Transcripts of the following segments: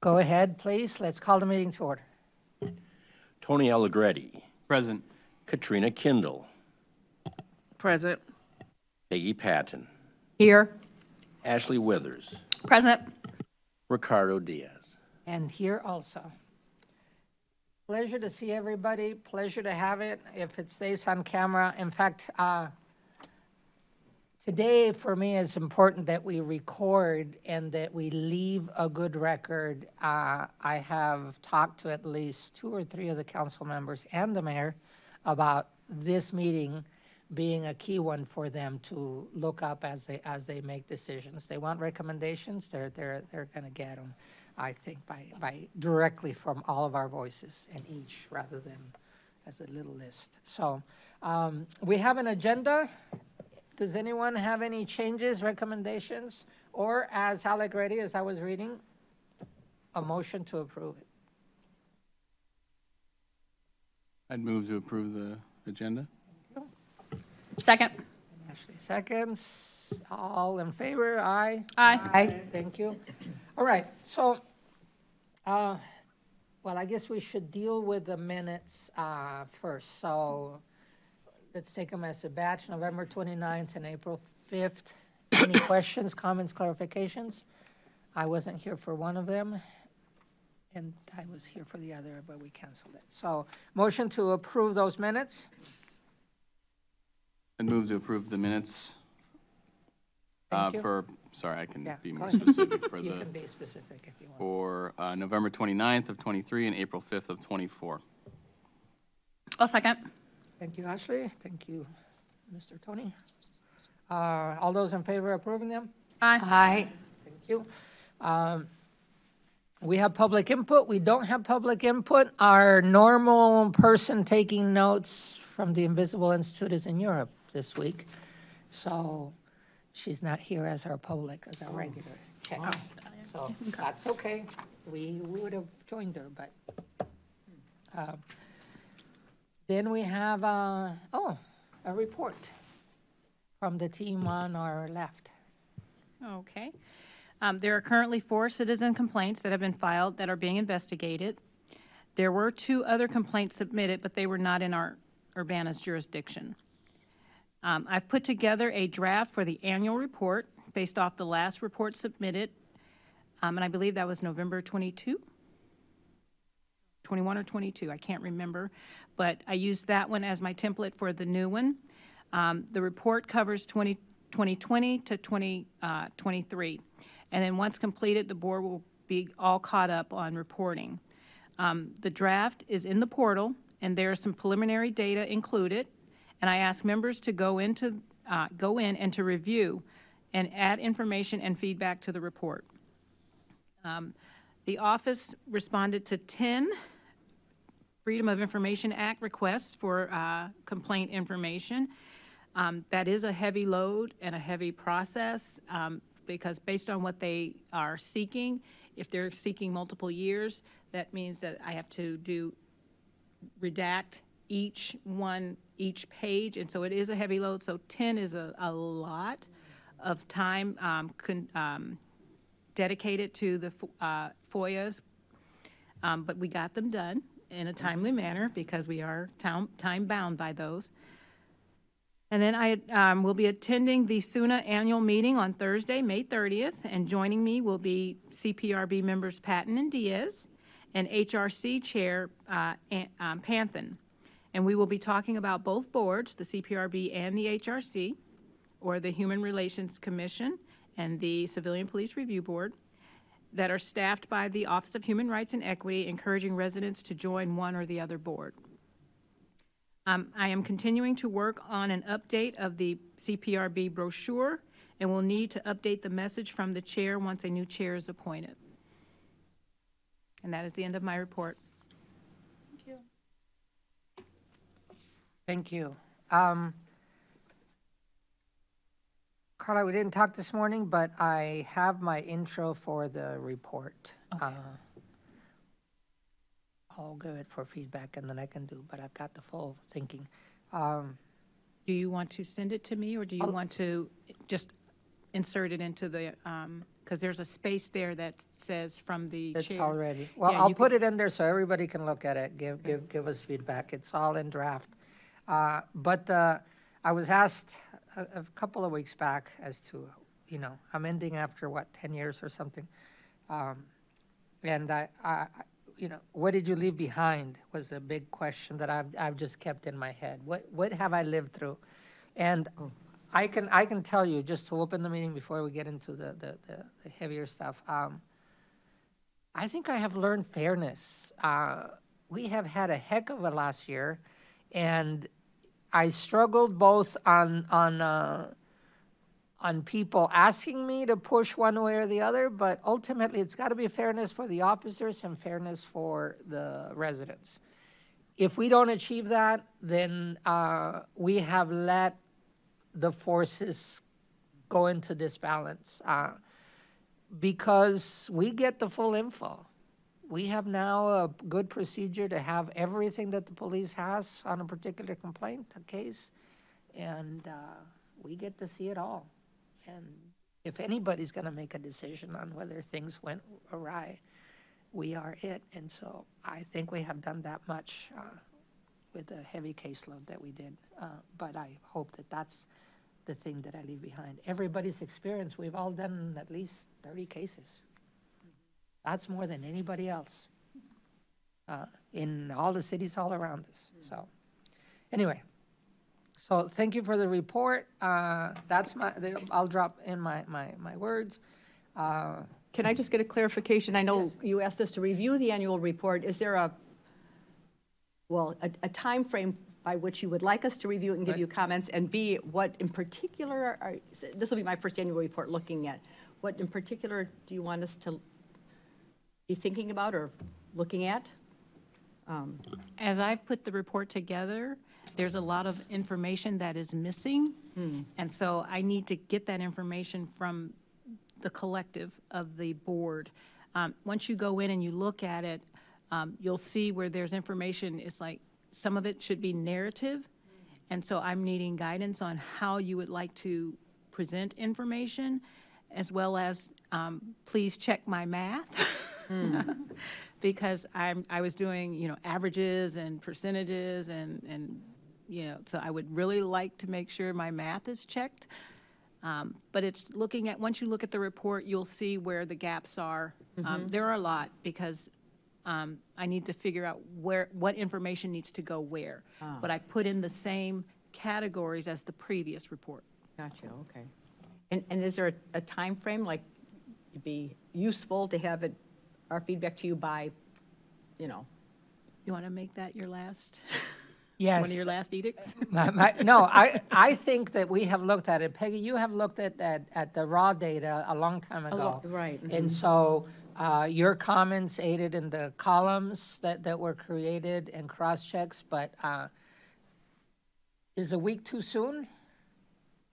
Go ahead, please. Let's call the meeting to order. Tony Allegretti, Present. Katrina Kindle, Present. Peggy Patton, Here. Ashley Withers, Present. Ricardo Diaz. And here also. Pleasure to see everybody. Pleasure to have it if it stays on camera. In fact, today for me it's important that we record and that we leave a good record. I have talked to at least 2 or 3 of the council members and the mayor about this meeting being a key one for them to look up as they make decisions. They want recommendations, they're going to get them, I think, by directly from all of our voices and each, rather than as a little list. So we have an agenda. Does anyone have any changes, recommendations, or as Allegretti, as I was reading, a motion to approve it? I'd move to approve the agenda. Second. Ashley seconds. All in favor? Aye. Aye. Thank you. All right, so, well, I guess we should deal with the minutes first. So let's take them as a batch, November 29th and April 5th. Any questions, comments, clarifications? I wasn't here for one of them, and I was here for the other, but we canceled it. So motion to approve those minutes? I'd move to approve the minutes. Thank you. Sorry, I can Yeah, be go more ahead. specific for You the, can be specific if you want. for November 29th of 23 and April 5th of 24. I'll second. Thank you, Ashley. Thank you, Mr. Tony. All those in favor of approving them? Aye. Thank you. We have public input. We don't have public input. Our normal person taking notes from the Invisible Institute is in Europe this week. So she's not here as our public, as our regular check. So that's okay. We would have joined her, but. Then we have, a report from the team on our left. Okay. There are currently 4 citizen complaints that have been filed that are being investigated. There were 2 other complaints submitted, but they were not in our Urbana's jurisdiction. I've put together a draft for the annual report based off the last report submitted, and I believe that was November 21 or 22, I can't remember, but I used that one as my template for the new one. The report covers 2020 to 2023, and then once completed, the board will be all caught up on reporting. The draft is in the portal, and there are some preliminary data included, and I ask members to go in and to review and add information and feedback to the report. The office responded to 10 Freedom of Information Act requests for complaint information. That is a heavy load and a heavy process because based on what they are seeking, if they're seeking multiple years, that means that I have to redact each page, and so it is a heavy load. So 10 is a lot of time dedicated to the FOIAs, but we got them done in a timely manner because we are time bound by those. And then I will be attending the SUNA annual meeting on Thursday, May 30th, and joining me will be CPRB members Patton and Diaz and HRC Chair Panthen. And we will be talking about both boards, the CPRB and the HRC, or the Human Relations Commission and the Civilian Police Review Board, that are staffed by the Office of Human Rights and Equity, encouraging residents to join one or the other board. I am continuing to work on an update of the CPRB brochure and will need to update the message from the chair once a new chair is appointed. And that is the end of my report. Thank you. Thank you. Carla, we didn't talk this morning, but I have my intro for the report. Okay. I'll give it for feedback and then I can do, but I've got the full thinking. Do you want to send it to me or do you want to just insert it into the because there's a space there that says from the chair. It's already, well, Yeah, I'll you put can- it in there so everybody can look at it, give us feedback. It's all in draft. But I was asked a couple of weeks back as to, I'm ending after, 10 years or something. And what did you leave behind was a big question that I've just kept in my head. What have I lived through? And I can tell you, just to open the meeting before we get into the heavier stuff, I think I have learned fairness. We have had a heck of a last year, and I struggled both on people asking me to push one way or the other, but ultimately it's got to be fairness for the officers and fairness for the residents. If we don't achieve that, then we have let the forces go into disbalance because we get the full info. We have now a good procedure to have everything that the police has on a particular complaint, a case, and we get to see it all. And if anybody's going to make a decision on whether things went awry, we are it. And so I think we have done that much with the heavy caseload that we did. But I hope that that's the thing that I leave behind. Everybody's experience, we've all done at least 30 cases. That's more than anybody else in all the cities all around us. So anyway, so thank you for the report. That's I'll drop in my words. Can I just get a clarification? I know you asked us to review the annual report. Is there a timeframe by which you would like us to review it and give you comments? And B, what in particular this will be my first annual report looking at. What in particular do you want us to be thinking about or looking at? As I put the report together, there's a lot of information that is missing. And so I need to get that information from the collective of the board. Once you go in and you look at it, you'll see where there's information. It's like some of it should be narrative. And so I'm needing guidance on how you would like to present information, as well as please check my math. Because I was doing, averages and percentages and so I would really like to make sure my math is checked. But it's looking at, once you look at the report, you'll see where the gaps are. There are a lot because I need to figure out what information needs to go where. But I put in the same categories as the previous report. Gotcha, okay. And is there a time frame, like it'd be useful to have our feedback to you by, You want to make that your last, Yes. one of your last edicts? No, I think that we have looked at it. Peggy, you have looked at the raw data a long time ago. right, And so your comments aided in the columns that were created and cross-checks, but is a week too soon?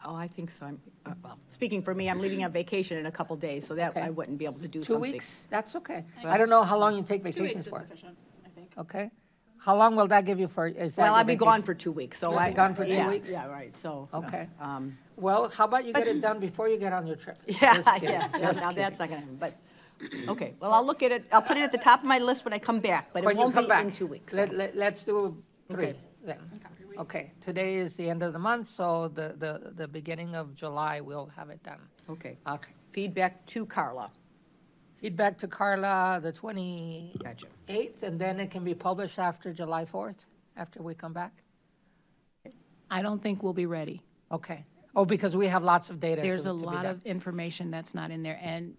Oh, I think so. Well, speaking for me, I'm leaving on vacation in a couple days, so that Okay. I wouldn't be able to do 2 something. weeks? That's okay. I don't know how long you take vacations for. sufficient, I think. Okay? How long will that give you for, is that Well, your I'll be gone vacation? for 2 weeks, so You'll be I. gone for 2 yeah, weeks? Yeah, right, so. Okay. Well, how about you get it done before you get on your trip? Yeah, Just kidding, yeah, just now kidding. that's not gonna happen, but, okay, well, I'll look at it, I'll put it at the top of my list when I come back, but it When you won't come be back. in 2 weeks. Let's do 3 Okay. then. Okay, today is the end of the month, so the beginning of July, we'll have it done. Okay, Okay. feedback to Carla. Feedback to Carla, the 28th, Gotcha. and then it can be published after July 4th, after we come back? I don't think we'll be ready. Okay. Oh, because we have lots of data There's to a be lot done. of information that's not in there, and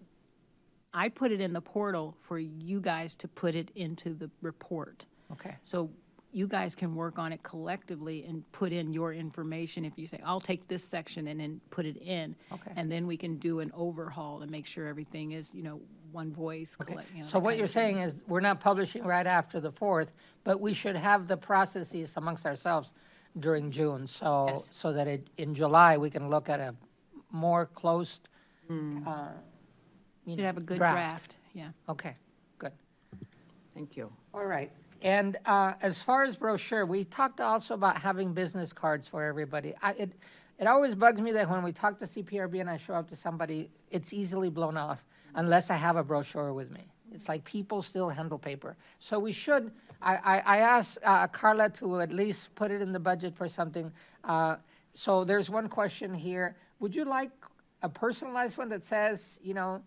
I put it in the portal for you guys to put it into the report. Okay. So you guys can work on it collectively and put in your information. If you say, I'll take this section and then put it in. Okay. And then we can do an overhaul and make sure everything is, one voice. So what you're saying is, we're not publishing right after the 4th, but we should have the processes amongst ourselves during June, so, Yes. so that in July, we can look at a more closed, You'd have a good draft, yeah. Okay, good. Thank you. All right. And as far as brochure, we talked also about having business cards for everybody. it always bugs me that when we talk to CPRB and I show up to somebody, it's easily blown off unless I have a brochure with me. It's like people still handle paper. So we should, I asked Carla to at least put it in the budget for something. So there's one question here. Would you like a personalized one that says, you know,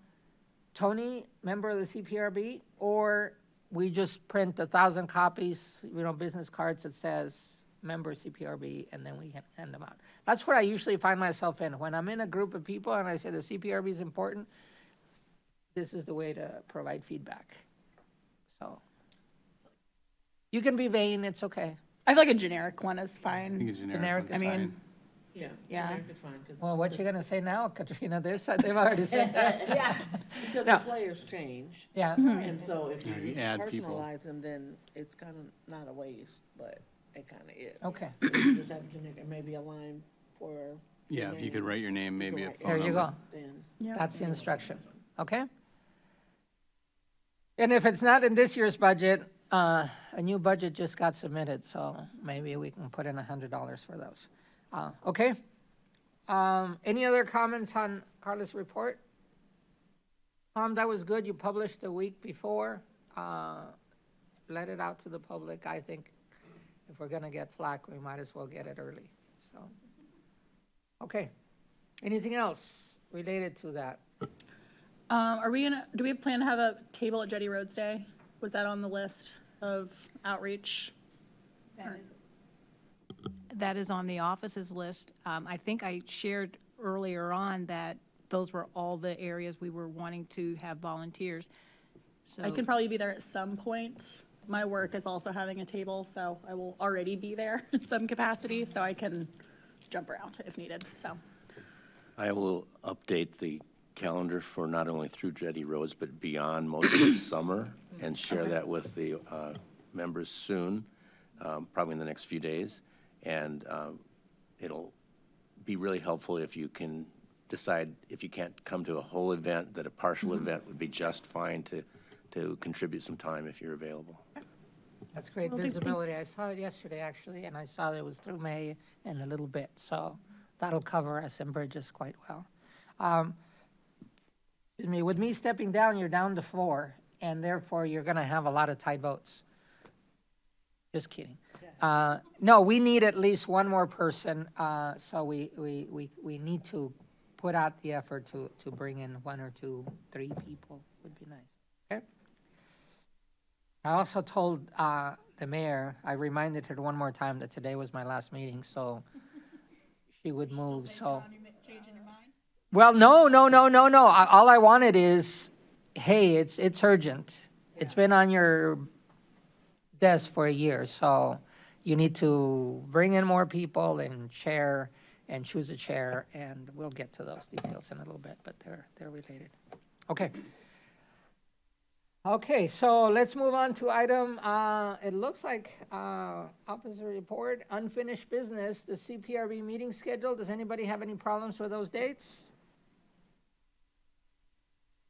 Tony, member of the CPRB, or we just print 1,000 copies, you know, business cards that says member CPRB, and then we hand them out. That's what I usually find myself in. When I'm in a group of people and I say the CPRB is important, this is the way to provide feedback. So you can be vain, it's okay. I feel like a generic one is I think fine. a generic Generic, one's I mean, fine. Yeah. Yeah. generic is fine, 'cause- Well, what you gonna say now, Katrina? They've already said that. Yeah. Because No. the players change, Yeah. and so if Yeah, you you add people. personalize them, then it's kind of not a waste, but it kind of is. Okay, You just have generic, and maybe a line for. your Yeah, you could name. write your name, maybe a write- phone there you number. go. Then, That's the instruction, okay? And if it's not in this year's budget, a new budget just got submitted, so maybe we can put in $100 for those. Okay? Any other comments on Carla's report? That was good, you published the week before. Let it out to the public. I think if we're gonna get flack, we might as well get it early, so. Okay, anything else related to that? Do we plan to have a table at Jetty Roads Day? Was that on the list of outreach? That is on the office's list. I think I shared earlier on that those were all the areas we were wanting to have volunteers. So I can probably be there at some point. My work is also having a table, so I will already be there in some capacity, so I can jump around if needed, so. I will update the calendar for not only through Jetty Roads, but beyond most of the summer, and share that with the members soon, probably in the next few days. And it'll be really helpful if you can decide, if you can't come to a whole event, that a partial event would be just fine to contribute some time if you're available. That's great visibility. I saw it yesterday, actually, and I saw that it was through May and a little bit, so that'll cover us and Bridges quite well. Excuse me, with me stepping down, you're down to 4, and therefore you're gonna have a lot of tied votes. Just kidding. No, we need at least one more person, so we need to put out the effort to bring in 1 or 2, 3 people would be nice, okay? I also told the mayor, I reminded her one more time that today was my last meeting, so she would move, so. Well, no. All I wanted is, hey, it's urgent. It's been on your desk for a year, so you need to bring in more people and chair and choose a chair, and we'll get to those details in a little bit, but they're related. Okay. Okay, so let's move on to item, it looks like, opposite report, unfinished business, the CPRB meeting schedule. Does anybody have any problems with those dates?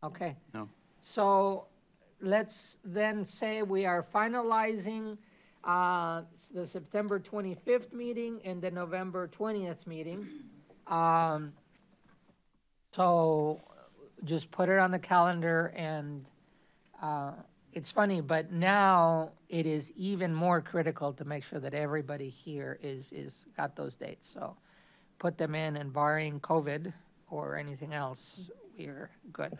Okay. No. So let's then say we are finalizing the September 25th meeting and the November 20th meeting. So just put it on the calendar, and it's funny, but now it is even more critical to make sure that everybody here is got those dates. So put them in, and barring COVID or anything else, we're good.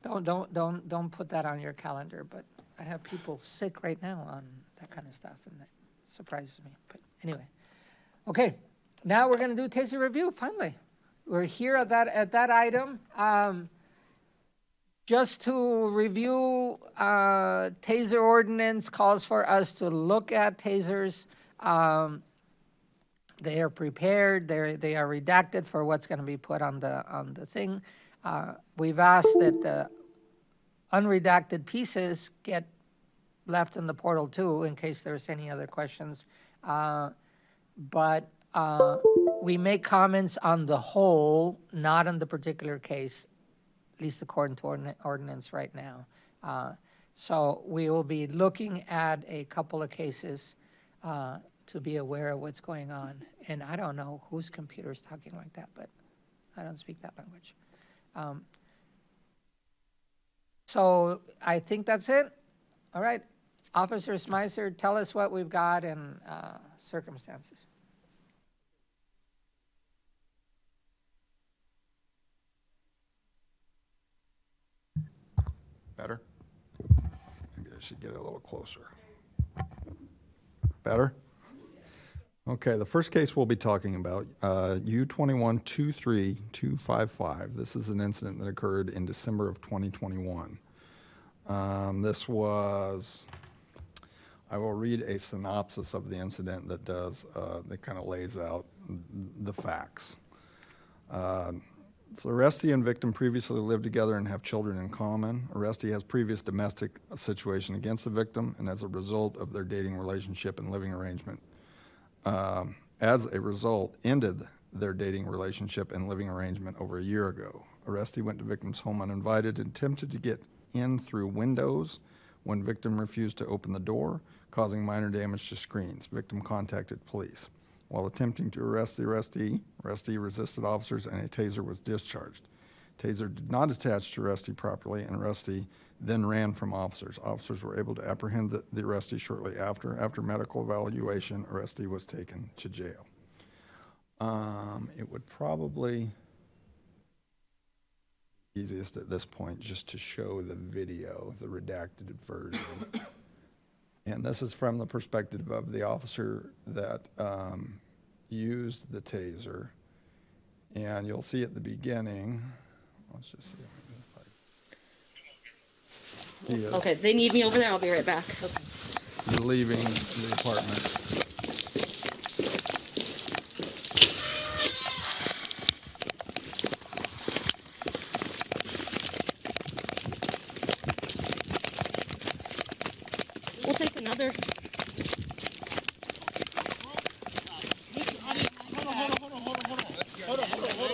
Don't put that on your calendar, but I have people sick right now on that kind of stuff, and that surprises me, but anyway. Okay, now we're gonna do tasting review, finally. We're here at that item. Just to review, taser ordinance calls for us to look at tasers. They are prepared, they are redacted for what's gonna be put on the thing. We've asked that the unredacted pieces get left in the portal too, in case there's any other questions. But we make comments on the whole, not on the particular case, at least according to ordinance right now. So we will be looking at a couple of cases to be aware of what's going on. And I don't know whose computer is talking like that, but I don't speak that language. So I think that's it. All right. Officer Smyser, tell us what we've got in circumstances. Better? Maybe I should get a little closer. Better? Okay, the first case we'll be talking about, U21-23255. This is an incident that occurred in December of 2021. This was, I will read a synopsis of the incident that kind of lays out the facts. So Arrestee and victim previously lived together and have children in common. Arrestee has previous domestic situation against the victim, and as a result of their dating relationship and living arrangement, ended their dating relationship and living arrangement over a year ago. Arrestee went to victim's home uninvited and attempted to get in through windows when victim refused to open the door, causing minor damage to screens. Victim contacted police. While attempting to arrest the arrestee resisted officers and a taser was discharged. Taser did not attach to arrestee properly, and arrestee then ran from officers. Officers were able to apprehend the arrestee shortly after. After medical evaluation, arrestee was taken to jail. It would probably be easiest at this point just to show the video, the redacted version. And this is from the perspective of the officer that used the taser. And you'll see at the beginning, let's just see. Okay, they need me over there. I'll be right back. You're leaving the apartment. We'll take another.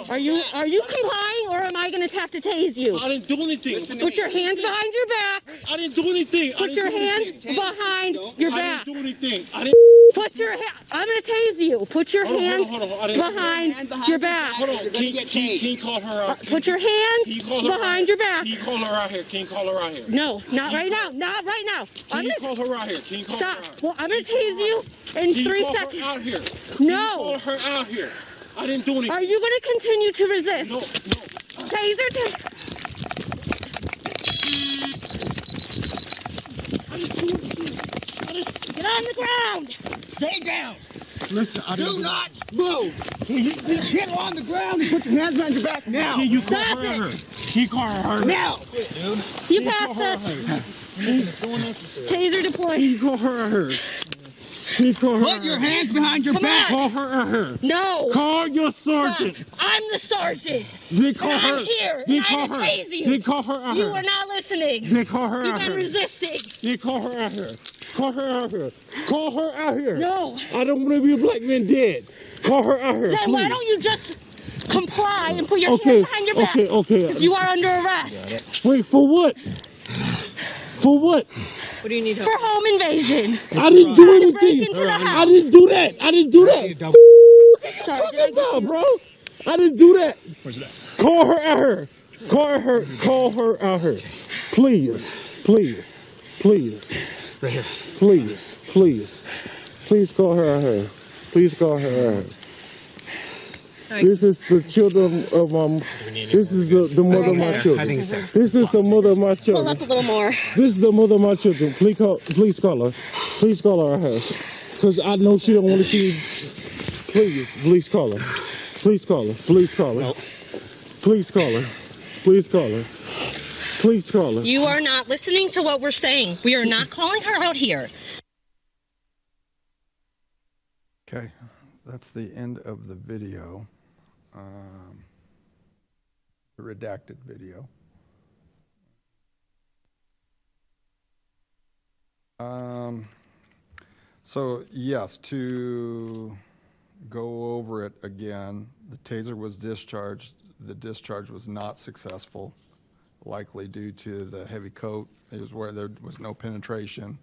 Are you complying, or am I going to have to tase you? I didn't do anything. Put your hands behind your back. I didn't do anything. Put your hands behind your back. I didn't do anything. I didn't. Put your I'm going to tase you. Put your hands behind your back. Hold on. Can you call her out? Put your hands behind your back. Can you call her out here? Can you call her out here? No, not right now. Not right now. Can you call her out here? Can you call her out? Stop. Well, I'm going to tase you in 3 seconds. Can you call her out here? No. Can you call her out here? I didn't do anything. Are you going to continue to resist? No. Taser. Get on the ground. Stay down. Listen, Do not move. Get on the ground and put your hands behind your back now. Can you Stop call her it. out? Can you call her out? Now. You passed us. Taser deployed. Can you call her out here? Can you call her Put your hands behind your Come back. on. Call her out here. No. Call your sergeant. Stop. I'm the sergeant. Then call And her. I'm here. Then And call I'm her. gonna tase you. Then call her out You here. are not listening. Then call her You've out been here. resisting. Then call her out here. Call her out here. Call her out here. No. I don't want to be a black man dead. Call her out here, Then please. why don't you just comply and put your Okay, hands behind your back? okay. Because you are under arrest Wait, for what? For what? What do you need for home invasion. I didn't do Trying to break anything. into the I house. didn't do that. I didn't do that. Sorry, did I get you? Bro, I didn't do that. Where's that? Call her out here. Call her out here. Please. Right here. Please call her out here. Please call her out here. This is the children of this is the mother of my children. This is the mother of my Pull children. up a little more. This is the mother of my children. Please call her. Please call her out here. Because I know she don't want to see. Please call her. Please call her. Please call her. Please call her. Please call her. Please call her. You are not listening to what we're saying. We are not calling her out here. Okay, that's the end of the video. The redacted video. So yes, to go over it again, the taser was discharged. The discharge was not successful, likely due to the heavy coat. It was where there was no penetration.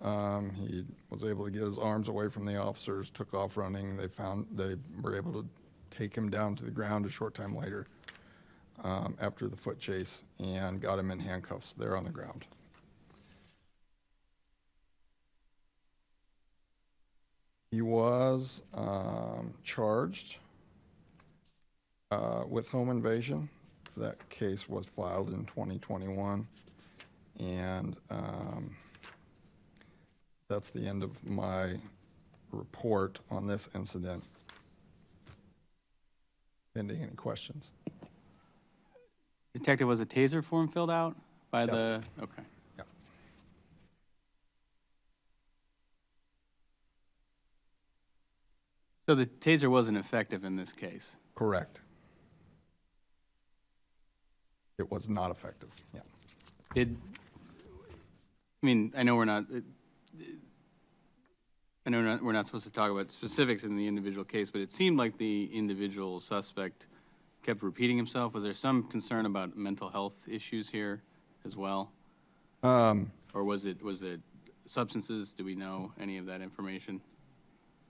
He was able to get his arms away from the officers, took off running. They were able to take him down to the ground a short time later after the foot chase and got him in handcuffs there on the ground. He was charged with home invasion. That case was filed in 2021, and that's the end of my report on this incident. Pending any questions? Detective, was a taser form filled out by the, okay. Yeah. So the taser wasn't effective in this case? Correct. It was not effective, yeah. I mean, I know we're not supposed to talk about specifics in the individual case, but it seemed like the individual suspect kept repeating himself. Was there some concern about mental health issues here as well? Or was it substances? Do we know any of that information?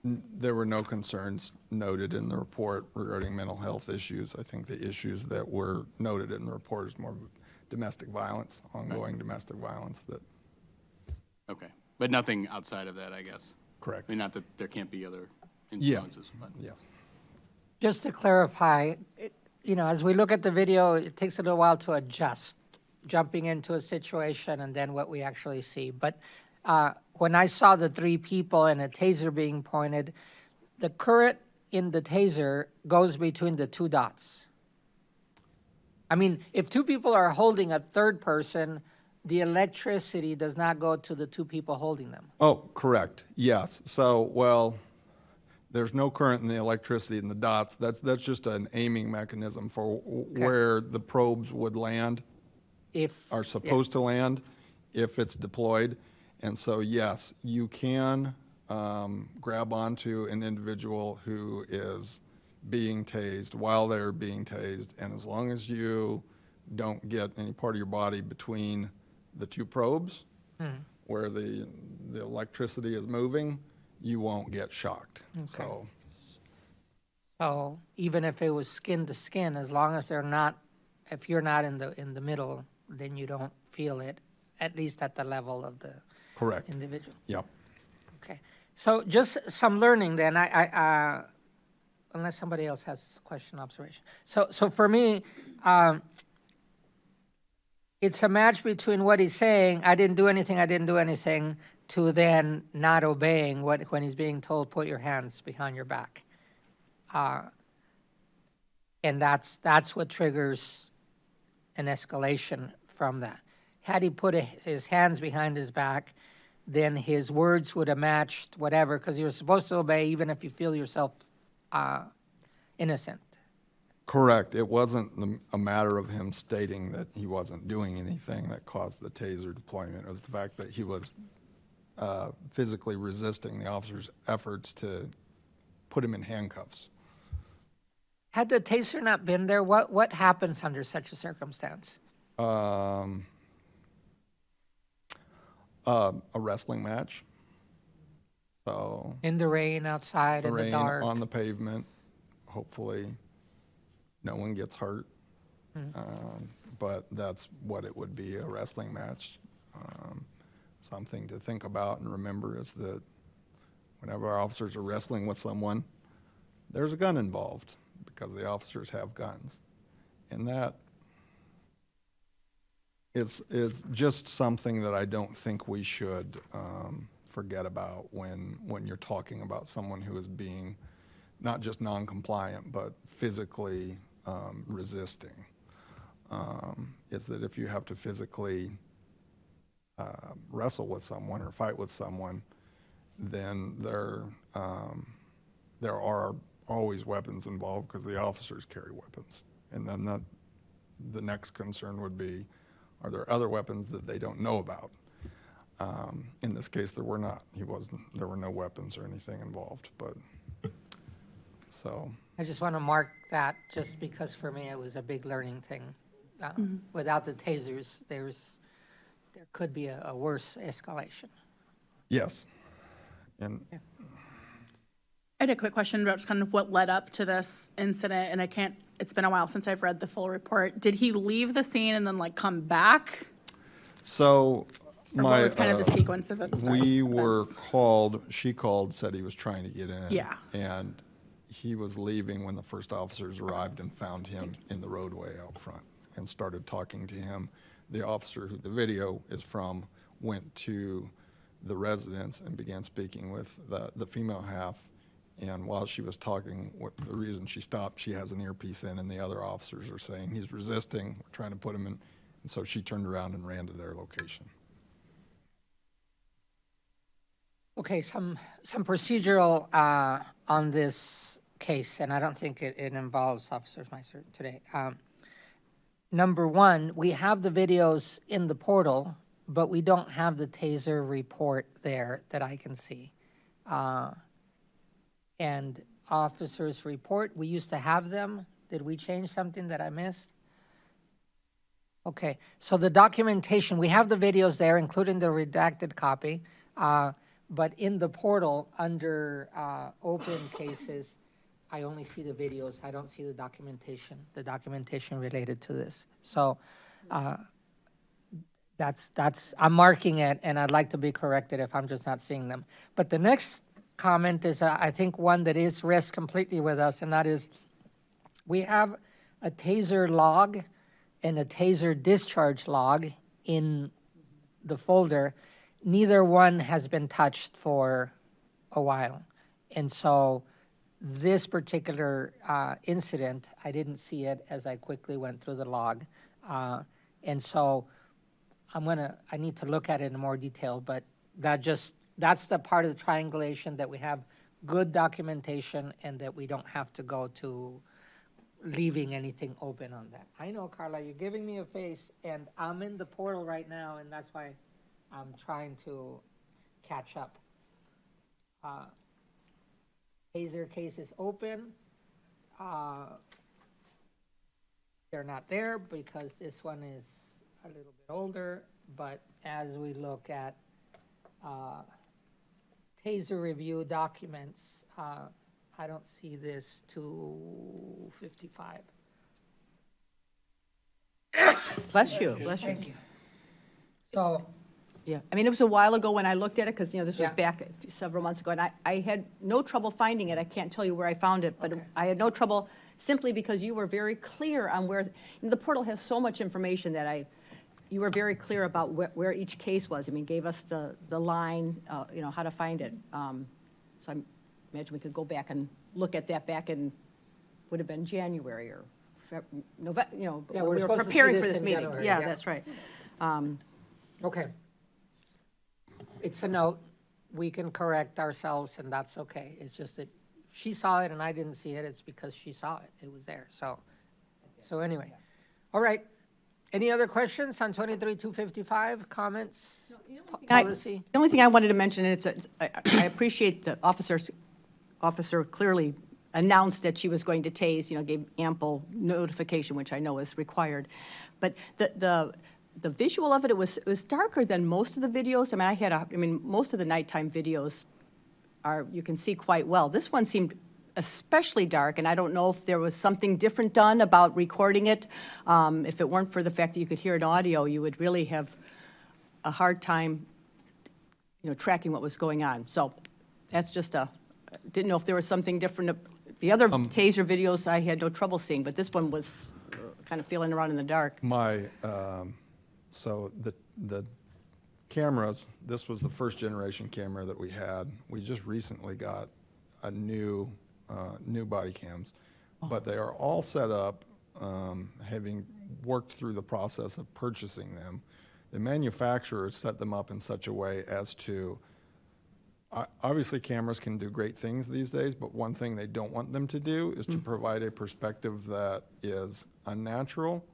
There were no concerns noted in the report regarding mental health issues. I think the issues that were noted in the report is more domestic violence, ongoing domestic violence that. Okay, but nothing outside of that, I guess. Correct. I mean, not that there can't be other influences, but. Yes. Just to clarify, as we look at the video, it takes a little while to adjust, jumping into a situation and then what we actually see. But when I saw the three people and a taser being pointed, the current in the taser goes between the two dots. I mean, if two people are holding a third person, the electricity does not go to the two people holding them. Oh, correct. Yes. So, well, there's no current in the electricity in the dots. That's just an aiming mechanism for where the probes would land, are supposed to land, if it's deployed. And so, yes, you can grab onto an individual who is being tased while they're being tased, and as long as you don't get any part of your body between the two probes where the electricity is moving, you won't get shocked. Okay. So even if it was skin to skin, as long as if you're not in the middle, then you don't feel it, at least at the level of the Correct. individual. Yep. Okay. So just some learning then. I unless somebody else has question, observation. So for me, it's a match between what he's saying, I didn't do anything, to then not obeying when he's being told, put your hands behind your back. And that's what triggers an escalation from that. Had he put his hands behind his back, then his words would have matched whatever, because you're supposed to obey even if you feel yourself innocent. Correct. It wasn't a matter of him stating that he wasn't doing anything that caused the taser deployment. It was the fact that he was physically resisting the officer's efforts to put him in handcuffs. Had the taser not been there, what happens under such a circumstance? A wrestling match. So In the rain, outside, in the dark? on the pavement, hopefully no one gets hurt. But that's what it would be, a wrestling match. Something to think about and remember is that whenever our officers are wrestling with someone, there's a gun involved because the officers have guns. And that is just something that I don't think we should forget about when you're talking about someone who is being not just non-compliant, but physically resisting. Is that if you have to physically wrestle with someone or fight with someone, then there are always weapons involved because the officers carry weapons. And then the next concern would be, are there other weapons that they don't know about? In this case, there were not. There were no weapons or anything involved, but so. I just want to mark that just because for me it was a big learning thing. Without the tasers, there could be a worse escalation. Yes. And I had a quick question about just kind of what led up to this incident, and it's been a while since I've read the full report. Did he leave the scene and then like come back? so Or what was kind of the sequence of it? Sorry, we were that's- called, she called, said he was trying to get in. Yeah. And he was leaving when the first officers arrived and found him in the roadway out front and started talking to him. The officer who the video is from went to the residence and began speaking with the female half. And while she was talking, the reason she stopped, she has an earpiece in, and the other officers are saying, he's resisting, we're trying to put him in. And so she turned around and ran to their location. Okay, some procedural on this case, and I don't think it involves Officer Meiser today. Number one, we have the videos in the portal, but we don't have the TASER report there that I can see. And officers' report, we used to have them. Did we change something that I missed? Okay, so the documentation, we have the videos there, including the redacted copy. But in the portal, under open cases, I only see the videos. I don't see the documentation related to this. So I'm marking it, and I'd like to be corrected if I'm just not seeing them. But the next comment is, I think, one that rests completely with us, and that is, we have a TASER log and a TASER discharge log in the folder. Neither one has been touched for a while. And so this particular incident, I didn't see it as I quickly went through the log. And so I need to look at it in more detail, but that's the part of the triangulation that we have good documentation and that we don't have to go to leaving anything open on that. I know, Carla, you're giving me a face, and I'm in the portal right now, and that's why I'm trying to catch up. TASER case is open. They're not there because this one is a little bit older, but as we look at TASER review documents, I don't see this 255. Bless you, bless you. Thank you. So, Yeah, I mean, it was a while ago when I looked at it, because, this was Yeah. back several months ago, and I had no trouble finding it. I can't tell you where I found it, but Okay. I had no trouble simply because you were very clear on where, the portal has so much information that you were very clear about where each case was. I mean, gave us the line, how to find it. So I imagine we could go back and look at that back in, would have been January or November, Yeah, when we're we were supposed to see preparing for this this in meeting. January, Yeah, yeah. that's right. okay. It's a note. We can correct ourselves, and that's okay. It's just that she saw it and I didn't see it. It's because she saw it. It was there. So anyway. All right. Any other questions on 23-255? Comments? Policy? The only thing I wanted to mention, and I appreciate the officer clearly announced that she was going to tase, gave ample notification, which I know is required. But the visual of it was darker than most of the videos. I mean, most of the nighttime videos you can see quite well. This one seemed especially dark, and I don't know if there was something different done about recording it. If it weren't for the fact that you could hear an audio, you would really have a hard time, tracking what was going on. So that's just didn't know if there was something different. The other TASER videos I had no trouble seeing, but this one was kind of feeling around in the dark. So the cameras, this was the first generation camera that we had. We just recently got a new body cams, but they are all set up, having worked through the process of purchasing them. The manufacturer set them up in such a way as to, obviously cameras can do great things these days, but one thing they don't want them to do is to provide a perspective that is unnatural.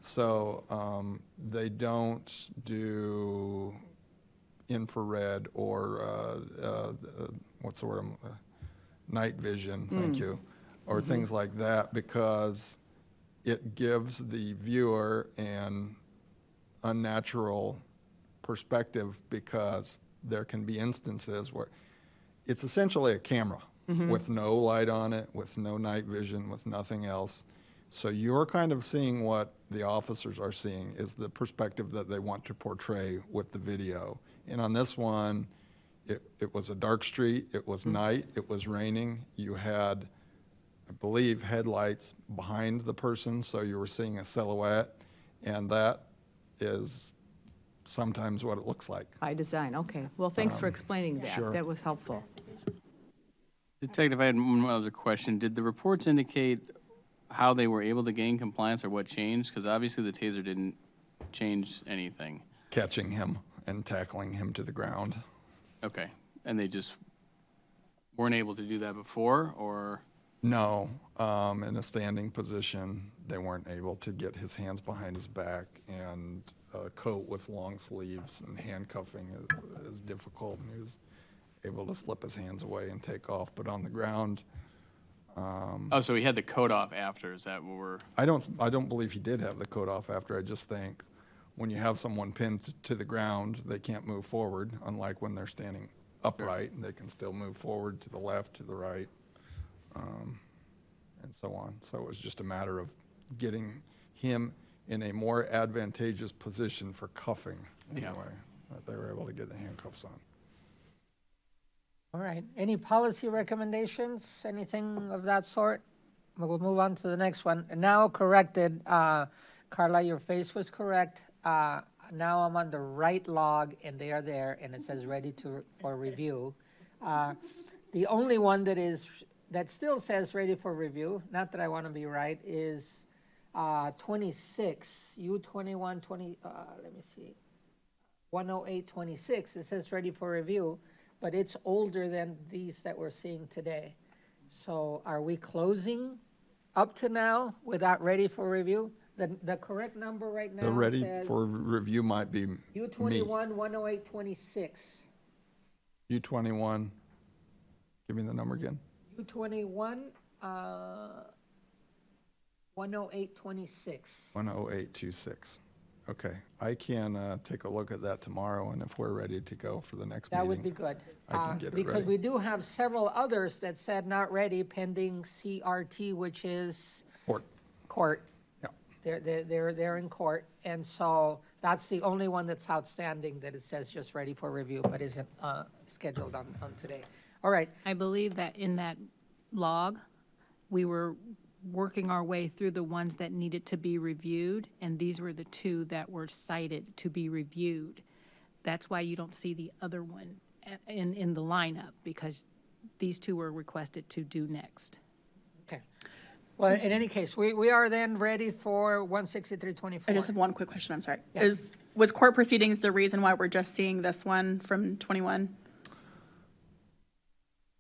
So they don't do infrared or what's the word? Night vision, thank you, or things like that, because it gives the viewer an unnatural perspective because there can be instances where it's essentially a camera with no light on it, with no night vision, with nothing else. So you're kind of seeing what the officers are seeing is the perspective that they want to portray with the video. And on this one, it was a dark street, it was night, it was raining. You had, I believe, headlights behind the person, so you were seeing a silhouette, and that is sometimes what it looks like. By design, okay. Well, thanks for explaining that. sure. That was helpful. Detective, I had one other question. Did the reports indicate how they were able to gain compliance or what changed? Because obviously the taser didn't change anything. Catching him and tackling him to the ground. Okay, and they just weren't able to do that before, or? No, in a standing position, they weren't able to get his hands behind his back, and a coat with long sleeves and handcuffing is difficult, and he was able to slip his hands away and take off. But on the ground, Oh, so he had the coat off after, is that what we're? I don't believe he did have the coat off after. I just think when you have someone pinned to the ground, they can't move forward, unlike when they're standing upright, they can still move forward to the left, to the right, and so on. So it was just a matter of getting him in a more advantageous position for cuffing, anyway, that they were able to get the handcuffs on. All right. Any policy recommendations? Anything of that sort? We'll move on to the next one. Now corrected, Carla, your face was correct. Now I'm on the right log, and they are there, and it says ready for review. The only one that still says ready for review, not that I want to be right, is 26, U21, let me see, 10826. It says ready for review, but it's older than these that we're seeing today. So are we closing up to now without ready for review? The correct number right now The ready says for review might be U21 10826. U21, give me the number again. U21 10826. 10826. Okay, I can take a look at that tomorrow, and if we're ready to go for the next meeting. That would be good. I can get it Because ready. we do have several others that said not ready pending CRT, which is court. Yeah. They're in court, and so that's the only one that's outstanding that it says just ready for review, but isn't scheduled on today. All right, I believe that in that log, we were working our way through the ones that needed to be reviewed, and these were the two that were cited to be reviewed. That's why you don't see the other one in the lineup, because these two were requested to do next. okay. Well, in any case, we are then ready for 16324. I just have one quick question, I'm sorry. Yeah. Was court proceedings the reason why we're just seeing this one from 21?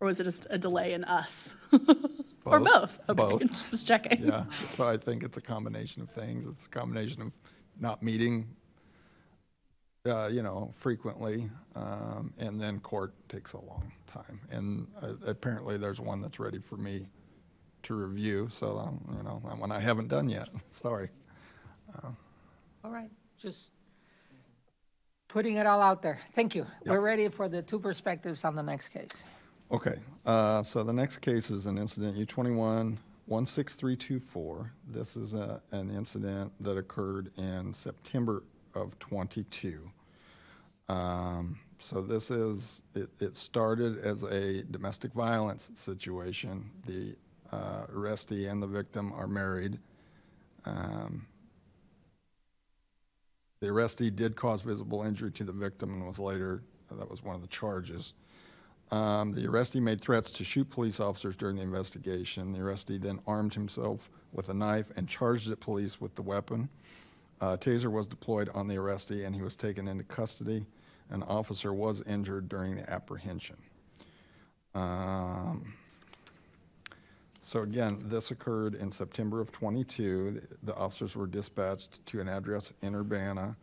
Or was it just a delay in us? Or both? Okay, Both. just checking. Yeah, so I think it's a combination of things. It's a combination of not meeting, frequently, and then court takes a long time. And apparently there's one that's ready for me to review, so, that one I haven't done yet, sorry. All right, just putting it all out there. Thank you. We're ready for the two perspectives on the next case. Okay, so the next case is an incident U21 16324. This is an incident that occurred in September of 22. So this is, it started as a domestic violence situation. The arrestee and the victim are married. The arrestee did cause visible injury to the victim and was later, that was one of the charges. The arrestee made threats to shoot police officers during the investigation. The arrestee then armed himself with a knife and charged the police with the weapon. A taser was deployed on the arrestee and he was taken into custody. An officer was injured during the apprehension. So again, this occurred in September of 22. The officers were dispatched to an address in Urbana.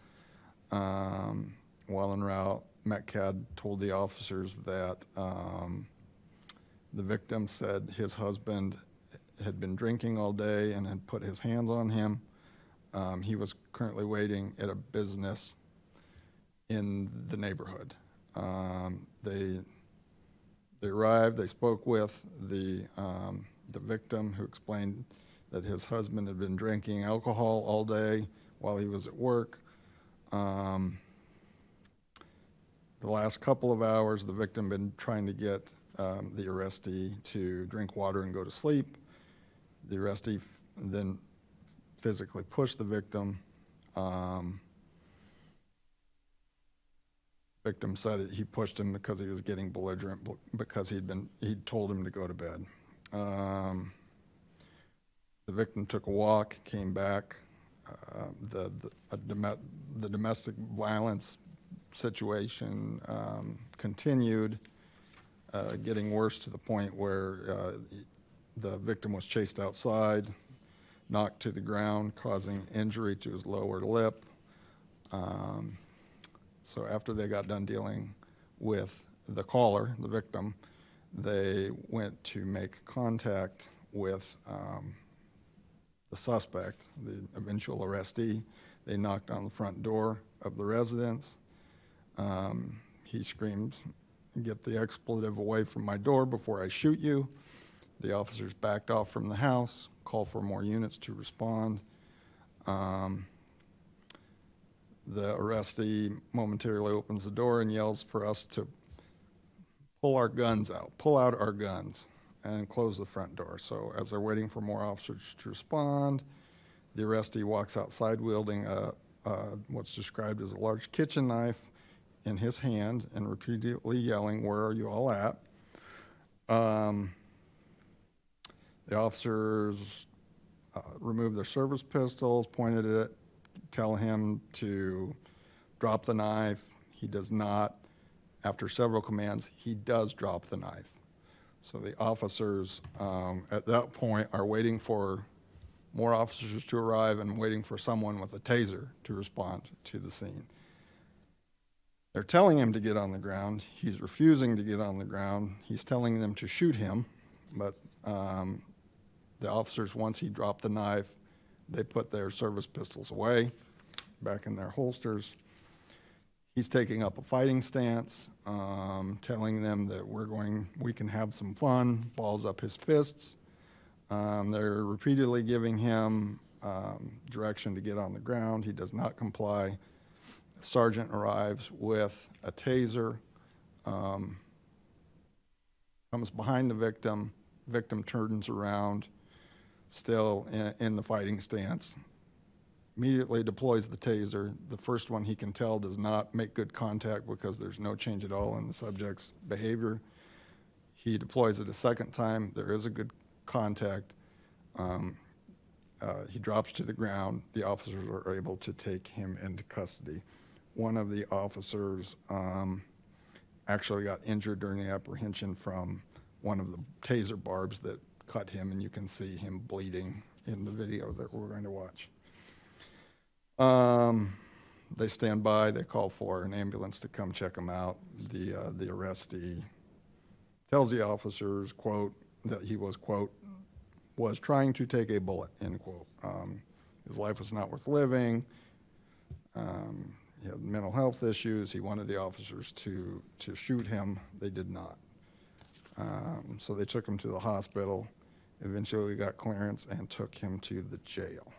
While en route, Metcalf told the officers that the victim said his husband had been drinking all day and had put his hands on him. He was currently waiting at a business in the neighborhood. They arrived, they spoke with the victim, who explained that his husband had been drinking alcohol all day while he was at work. The last couple of hours, the victim had been trying to get the arrestee to drink water and go to sleep. The arrestee then physically pushed the victim. Victim said he pushed him because he was getting belligerent, because he'd told him to go to bed. The victim took a walk, came back. The domestic violence situation continued, getting worse to the point where the victim was chased outside, knocked to the ground, causing injury to his lower lip. So after they got done dealing with the caller, the victim, they went to make contact with the suspect, the eventual arrestee. They knocked on the front door of the residence. He screams, "Get the expletive away from my door before I shoot you." The officers backed off from the house, called for more units to respond. The arrestee momentarily opens the door and yells for us to pull our guns out, pull out our guns, and close the front door. So as they're waiting for more officers to respond, the arrestee walks outside wielding what's described as a large kitchen knife in his hand and repeatedly yelling, "Where are you all at?" The officers remove their service pistols, pointed at it, tell him to drop the knife. He does not. After several commands, he does drop the knife. So the officers at that point are waiting for more officers to arrive and waiting for someone with a taser to respond to the scene. They're telling him to get on the ground. He's refusing to get on the ground. He's telling them to shoot him, but the officers, once he dropped the knife, they put their service pistols away, back in their holsters. He's taking up a fighting stance, telling them that we can have some fun, balls up his fists. They're repeatedly giving him direction to get on the ground. He does not comply. A sergeant arrives with a taser, comes behind the victim. Victim turns around, still in the fighting stance, immediately deploys the taser. The first one, he can tell, does not make good contact because there's no change at all in the subject's behavior. He deploys it a second time. There is a good contact. He drops to the ground. The officers are able to take him into custody. One of the officers actually got injured during the apprehension from one of the taser barbs that cut him, and you can see him bleeding in the video that we're going to watch. They stand by, they call for an ambulance to come check him out. The arrestee tells the officers, quote, that he was, quote, was trying to take a bullet, end quote. His life was not worth living. He had mental health issues. He wanted the officers to shoot him. They did not. So they took him to the hospital, eventually got clearance, and took him to the jail.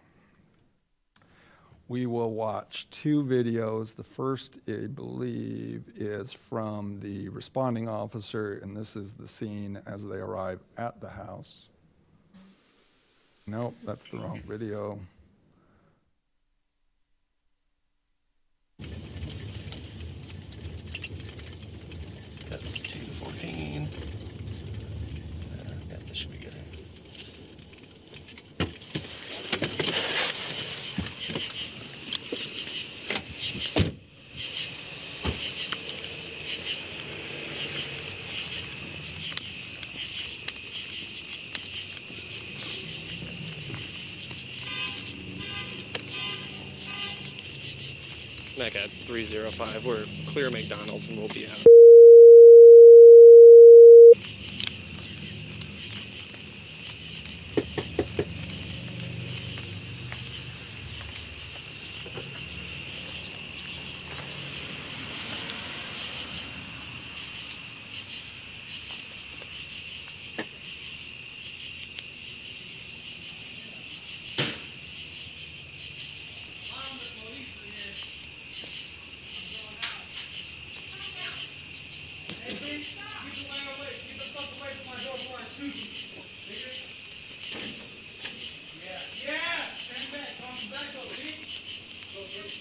We will watch two videos. The first, I believe, is from the responding officer, and this is the scene as they arrive at the house. Nope, that's the wrong video. That's 214. Yeah, this should be good. Back at 305, we're clear McDonald's and we'll be out.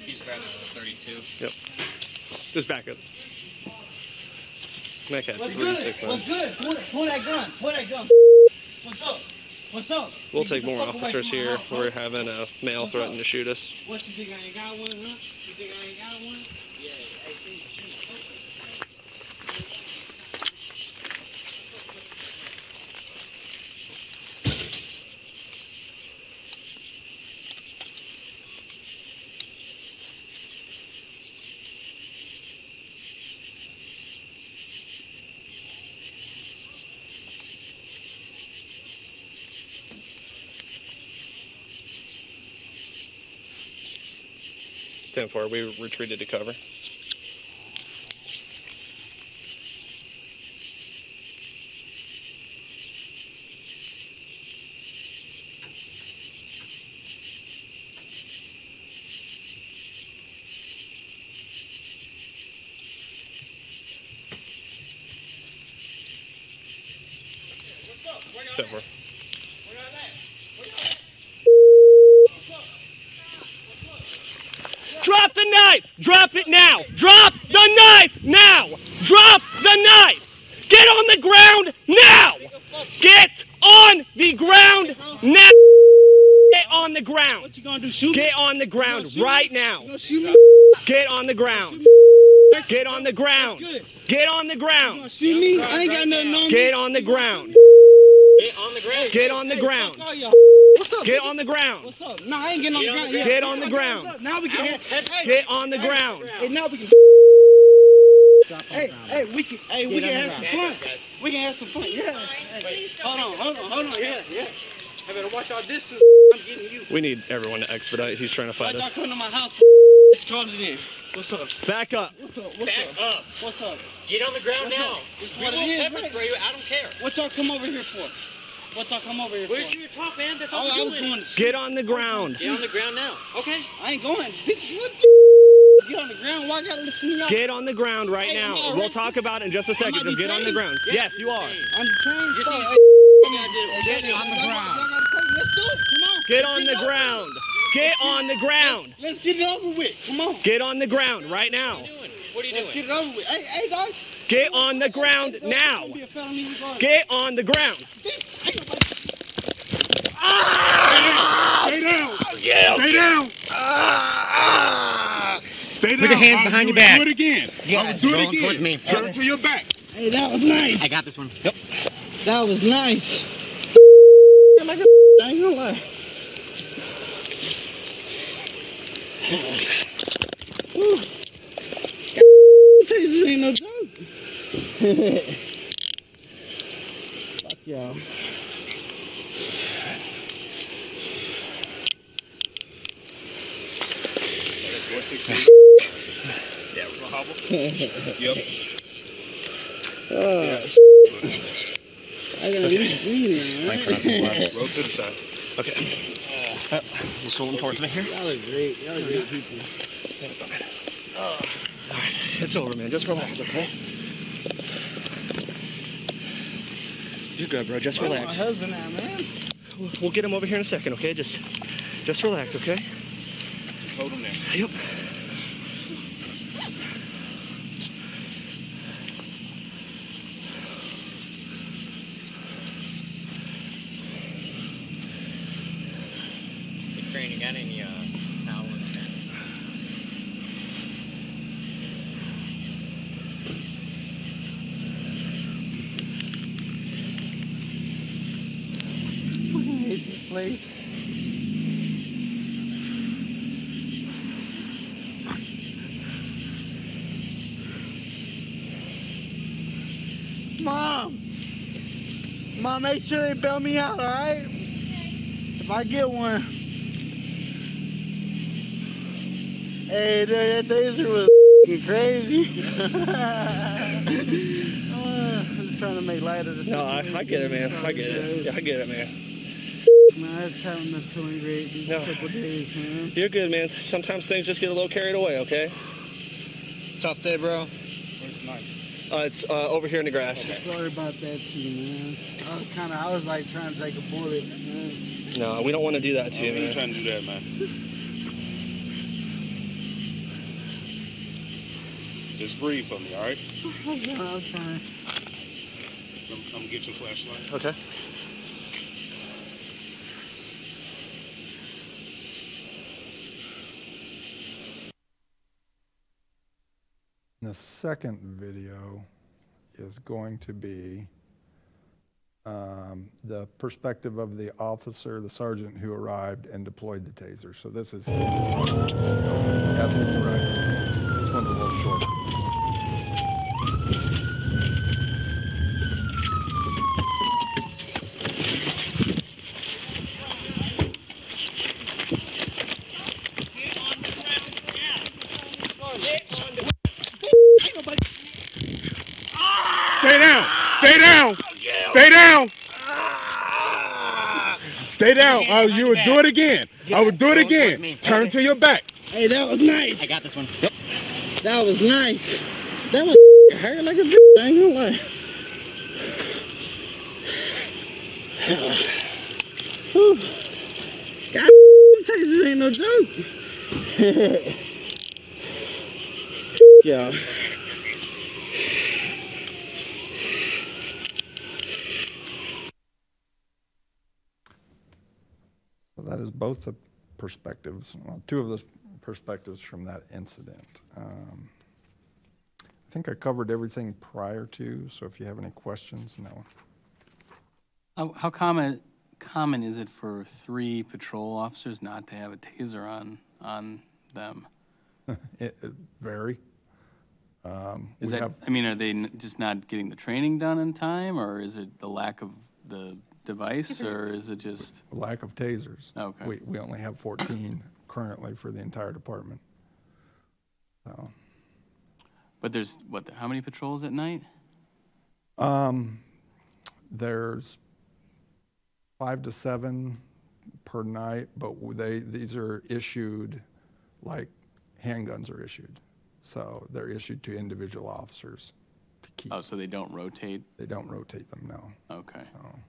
He's got a 32. Yep. Just back up. Mac had 36 now. What's good? Pull that gun. Pull that gun. What's up? What's up? We'll take more officers here. We're having a male threaten to shoot us. What, you think I ain't got one, huh? You think I ain't got one? Yeah, I see. Ten 4, we retreated to cover. Ten 4. Drop the knife! Drop it now! Drop the knife now! Drop the knife! Get on the ground now! Get on the ground now! Get on the ground! What you gonna do? Shoot? Get on the ground right now! Get on the ground! Get on the ground! Get on the ground! Shoot me? I ain't got nothing on me. Get on the ground! Get on the ground! Get on the ground! What's up? Get on the ground. What's up? No, I ain't getting on the ground. Get on the ground. Now we can get on the ground. Hey, now we can. Hey, we can have some fun. We can have some fun. Yeah. Hey, hold on. Yeah. I better watch our distance. I'm getting you. We need everyone to expedite. He's trying to fight us. Y'all come to my house. Let's call it in. What's up? Back up. What's up? Get on the ground now. We will pepper spray you. I don't care. What y'all come over here for? Where's your top, man? That's all we're doing. Get on the ground. Get on the ground now. Okay. I ain't going. Get on the ground. Why I gotta listen to y'all? Get on the ground right now. We'll talk about it in just a second. Just get on the ground. Yes, you are. I'm detained. Get on the ground. Let's do it. Come on. Get on the ground. Get on the ground. Let's get it over with. Come on. Get on the ground right now. What are you doing? Let's get it over with. Hey, dog. Get on the ground now. Get on the ground. Stay down. Stay down. Stay down. Put your hands behind your back. Do it again. Yeah, do it again. towards me. Turn to your back. Hey, that was nice. I got this one. Yep. That was nice. Like a I ain't gonna lie. This ain't no joke. Fuck y'all. Yeah, we're gonna hobble. Yep. I gotta leave now. Roll to the side. Okay. Just hold them towards me here. Y'all are great. Y'all are great people. All right, it's over, man. Just relax, okay? You're good, bro. Just relax. My husband now, man. We'll get him over here in a second, okay? Just relax, okay? Just hold them there. Yep. Crane, you got any towel in there? I hate this place. Mom, make sure they bail me out, all right? If I get one. Hey, dude, that taser was crazy. I'm just trying to make light of this. No, I get it, man. I get it. Yeah, I get it, man. Man, I just haven't been feeling great these couple days, man. You're good, man. Sometimes things just get a little carried away, okay? Tough day, bro. It's over here in the grass. Sorry about that too, man. I was like trying to take a bullet, man. No, we don't want to do that to you, man. trying to do that, man. Just breathe for me, all right? I'm trying. I'm gonna get your flashlight. Okay. The second video is going to be the perspective of the officer, the sergeant who arrived and deployed the taser. So this is as he's arrived. This one's a little shorter. Stay down. Stay down. Stay down. Stay down. Oh, you would do it again. I would do it again. Turn to your back. Hey, that was nice. I got this one. That was nice. That was hurt like a bitch. I ain't gonna lie. Whew. God, tasers ain't no joke. Yeah. So that is both the perspectives, well, two of the perspectives from that incident. I think I covered everything prior to, so if you have any questions, no. How common is it for 3 patrol officers not to have a taser on them? It vary. Is we that, have- I mean, are they just not getting the training done in time, or is it the lack of the device, or is it just? Lack of tasers. Okay. We only have 14 currently for the entire department. So. But there's, how many patrols at night? There's 5 to 7 per night, but these are issued like handguns are issued. So they're issued to individual officers to keep. Oh, so they don't rotate? They don't rotate them, no. Okay. So.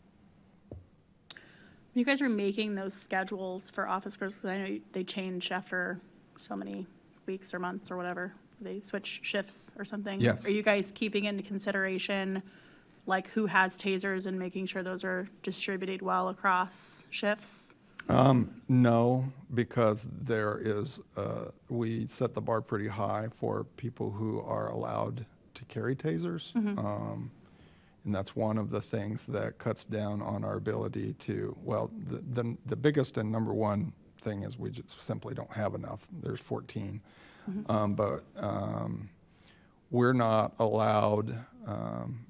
You guys are making those schedules for officers, because I know they change after so many weeks or months or whatever. They switch shifts or something. Yes. Are you guys keeping into consideration, like, who has tasers and making sure those are distributed well across shifts? No, because there is, we set the bar pretty high for people who are allowed to carry tasers. And that's one of the things that cuts down on our ability to, well, the biggest and number one thing is we just simply don't have enough. There's 14. But we're not allowed,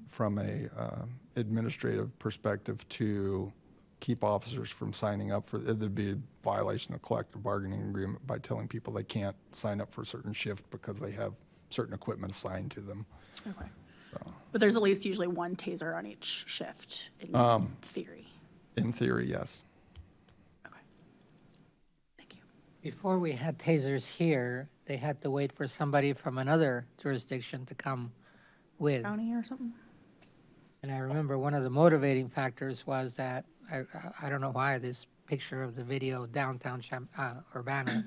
from a administrative perspective, to keep officers from signing up for, it'd be a violation of collective bargaining agreement by telling people they can't sign up for a certain shift because they have certain equipment assigned to them. Okay. So, But there's at least usually one taser on each shift, in theory. in theory, yes. Okay. Thank you. Before we had tasers here, they had to wait for somebody from another jurisdiction to come with. County or something? And I remember one of the motivating factors was that, I don't know why, this picture of the video downtown Urbana,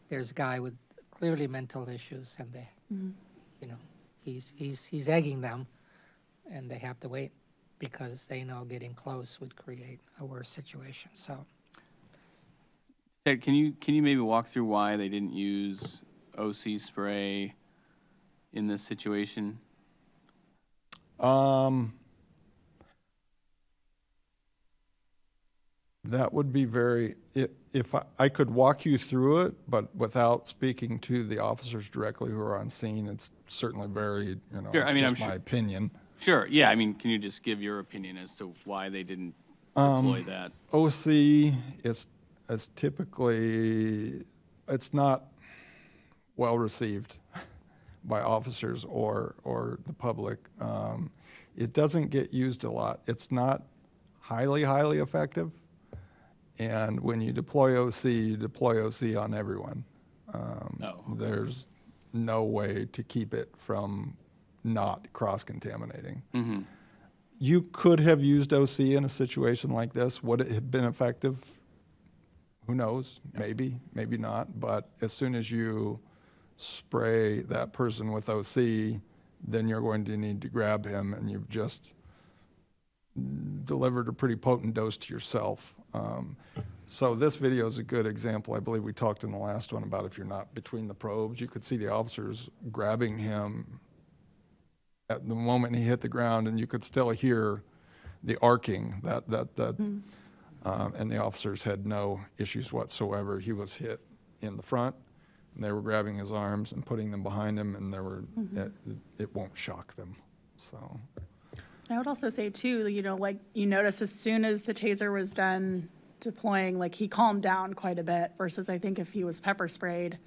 there's a guy with clearly mental issues, and they, you know, he's egging them, and they have to wait because they know getting close would create a worse situation. So, Ted, can you maybe walk through why they didn't use OC spray in this situation? That would be very, if I could walk you through it, but without speaking to the officers directly who are on scene, it's certainly very, you know, Sure, I it's mean, just I'm my sure- opinion. Sure, yeah, I mean, can you just give your opinion as to why they didn't deploy that? OC is typically, it's not well received by officers or the public. It doesn't get used a lot. It's not highly effective. And when you deploy OC, you deploy OC on everyone. There's no way to keep it from not cross-contaminating. You could have used OC in a situation like this. Would it have been effective? Who knows? Maybe, maybe not. But as soon as you spray that person with OC, then you're going to need to grab him, and you've just delivered a pretty potent dose to yourself. So this video is a good example. I believe we talked in the last one about if you're not between the probes. You could see the officers grabbing him at the moment he hit the ground, and you could still hear the arcing and the officers had no issues whatsoever. He was hit in the front, and they were grabbing his arms and putting them behind him, and it won't shock them. So I would also say too, you know, like you notice as soon as the taser was done deploying, like he calmed down quite a bit versus I think if he was pepper sprayed.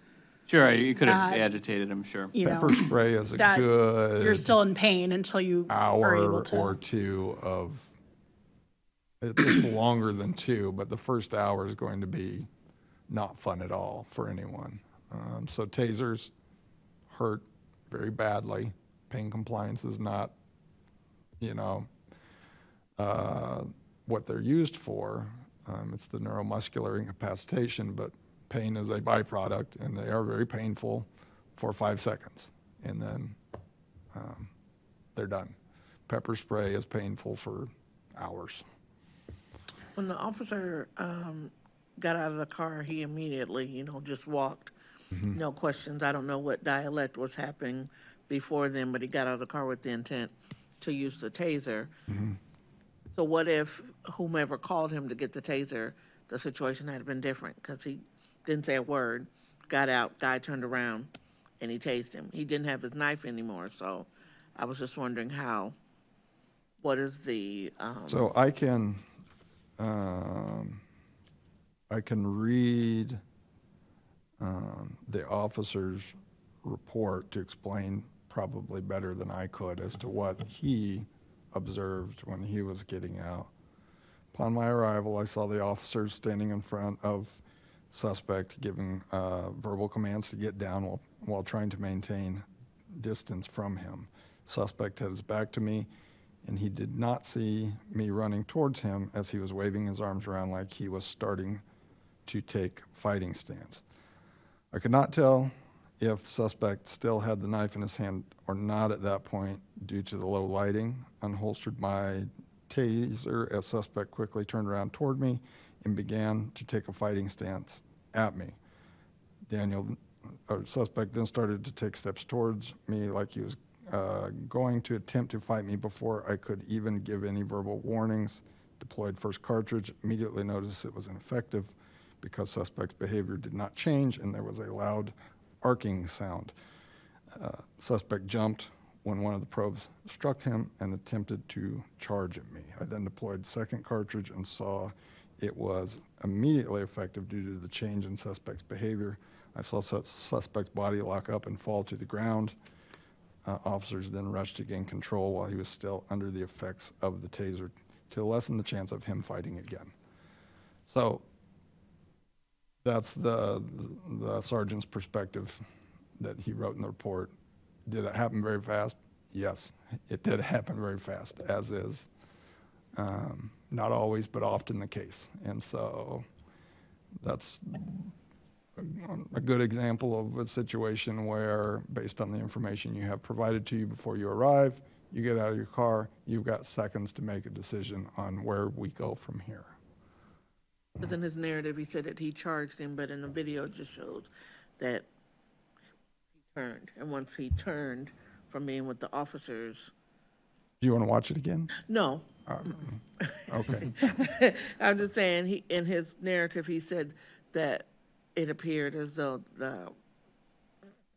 Sure, you could have agitated him, sure. You know, pepper spray is a that good you're still in pain until you are able hour to. or two of, it's longer than 2, but the first hour is going to be not fun at all for anyone. So tasers hurt very badly. Pain compliance is not, you know, what they're used for. It's the neuromuscular incapacitation, but pain is a byproduct, and they are very painful for 5 seconds, and then they're done. Pepper spray is painful for hours. When the officer got out of the car, he immediately, you know, just walked. No questions. I don't know what dialect was happening before then, but he got out of the car with the intent to use the taser. So what if whomever called him to get the taser, the situation had been different? Because he didn't say a word, got out, guy turned around, and he tased him. He didn't have his knife anymore, so I was just wondering what is the... So I can read the officer's report to explain probably better than I could as to what he observed when he was getting out. Upon my arrival, I saw the officers standing in front of suspect giving verbal commands to get down while trying to maintain distance from him. Suspect had his back to me, and he did not see me running towards him as he was waving his arms around like he was starting to take fighting stance. I could not tell if suspect still had the knife in his hand or not at that point due to the low lighting. Unholstered my taser as suspect quickly turned around toward me and began to take a fighting stance at me. Suspect then started to take steps towards me like he was going to attempt to fight me before I could even give any verbal warnings. Deployed first cartridge, immediately noticed it was ineffective because suspect's behavior did not change and there was a loud arcing sound. Suspect jumped when one of the probes struck him and attempted to charge at me. I then deployed second cartridge and saw it was immediately effective due to the change in suspect's behavior. I saw suspect's body lock up and fall to the ground. Officers then rushed to gain control while he was still under the effects of the taser to lessen the chance of him fighting again. So that's the sergeant's perspective that he wrote in the report. Did it happen very fast? Yes, it did happen very fast, as is not always, but often the case. And so that's a good example of a situation where, based on the information you have provided to you before you arrive, you get out of your car, you've got seconds to make a decision on where we go from here. Because in his narrative, he said that he charged him, but in the video it just showed that he turned. And once he turned from being with the officers... Do you want to watch it again? No. Okay. I'm just saying, in his narrative, he said that it appeared as though the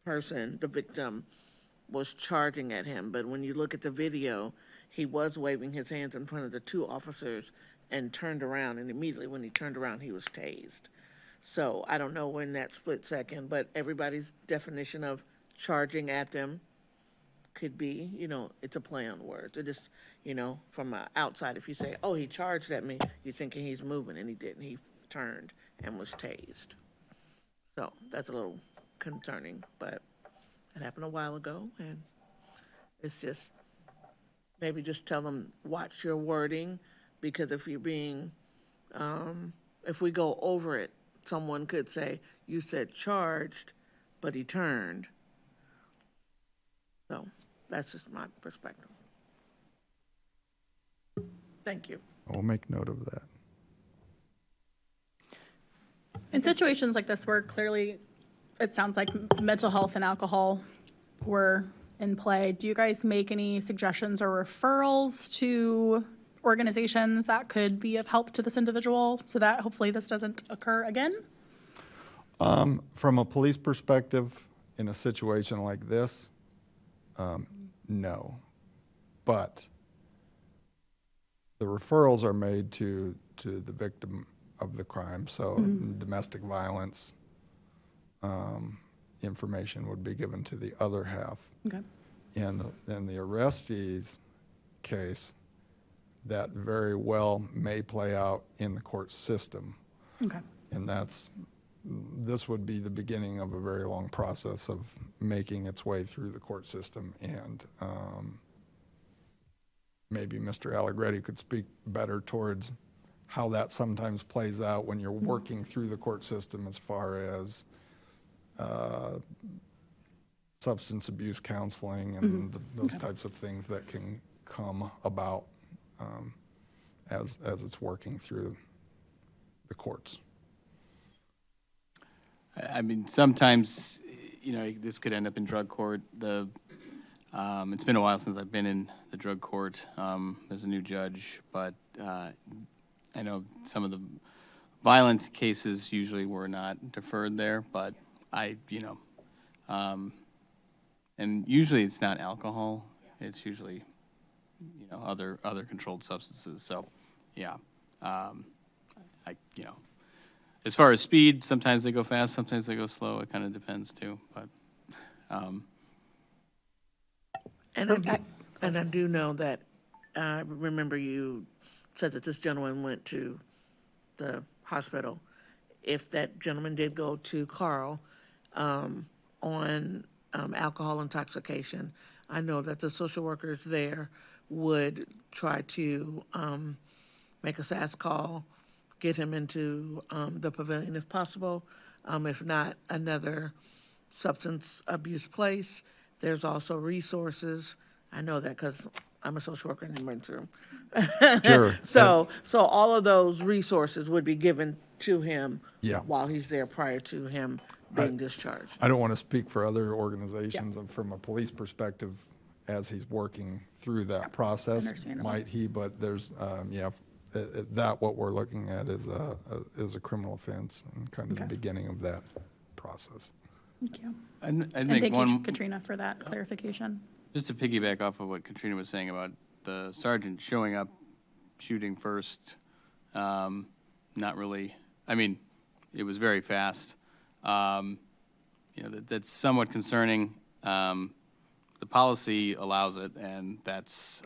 person, the victim, was charging at him. But when you look at the video, he was waving his hands in front of the two officers and turned around, and immediately when he turned around, he was tased. So I don't know when that split second, but everybody's definition of charging at them could be, you know, it's a play on words. It just, you know, from outside, if you say, oh, he charged at me, you're thinking he's moving, and he didn't. He turned and was tased. So that's a little concerning, but it happened a while ago, and It's just, maybe just tell them, watch your wording, because if you're being, if we go over it, someone could say, you said charged, but he turned. So that's just my perspective. Thank you. I'll make note of that. In situations like this where clearly it sounds like mental health and alcohol were in play, do you guys make any suggestions or referrals to organizations that could be of help to this individual so that hopefully this doesn't occur again? From a police perspective, in a situation like this, no. But the referrals are made to the victim of the crime, so domestic violence information would be given to the other half. Okay. In the arrestee's case, that very well may play out in the court system. Okay. And this would be the beginning of a very long process of making its way through the court system. And maybe Mr. Allegretti could speak better towards how that sometimes plays out when you're working through the court system as far as substance abuse counseling and those types of things that can come about as it's working through the courts. I mean, sometimes, you know, this could end up in drug court. It's been a while since I've been in the drug court. There's a new judge, but I know some of the violent cases usually were not deferred there, but and usually it's not alcohol. It's usually, you know, other controlled substances. So, yeah, as far as speed, sometimes they go fast, sometimes they go slow. It kind of depends too, but. And I do know that, I remember you said that this gentleman went to the hospital. If that gentleman did go to Carl on alcohol intoxication, I know that the social workers there would try to make a SAS call, get him into the pavilion if possible. If not, another substance abuse place. There's also resources. I know that because I'm a social worker in the emergency room. Sure. So all of those resources would be given to him while he's there prior to him being discharged. I don't want to speak for other organizations. And from a police perspective, as he's working through that process, Understandable. might he? But there's, that what we're looking at is a criminal offense and kind of the beginning of that process. Thank you. I'd And make thank one. you, Katrina, for that clarification. Just to piggyback off of what Katrina was saying about the sergeant showing up, shooting first, not really, I mean, it was very fast. That's somewhat concerning. The policy allows it, and that's,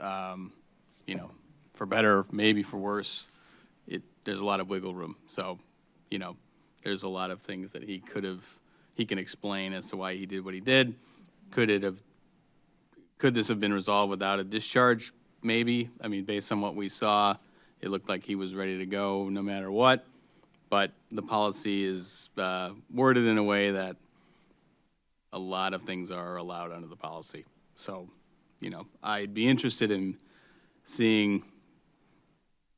for better, maybe for worse, there's a lot of wiggle room. So, there's a lot of things that he can explain as to why he did what he did. Could this have been resolved without a discharge? Maybe. I mean, based on what we saw, it looked like he was ready to go no matter what. But the policy is worded in a way that a lot of things are allowed under the policy. So, I'd be interested in seeing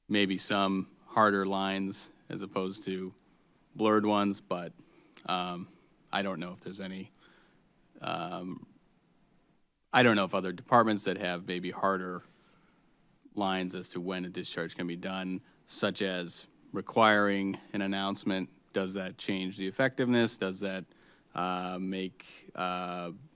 maybe some harder lines as opposed to blurred ones, but I don't know if there's any, I don't know if other departments that have maybe harder lines as to when a discharge can be done, such as requiring an announcement. Does that change the effectiveness? Does that make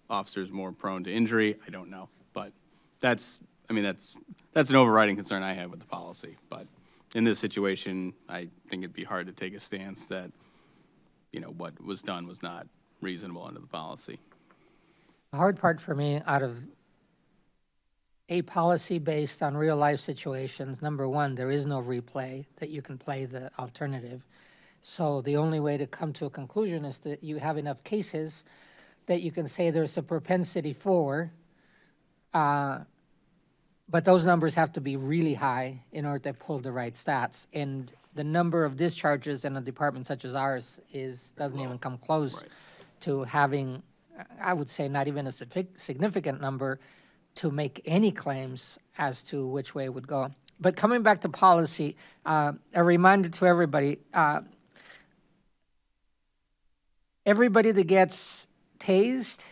officers more prone to injury? I don't know, but that's an overriding concern I have with the policy. But in this situation, I think it'd be hard to take a stance that, what was done was not reasonable under the policy. The hard part for me out of a policy based on real life situations, number one, there is no replay that you can play the alternative. So the only way to come to a conclusion is that you have enough cases that you can say there's a propensity for But those numbers have to be really high in order to pull the right stats. And the number of discharges in a department such as ours doesn't even come close to having, I would say, not even a significant number to make any claims as to which way it would go. But coming back to policy, a reminder to everybody, everybody that gets tased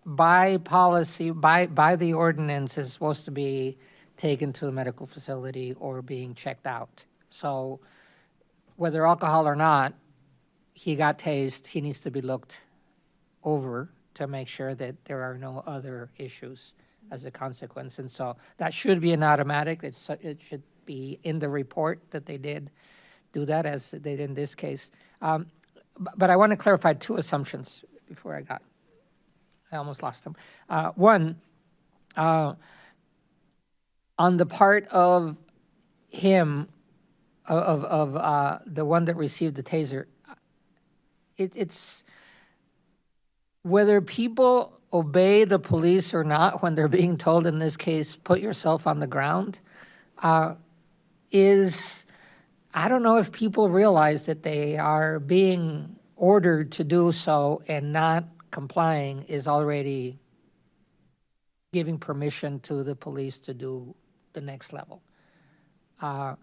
by policy, by the ordinance, is supposed to be taken to a medical facility or being checked out. So whether alcohol or not, he got tased, he needs to be looked over to make sure that there are no other issues as a consequence. And so that should be an automatic. It should be in the report that they did do that, as they did in this case. But I want to clarify two assumptions before I almost lost them. One, on the part of him, of the one that received the taser, it's whether people obey the police or not when they're being told, in this case, put yourself on the ground, I don't know if people realize that they are being ordered to do so, and not complying is already giving permission to the police to do the next level. I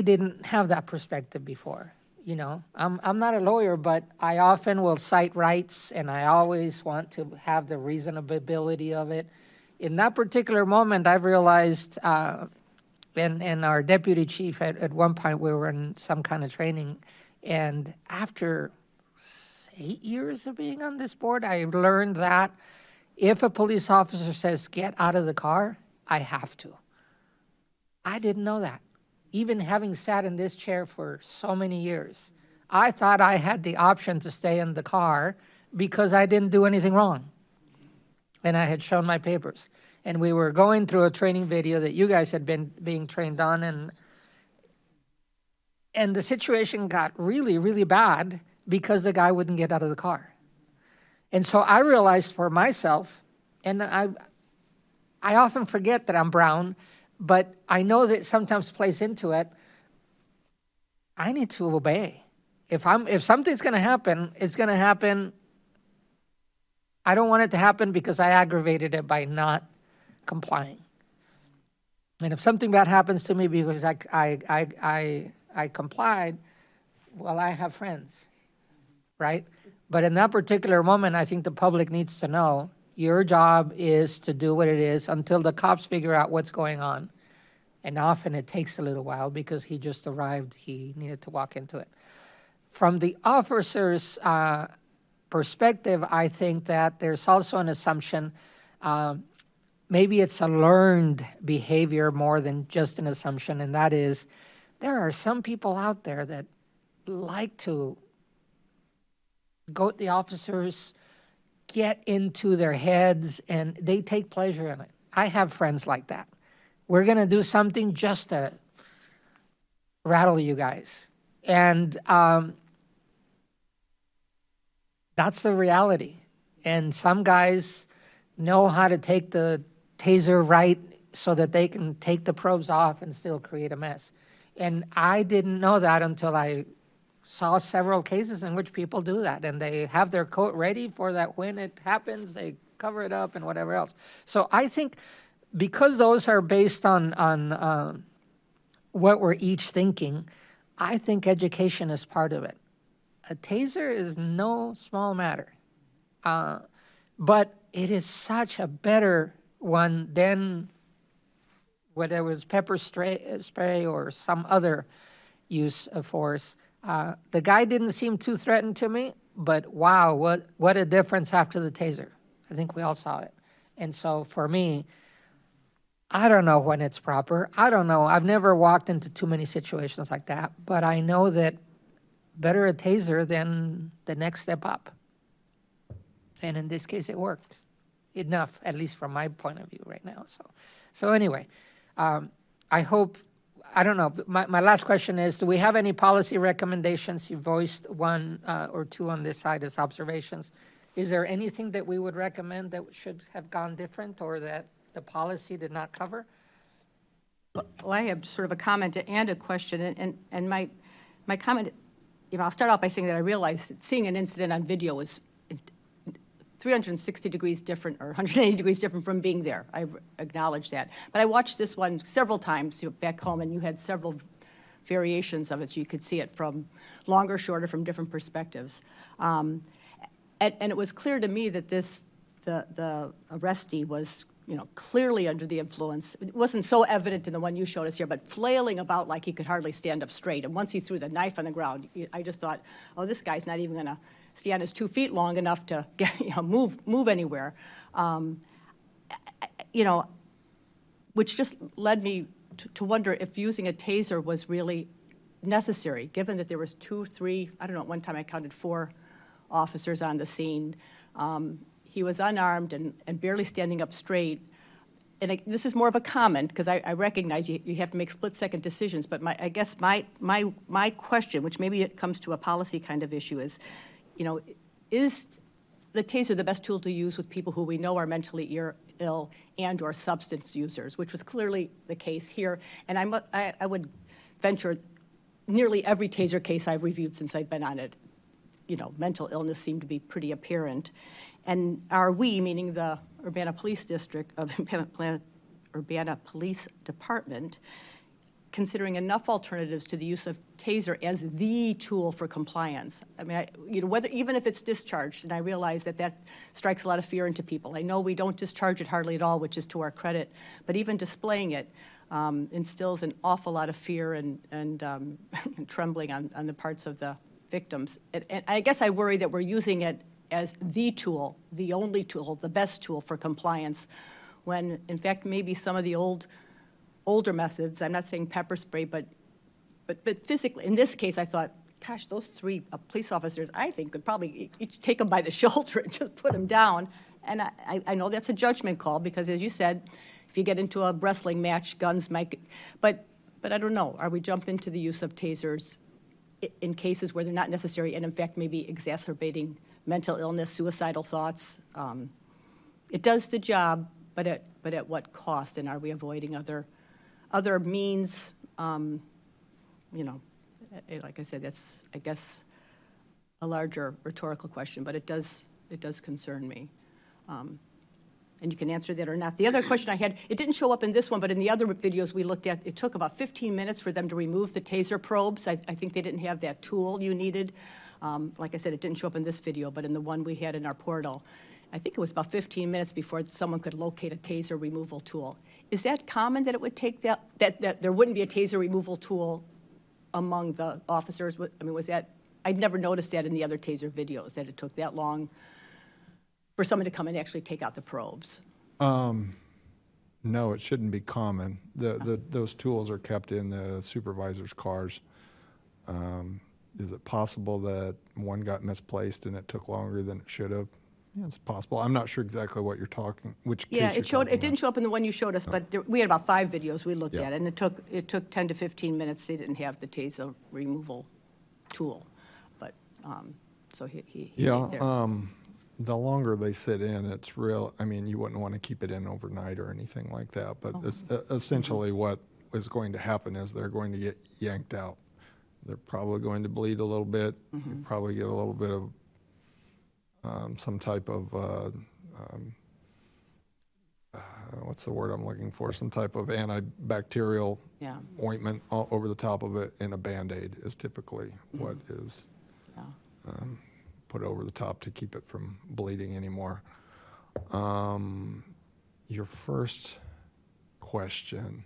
didn't have that perspective before. You know, I'm not a lawyer, but I often will cite rights, and I always want to have the reasonability of it. In that particular moment, I realized, and our deputy chief, at one point, we were in some kind of training, and after 8 years of being on this board, I learned that if a police officer says, get out of the car, I have to. I didn't know that. Even having sat in this chair for so many years, I thought I had the option to stay in the car because I didn't do anything wrong. And I had shown my papers. And we were going through a training video that you guys had been being trained on, and the situation got really, really bad because the guy wouldn't get out of the car. And so I realized for myself, and I often forget that I'm brown, but I know that sometimes plays into it, I need to obey. If something's going to happen, it's going to happen. I don't want it to happen because I aggravated it by not complying. And if something bad happens to me because I complied, well, I have friends, right? But in that particular moment, I think the public needs to know your job is to do what it is until the cops figure out what's going on. And often it takes a little while because he just arrived, he needed to walk into it. From the officer's perspective, I think that there's also an assumption, maybe it's a learned behavior more than just an assumption, and that is there are some people out there that like to goat the officers, get into their heads, and they take pleasure in it. I have friends like that. We're going to do something just to rattle you guys. And that's the reality. And some guys know how to take the taser right so that they can take the probes off and still create a mess. And I didn't know that until I saw several cases in which people do that, and they have their coat ready for that when it happens, they cover it up and whatever else. So I think because those are based on what we're each thinking, I think education is part of it. A taser is no small matter, but it is such a better one than whether it was pepper spray or some other use of force. The guy didn't seem too threatened to me, but wow, what a difference after the taser. I think we all saw it. And so for me, I don't know when it's proper. I don't know. I've never walked into too many situations like that, but I know that better a taser than the next step up. And in this case, it worked enough, at least from my point of view right now. So anyway, I hope, I don't know, my last question is, do we have any policy recommendations? You voiced one or two on this side as observations. Is there anything that we would recommend that should have gone different or that the policy did not cover? Well, I have sort of a comment and a question, and my comment, I'll start out by saying that I realize that seeing an incident on video is 360 degrees different or 180 degrees different from being there. I acknowledge that. But I watched this one several times back home, and you had several variations of it, so you could see it from longer, shorter, from different perspectives. And it was clear to me that the arrestee was, clearly under the influence. It wasn't so evident in the one you showed us here, but flailing about like he could hardly stand up straight. And once he threw the knife on the ground, I just thought, oh, this guy's not even going to stand his 2 feet long enough to move anywhere. Which just led me to wonder if using a taser was really necessary, given that there was 2, 3, I don't know, at one time I counted 4 officers on the scene. He was unarmed and barely standing up straight. And this is more of a comment, because I recognize you have to make split-second decisions, but I guess my question, which maybe it comes to a policy kind of issue, is, is the taser the best tool to use with people who we know are mentally ill and or substance users, which was clearly the case here. And I would venture nearly every taser case I've reviewed since I've been on it, mental illness seemed to be pretty apparent. And are we, meaning the Urbana Police District of Urbana Police Department, considering enough alternatives to the use of taser as the tool for compliance? I mean, whether even if it's discharged, and I realize that strikes a lot of fear into people. I know we don't discharge it hardly at all, which is to our credit, but even displaying it instills an awful lot of fear and trembling on the parts of the victims. And I guess I worry that we're using it as the tool, the only tool, the best tool for compliance, when in fact maybe some of the older methods, I'm not saying pepper spray, but physically, in this case I thought, gosh, those 3 police officers I think could probably each take them by the shoulder and just put them down. And I know that's a judgment call, because as you said, if you get into a wrestling match, guns might, but I don't know, are we jumping to the use of tasers in cases where they're not necessary and in fact maybe exacerbating mental illness, suicidal thoughts? It does the job, but at what cost? And are we avoiding other means? Like I said, that's, I guess, a larger rhetorical question, but it does concern me. And you can answer that or not. The other question I had, it didn't show up in this one, but in the other videos we looked at, it took about 15 minutes for them to remove the taser probes. I think they didn't have that tool you needed. Like I said, it didn't show up in this video, but in the one we had in our portal, I think it was about 15 minutes before someone could locate a taser removal tool. Is that common, that it would take that there wouldn't be a taser removal tool among the officers? I mean, was that, I'd never noticed that in the other taser videos, that it took that long for someone to come and actually take out the probes. No, it shouldn't be common. Those tools are kept in the supervisor's cars. Is it possible that one got misplaced and it took longer than it should have? Yeah, it's possible. I'm not sure exactly what you're talking, which case Yeah, it didn't show up in the one you showed us, but we had about 5 videos we looked at, and it took 10 to 15 minutes. They didn't have the taser removal tool, but so he there. The longer they sit in, it's real. I mean, you wouldn't want to keep it in overnight or anything like that, but it's, essentially what is going to happen is they're going to get yanked out. They're probably going to bleed a little bit. You probably get a little bit of some type of, what's the word I'm looking for? Some type of antibacterial ointment over the top of it, and a Band-Aid is typically what is put over the top to keep it from bleeding anymore. Your first question,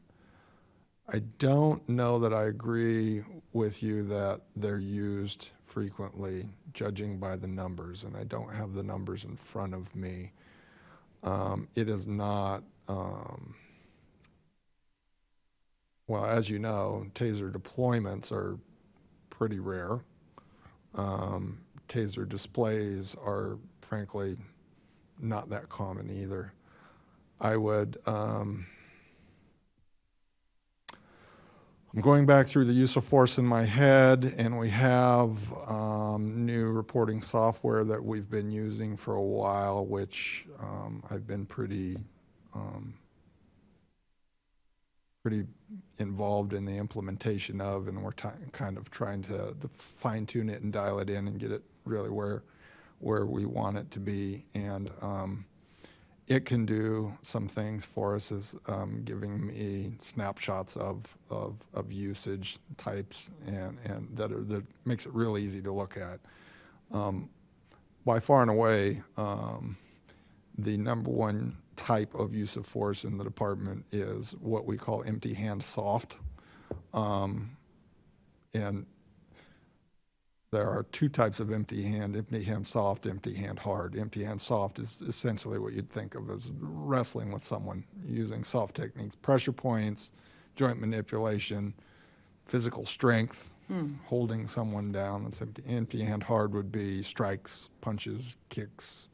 I don't know that I agree with you that they're used frequently, judging by the numbers, and I don't have the numbers in front of me. It is not, well, as you know, taser deployments are pretty rare. Taser displays are, frankly, not that common either. I would, I'm going back through the use of force in my head, and we have new reporting software that we've been using for a while, which I've been pretty involved in the implementation of, and we're kind of trying to fine tune it and dial it in and get it really where we want it to be. And it can do some things for us, as giving me snapshots of usage types, and that makes it real easy to look at. By far and away, the number one type of use of force in the department is what we call empty hand soft. And there are two types of empty hand soft, empty hand hard. Empty hand soft is essentially what you'd think of as wrestling with someone using soft techniques, pressure points, joint manipulation, physical strength, holding someone down. That's empty. Empty hand hard would be strikes, punches, kicks,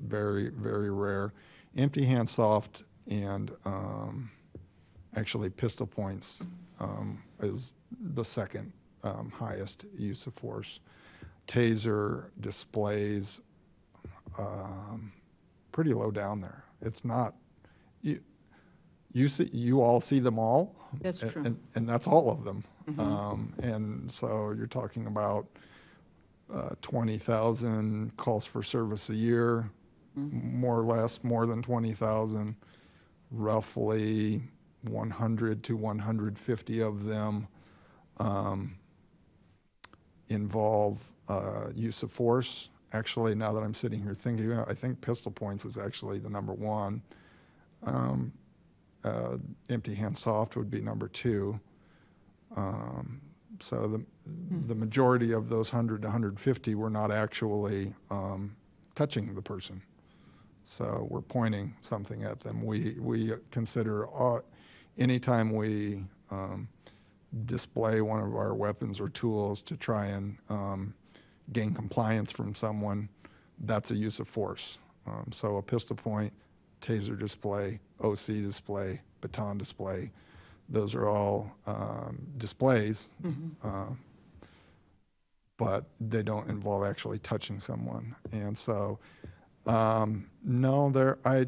very, very rare. Empty hand soft and actually pistol points is the second highest use of force. Taser displays pretty low down there. It's not, you all see them all. That's true. And that's all of them. And so you're talking about 20,000 calls for service a year, more or less, more than 20,000, roughly 100 to 150 of them involve use of force. Actually, now that I'm sitting here thinking, I think pistol points is actually the number one. Empty hand soft would be number two. So the majority of those 100 to 150 were not actually touching the person. So we're pointing something at them. We consider anytime we display one of our weapons or tools to try and gain compliance from someone, that's a use of force. So a pistol point, taser display, OC display, baton display, those are all displays, but they don't involve actually touching someone. And so, no, I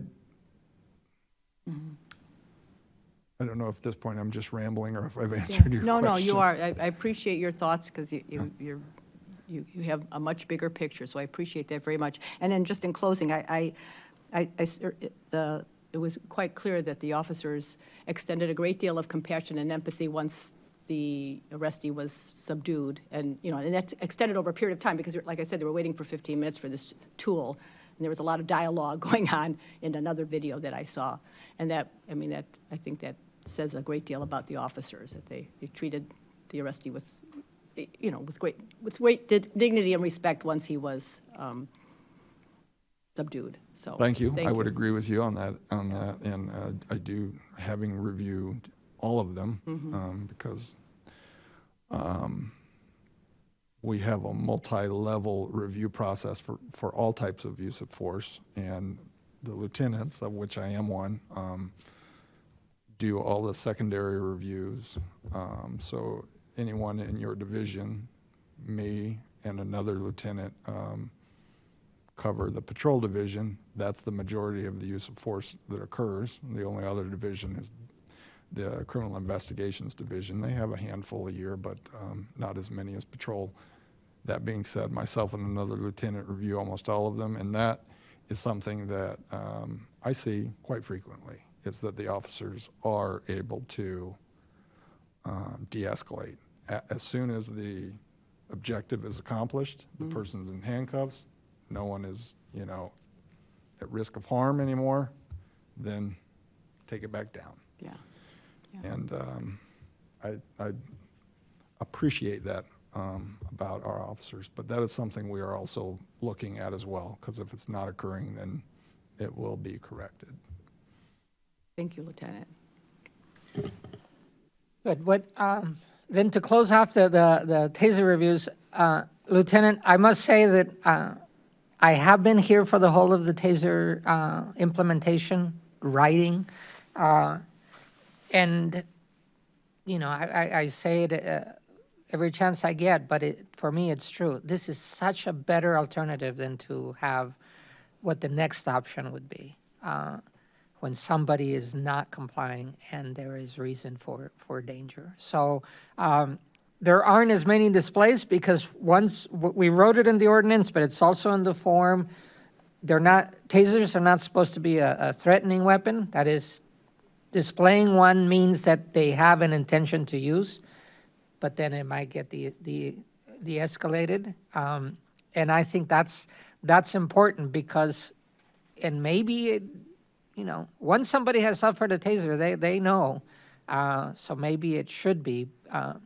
don't know if at this point I'm just rambling or if I've answered your question. No, you are. I appreciate your thoughts, because you have a much bigger picture, so I appreciate that very much. And then just in closing, it was quite clear that the officers extended a great deal of compassion and empathy once the arrestee was subdued, and that's extended over a period of time, because, like I said, they were waiting for 15 minutes for this tool, and there was a lot of dialogue going on in another video that I saw, and I think that says a great deal about the officers, that they treated the arrestee with great dignity and respect once he was subdued. So thank you. I would agree with you on that, and I do, having reviewed all of them, because we have a multi-level review process for all types of use of force, and the lieutenants, of which I am one, do all the secondary reviews. So anyone in your division, me and another lieutenant, cover the patrol division. That's the majority of the use of force that occurs. The only other division is the criminal investigations division. They have a handful a year, but not as many as patrol. That being said, myself and another lieutenant review almost all of them, and that is something that I see quite frequently, is that the officers are able to de-escalate. As soon as the objective is accomplished, the person's in handcuffs, no one is, at risk of harm anymore, then take it back down. Yeah. And I appreciate that about our officers, but that is something we are also looking at as well, because if it's not occurring, then it will be corrected. Thank you, Lieutenant. Good. Then to close off the taser reviews, Lieutenant, I must say that I have been here for the whole of the taser implementation, writing, and I say it every chance I get, but for me, it's true. This is such a better alternative than to have what the next option would be when somebody is not complying and there is reason for danger. So there aren't as many displays because once we wrote it in the ordinance, but it's also in the form. Tasers are not supposed to be a threatening weapon. That is, displaying one means that they have an intention to use, but then it might get de-escalated. And I think that's important because, and maybe, once somebody has suffered a taser, they know. So maybe it should be a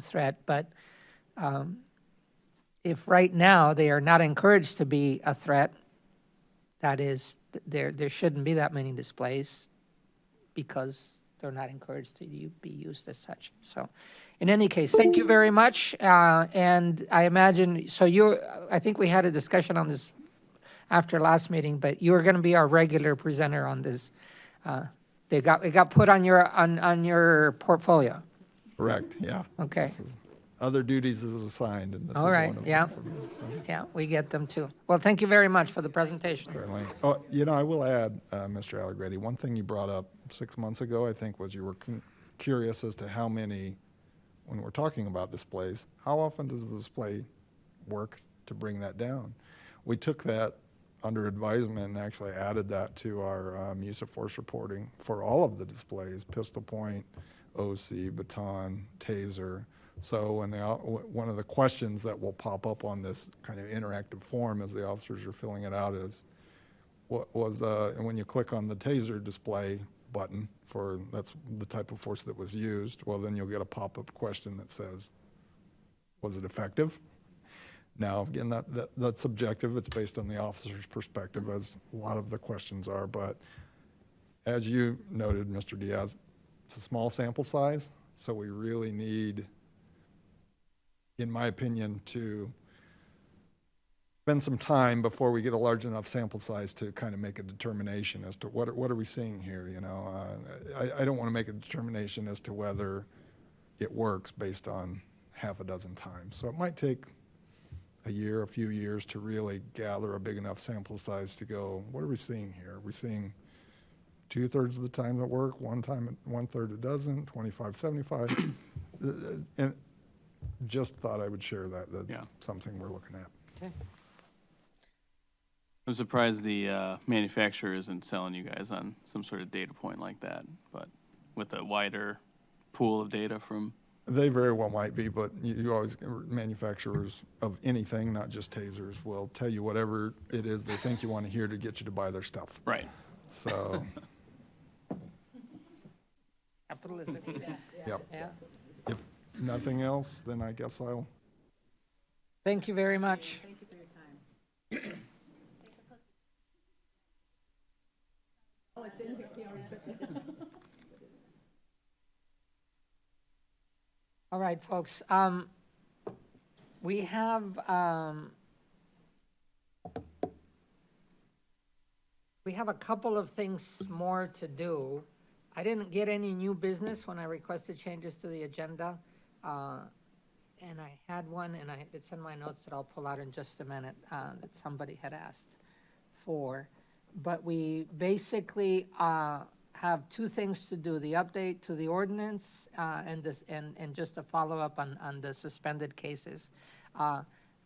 threat, but if right now they are not encouraged to be a threat, that is, there shouldn't be that many displays because they're not encouraged to be used as such. So in any case, thank you very much. And I imagine, I think we had a discussion on this after last meeting, but you're going to be our regular presenter on this. It got put on your portfolio. Correct, yeah. Okay. Other duties is assigned, and this All is right, one of yeah. them for me. So. Yeah, we get them too. Well, thank you very much for the presentation. Certainly. Oh, I will add, Mr. Allegretti, one thing you brought up 6 months ago, I think, was you were curious as to how many, when we're talking about displays, how often does the display work to bring that down? We took that under advisement and actually added that to our use of force reporting for all of the displays, pistol point, OC, baton, taser. So one of the questions that will pop up on this kind of interactive form as the officers are filling it out is, and when you click on the taser display button that's the type of force that was used, well, then you'll get a pop-up question that says, was it effective? Now, again, that's subjective. It's based on the officer's perspective, as a lot of the questions are. But as you noted, Mr. Diaz, it's a small sample size, so we really need, in my opinion, to spend some time before we get a large enough sample size to kind of make a determination as to what are we seeing here. I don't want to make a determination as to whether it works based on half a dozen times. So it might take a few years to really gather a big enough sample size to go, what are we seeing here? Are we seeing 2/3 of the time it work, 1/3 it doesn't, 25, 75? And just thought I would share that. That's something we're looking at. Okay. I'm surprised the manufacturer isn't selling you guys on some sort of data point like that, but with a wider pool of data from. They very well might be, but you always, manufacturers of anything, not just tasers, will tell you whatever it is they think you want to hear to get you to buy their stuff. Right. So. Capitalism. Yep. Yeah. If nothing else, then I guess I'll. Thank you very much. Thank you for your time. Oh, it's in here. All right, folks. We have a couple of things more to do. I didn't get any new business when I requested changes to the agenda. And I had one, and it's in my notes that I'll pull out in just a minute, that somebody had asked for. But we basically have two things to do: the update to the ordinance and just a follow-up on the suspended cases,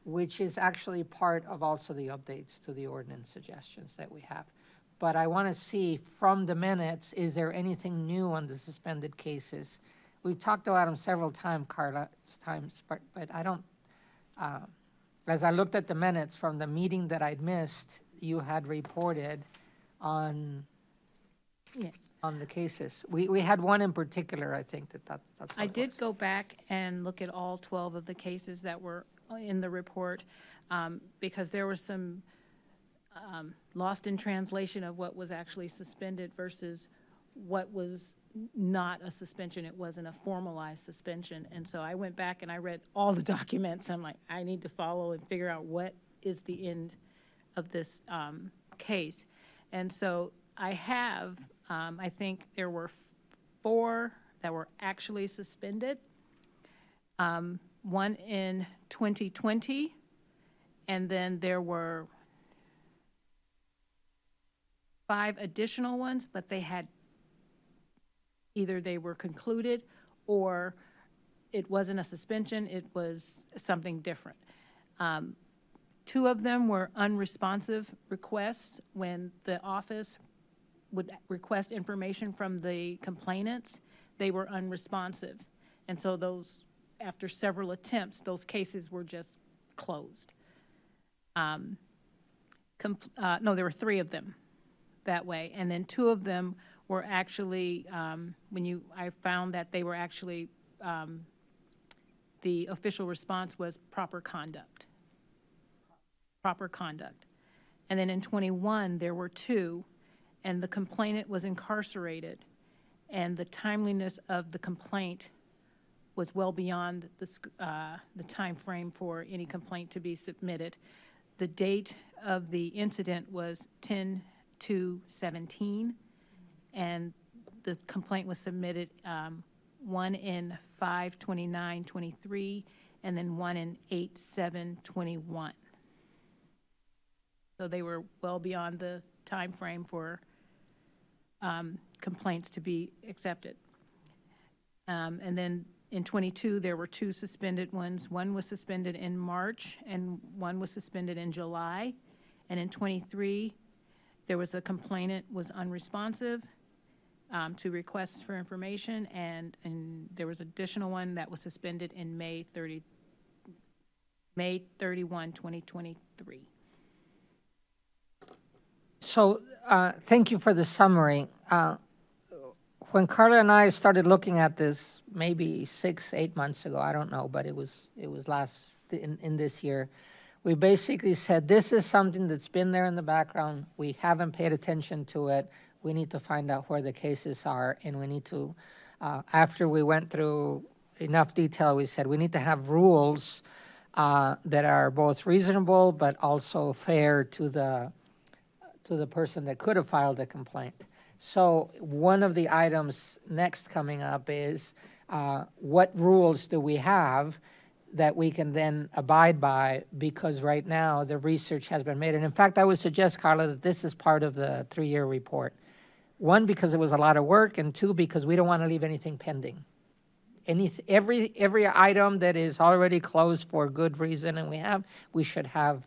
which is actually part of also the updates to the ordinance suggestions that we have. But I want to see from the minutes, is there anything new on the suspended cases? We've talked about them several times, Carla, but I don't, as I looked at the minutes from the meeting that I'd missed, you had reported on the cases. We had one in particular, I think, that's what I it did was. go back and look at all 12 of the cases that were in the report, because there was some lost in translation of what was actually suspended versus what was not a suspension. It wasn't a formalized suspension. And so I went back and I read all the documents. I'm like, I need to follow and figure out what is the end of this case. And so I have, I think there were 4 that were actually suspended. One in 2020, and then there were 5 additional ones, but they had, either they were concluded or it wasn't a suspension, it was something different. 2 of them were unresponsive requests when the office would request information from the complainants. They were unresponsive. And so those, after several attempts, those cases were just closed. No, there were 3 of them that way. And then 2 of them were actually, I found that they were actually, the official response was proper conduct. Proper conduct. And then in 21, there were 2, and the complainant was incarcerated, and the timeliness of the complaint was well beyond the time frame for any complaint to be submitted. The date of the incident was 10/2/17, and the complaint was submitted, 1 in 5/29/23, and then 1 in 8/7/21. So they were well beyond the time frame for complaints to be accepted. And then in 22, there were 2 suspended ones. One was suspended in March, and one was suspended in July. And in 23, there was a complainant was unresponsive to requests for information, and there was additional one that was suspended in May 31, 2023. So, thank you for the summary. When Carla and I started looking at this, maybe 6-8 months ago, I don't know, but it was last in this year, we basically said, this is something that's been there in the background. We haven't paid attention to it. We need to find out where the cases are, and we need to, after we went through enough detail, we said we need to have rules that are both reasonable but also fair to the person that could have filed a complaint. So one of the items next coming up is what rules do we have that we can then abide by, because right now the research has been made. And in fact, I would suggest, Carla, that this is part of the 3-year report. 1, because it was a lot of work, and 2, because we don't want to leave anything pending. Every item that is already closed for good reason, and we should have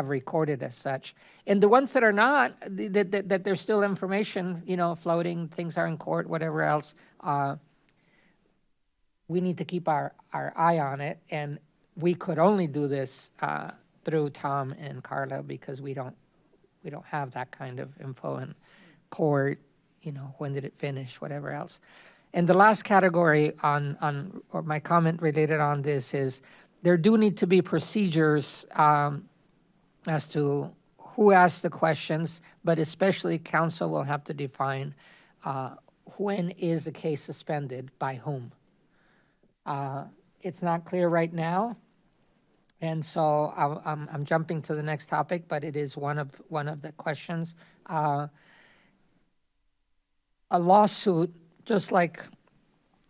recorded as such. And the ones that are not, that there's still information, floating, things are in court, whatever else, we need to keep our eye on it. And we could only do this through Tom and Carla, because we don't have that kind of info in court, when did it finish, whatever else. And the last category or my comment related on this is, there do need to be procedures as to who asks the questions, but especially council will have to define when is a case suspended by whom. It's not clear right now, and so I'm jumping to the next topic, but it is one of the questions. A lawsuit, just like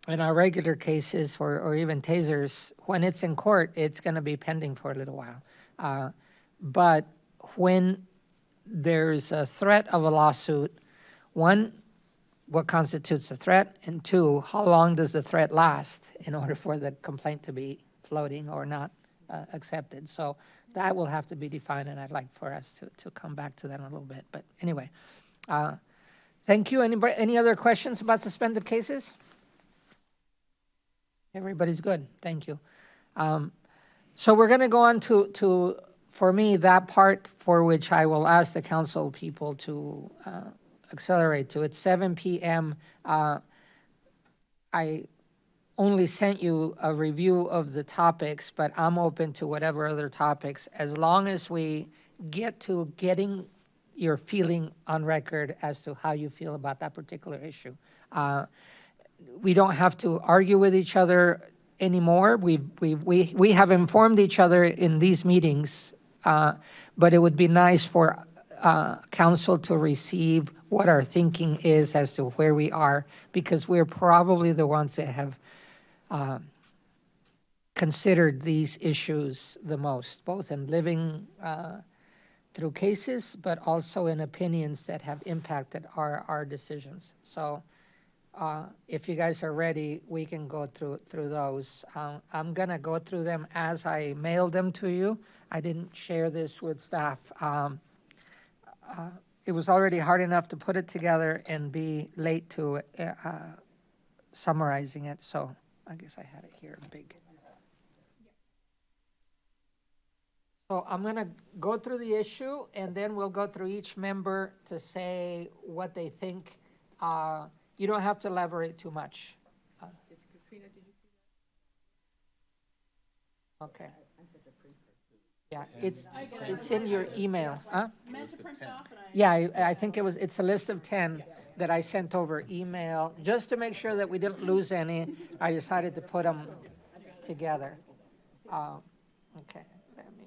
in our regular cases or even tasers, when it's in court, it's going to be pending for a little while. But when there's a threat of a lawsuit, 1, what constitutes a threat, and 2, how long does the threat last in order for the complaint to be floating or not accepted? So that will have to be defined, and I'd like for us to come back to that in a little bit. But anyway, thank you. Any other questions about suspended cases? Everybody's good. Thank you. So we're going to go on to, for me, that part for which I will ask the council people to accelerate to. It's 7 p.m. I only sent you a review of the topics, but I'm open to whatever other topics, as long as we get to getting your feeling on record as to how you feel about that particular issue. We don't have to argue with each other anymore. We have informed each other in these meetings, but it would be nice for council to receive what our thinking is as to where we are, because we're probably the ones that have considered these issues the most, both in living through cases, but also in opinions that have impacted our decisions. So if you guys are ready, we can go through those. I'm gonna go through them as I mailed them to you. I didn't share this with staff. It was already hard enough to put it together and be late to summarizing it, so I guess I had it here big. So I'm gonna go through the issue, and then we'll go through each member to say what they think. You don't have to elaborate too much. Okay. Yeah, it's in your email, huh? Yeah, I think it's a list of 10 that I sent over email, just to make sure that we didn't lose any. I decided to put them together. Okay, let me.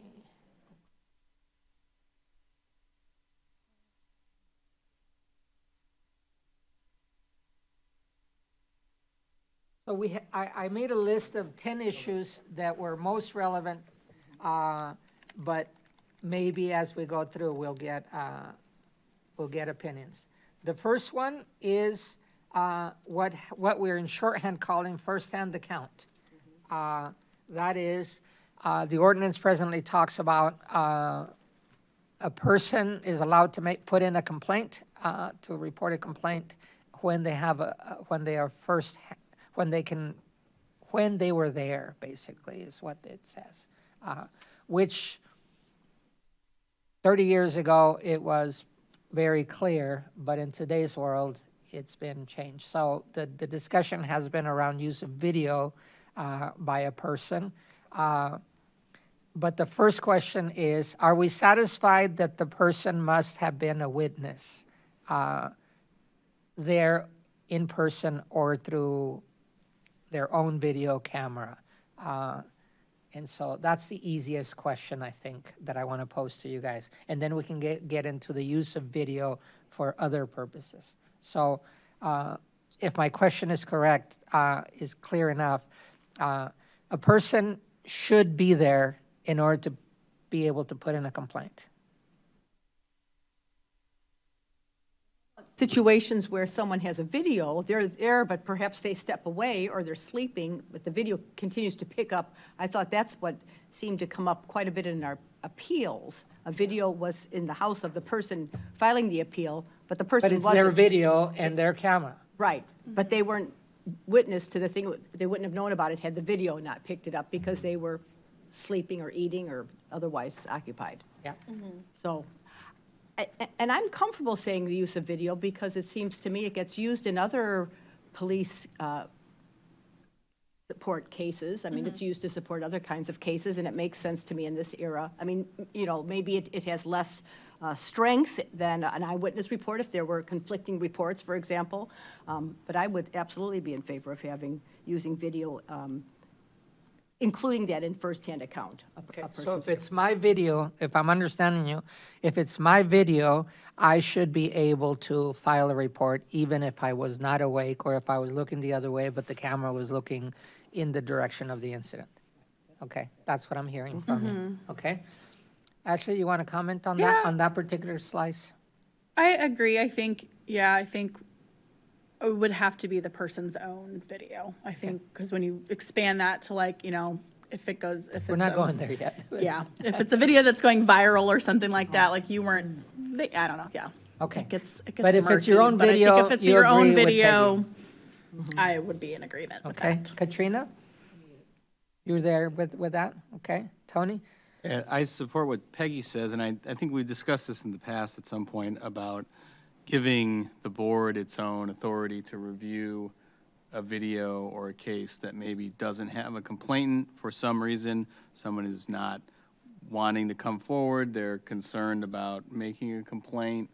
So I made a list of 10 issues that were most relevant, but maybe as we go through, we'll get opinions. The first one is what we're in shorthand calling first-hand account. That is, the ordinance presently talks about a person is allowed to put in a complaint, to report a complaint when they have when they were there, basically, is what it says. Which 30 years ago, it was very clear, but in today's world, it's been changed. So the discussion has been around use of video by a person. But the first question is, are we satisfied that the person must have been a witness there in person or through their own video camera? And so that's the easiest question, I think, that I want to pose to you guys. And then we can get into the use of video for other purposes. So if my question is correct, is clear enough, a person should be there in order to be able to put in a complaint. Situations where someone has a video, they're there, but perhaps they step away or they're sleeping, but the video continues to pick up. I thought that's what seemed to come up quite a bit in our appeals. A video was in the house of the person filing the appeal, but the person wasn't. But it's their video and their camera. Right, but they weren't witness to the thing. They wouldn't have known about it had the video not picked it up because they were sleeping or eating or otherwise occupied. Yeah. So. And I'm comfortable saying the use of video because it seems to me it gets used in other police support cases. I mean, it's used to support other kinds of cases, and it makes sense to me in this era. I mean, you know, maybe it has less strength than an eyewitness report if there were conflicting reports, for example. But I would absolutely be in favor of using video, including that in first-hand account. So if it's my video, if I'm understanding you, if it's my video, I should be able to file a report even if I was not awake or if I was looking the other way, but the camera was looking in the direction of the incident. Okay, that's what I'm hearing from you. Okay. Ashley, you want to comment on that particular slice? I agree. I think it would have to be the person's own video. I think because when you expand that to, like, you know, if we're not going there yet. Yeah, if it's a video that's going viral or something like that, like you weren't. I don't know. Yeah. Okay. It gets but if murky, it's your own but video, I think if it's you your own agree with video, I would be in agreement with Okay, that. Katrina, you're there with that. Okay, Tony. Yeah, I support what Peggy says, and I think we've discussed this in the past at some point about giving the board its own authority to review a video or a case that maybe doesn't have a complainant for some reason. Someone is not wanting to come forward. They're concerned about making a complaint,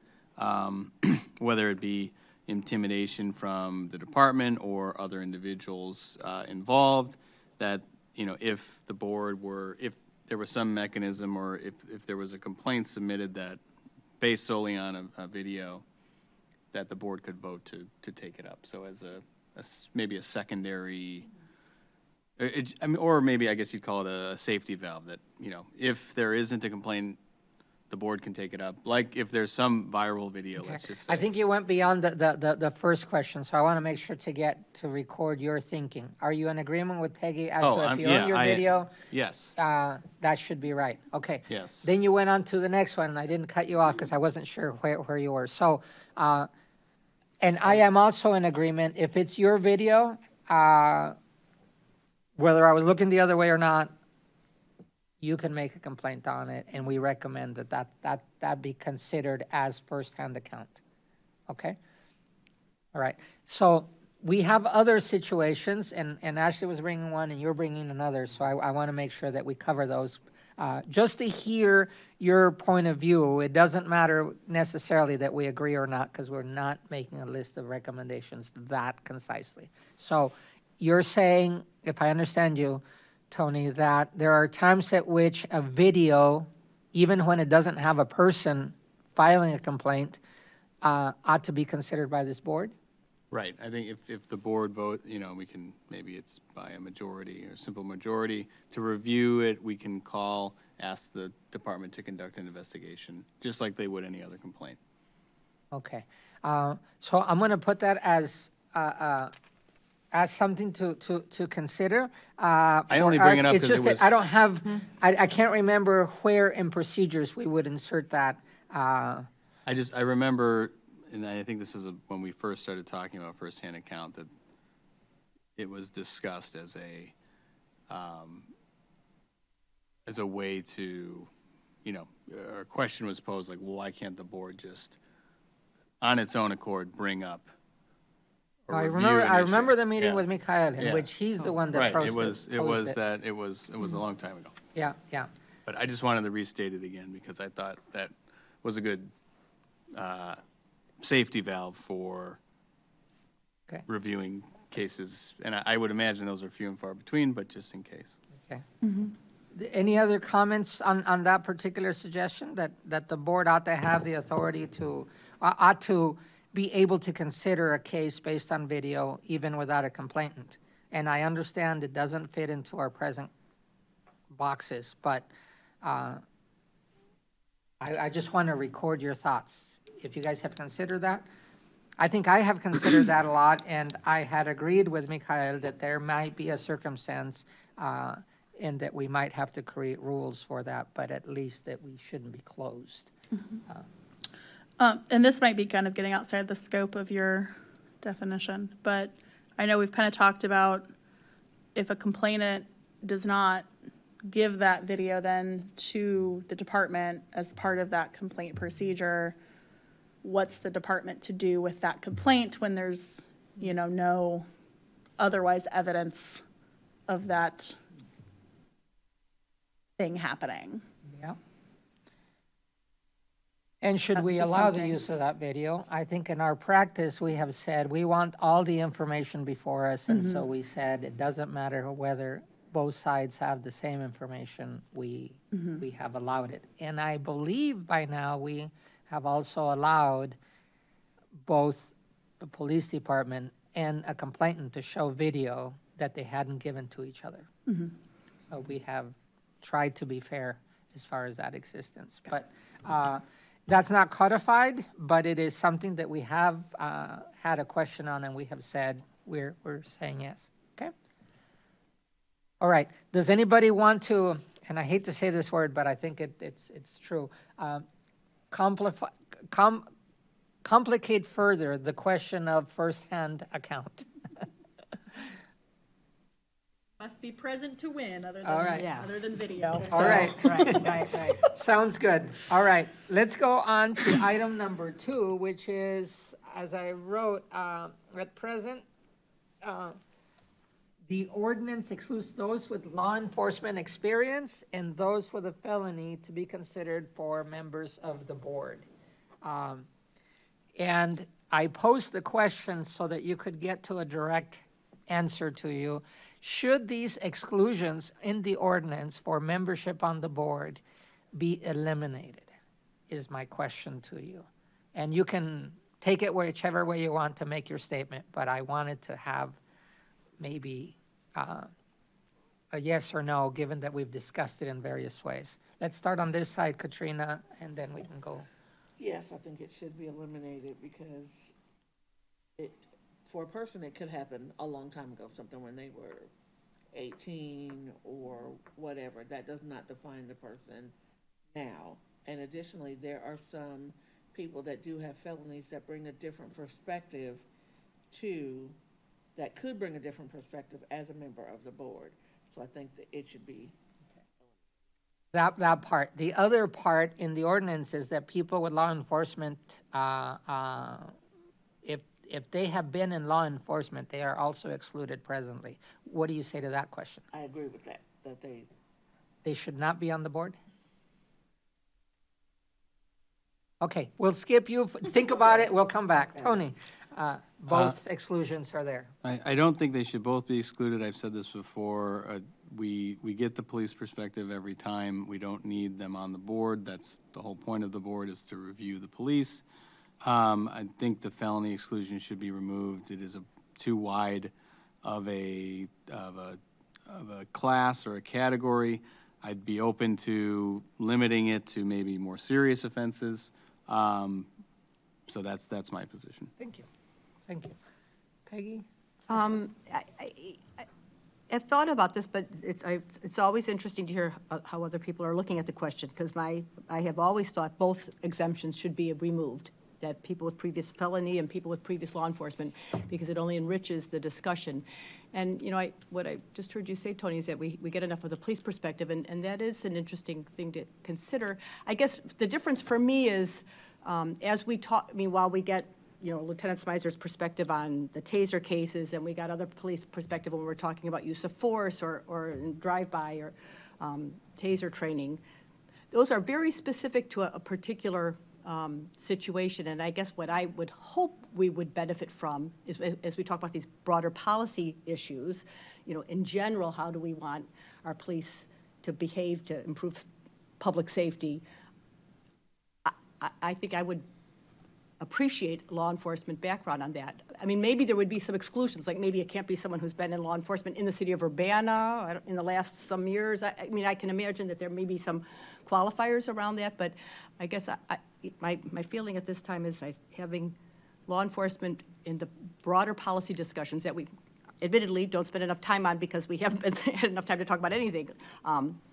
whether it be intimidation from the department or other individuals involved, that, you know, if the board were, if there was some mechanism or if there was a complaint submitted that based solely on a video, that the board could vote to take it up. So as maybe a secondary, I mean, or maybe I guess you'd call it a safety valve that, if there isn't a complaint, the board can take it up. Like if there's some viral video, let's just say. I think you went beyond the first question, so I want to make sure to record your thinking. Are you in agreement with Peggy as to if you own your video? Yes. That should be right. Okay. Yes. Then you went on to the next one, and I didn't cut you off because I wasn't sure where you were. So, and I am also in agreement, if it's your video, whether I was looking the other way or not, you can make a complaint on it, and we recommend that be considered as firsthand account. Okay? All right. So we have other situations, and Ashley was bringing one, and you're bringing another, so I want to make sure that we cover those. Just to hear your point of view, it doesn't matter necessarily that we agree or not, because we're not making a list of recommendations that concisely. So you're saying, if I understand you, Tony, that there are times at which a video, even when it doesn't have a person filing a complaint, ought to be considered by this board? Right. I think if the board vote, we can, maybe it's by a majority or simple majority, to review it, we can ask the department to conduct an investigation, just like they would any other complaint. Okay. So I'm going to put that as something to consider. I only bring it up It's because just it was. that I don't have, I can't remember where in procedures we would insert that. I remember, and I think this is when we first started talking about firsthand account, that it was discussed as a way to, a question was posed like, well, why can't the board just, on its own accord, bring up or I review an remember issue? the meeting Yeah. with Mikhail, in Yeah. which he's the one that Right, posed it was a long time ago. Yeah, yeah. But I just wanted to restate it again because I thought that was a good safety valve for Okay. reviewing cases. And I would imagine those are few and far between, but just in case. Okay. Any other comments on that particular suggestion, that the board ought to have the authority ought to be able to consider a case based on video even without a complainant? And I understand it doesn't fit into our present boxes, but I just want to record your thoughts. If you guys have considered that, I think I have considered that a lot, and I had agreed with Mikhail that there might be a circumstance and that we might have to create rules for that, but at least that we shouldn't be closed. And this might be kind of getting outside the scope of your definition, but I know we've kind of talked about if a complainant does not give that video then to the department as part of that complaint procedure, what's the department to do with that complaint when there's, no otherwise evidence of that thing happening? Yeah. And should That's we just allow the something. use of that video? I think in our practice, we have said we want all the information before us, and so we said it doesn't matter whether both sides have the same information, we have allowed it. And I believe by now we have also allowed both the police department and a complainant to show video that they hadn't given to each other. So we have tried to be fair as far as that existence. But that's not codified, but it is something that we have had a question on, and we have said we're saying yes. Okay? All right. Does anybody want to, and I hate to say this word, but I think it's true, complicate further the question of firsthand account? Must be present to win, other All right. other than video. All right. Right. Sounds good. All right, let's go on to item number 2, which is, as I wrote, at present, the ordinance excludes those with law enforcement experience and those with a felony to be considered for members of the board. And I posed the question so that you could get to a direct answer to you. Should these exclusions in the ordinance for membership on the board be eliminated? is my question to you. And you can take it whichever way you want to make your statement, but I wanted to have maybe a yes or no, given that we've discussed it in various ways. Let's start on this side, Katrina, and then we can go. Yes, I think it should be eliminated because for a person, it could happen a long time ago, something when they were 18 or whatever. That does not define the person now. And additionally, there are some people that do have felonies that bring a different perspective that could bring a different perspective as a member of the board. So I think that it should be. That part. The other part in the ordinance is that people with law enforcement, if they have been in law enforcement, they are also excluded presently. What do you say to that question? I agree with that, They should not be on the board? Okay, we'll skip you. Think about it. We'll come back. Tony, both exclusions are there. I don't think they should both be excluded. I've said this before. We get the police perspective every time. We don't need them on the board. That's the whole point of the board, is to review the police. I think the felony exclusion should be removed. It is too wide of a class or a category. I'd be open to limiting it to maybe more serious offenses. So that's my position. Thank you. Thank you. Peggy? I've thought about this, but it's always interesting to hear how other people are looking at the question, because I have always thought both exemptions should be removed, that people with previous felony and people with previous law enforcement, because it only enriches the discussion. And, what I just heard you say, Tony, is that we get enough of the police perspective, and that is an interesting thing to consider. I guess the difference for me is, as we talk, while we get Lieutenant Smizer's perspective on the taser cases, and we got other police perspective when we're talking about use of force or drive-by or taser training. Those are very specific to a particular situation, and I guess what I would hope we would benefit from is, as we talk about these broader policy issues, in general, how do we want our police to behave to improve public safety? I think I would appreciate law enforcement background on that. Maybe there would be some exclusions, like maybe it can't be someone who's been in law enforcement in the city of Urbana in the last some years. I can imagine that there may be some qualifiers around that, but I guess my feeling at this time is having law enforcement in the broader policy discussions that we admittedly don't spend enough time on because we haven't had enough time to talk about anything.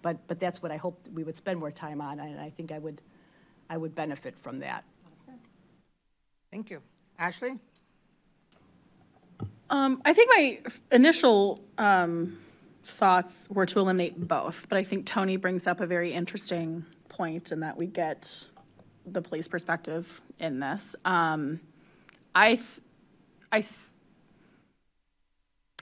But that's what I hope we would spend more time on, and I think I would benefit from that. Thank you. Ashley? I think my initial thoughts were to eliminate both, but I think Tony brings up a very interesting point in that we get the police perspective in this. I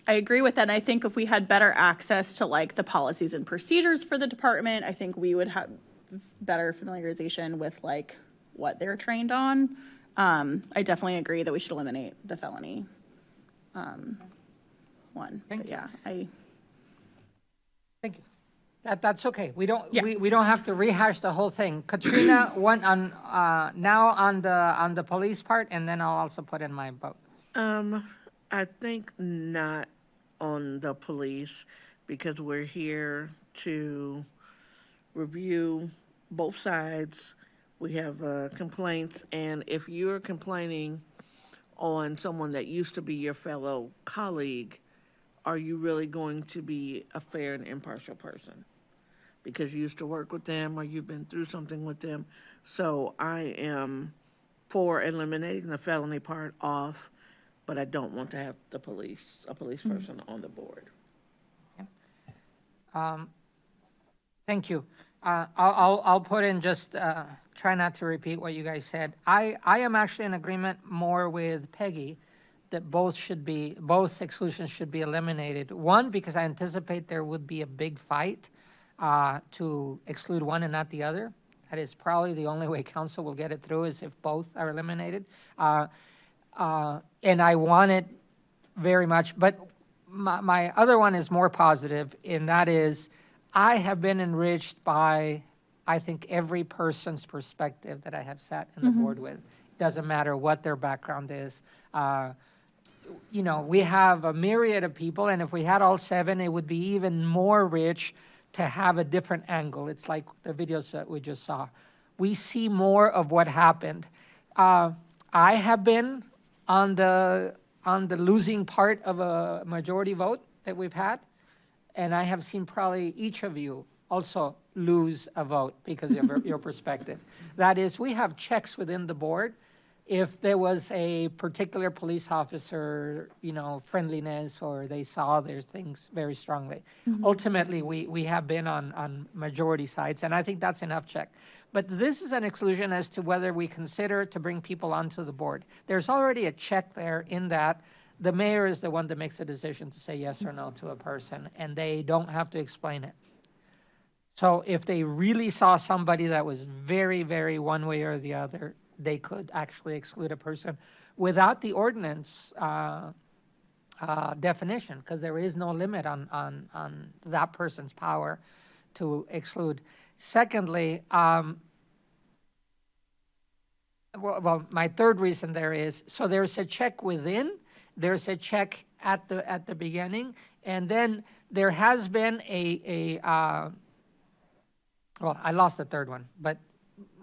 agree with that, and I think if we had better access to the policies and procedures for the department, I think we would have better familiarization with what they're trained on. I definitely agree that we should eliminate the felony one. But yeah, Thank you. That's okay. We don't have to rehash the whole thing. Katrina, now on the police part, and then I'll also put in my vote. I think not on the police, because we're here to review both sides. We have complaints, and if you're complaining on someone that used to be your fellow colleague, are you really going to be a fair and impartial person? Because you used to work with them or you've been through something with them. So I am for eliminating the felony part off, but I don't want to have a police person on the board. Thank you. I'll put in just try not to repeat what you guys said. I am actually in agreement more with Peggy that both exclusions should be eliminated. One, because I anticipate there would be a big fight to exclude one and not the other. That is probably the only way council will get it through, is if both are eliminated. And I want it very much, but my other one is more positive, and that is I have been enriched by I think every person's perspective that I have sat in the board with, doesn't matter what their background is. You know, we have a myriad of people, and if we had all 7, it would be even more rich to have a different angle. It's like the videos that we just saw. We see more of what happened. I have been on the losing part of a majority vote that we've had, and I have seen probably each of you also lose a vote because of your perspective. That is, we have checks within the board. If there was a particular police officer, you know, friendliness, or they saw their things very strongly. Ultimately, we have been on majority sides, and I think that's enough check. But this is an exclusion as to whether we consider to bring people onto the board. There's already a check there in that the mayor is the one that makes a decision to say yes or no to a person, and they don't have to explain it. So if they really saw somebody that was very, very one way or the other, they could actually exclude a person without the ordinance definition, because there is no limit on that person's power to exclude. Secondly, well, my third reason there is, so there's a check within, there's a check at the beginning, and then there has been well, I lost the third one, but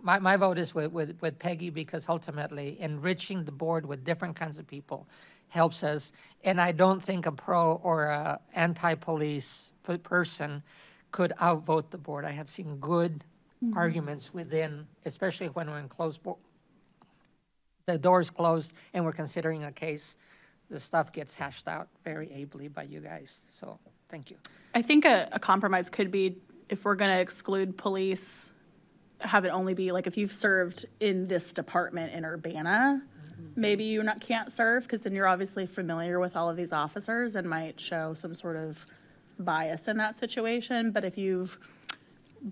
my vote is with Peggy, because ultimately enriching the board with different kinds of people helps us. And I don't think a pro or a anti-police person could outvote the board. I have seen good arguments within, especially when we're in closed, the door's closed and we're considering a case, the stuff gets hashed out very ably by you guys. So thank you. I think a compromise could be, if we're going to exclude police, have it only be like if you've served in this department in Urbana, maybe you can't serve, because then you're obviously familiar with all of these officers and might show some sort of bias in that situation. But if you've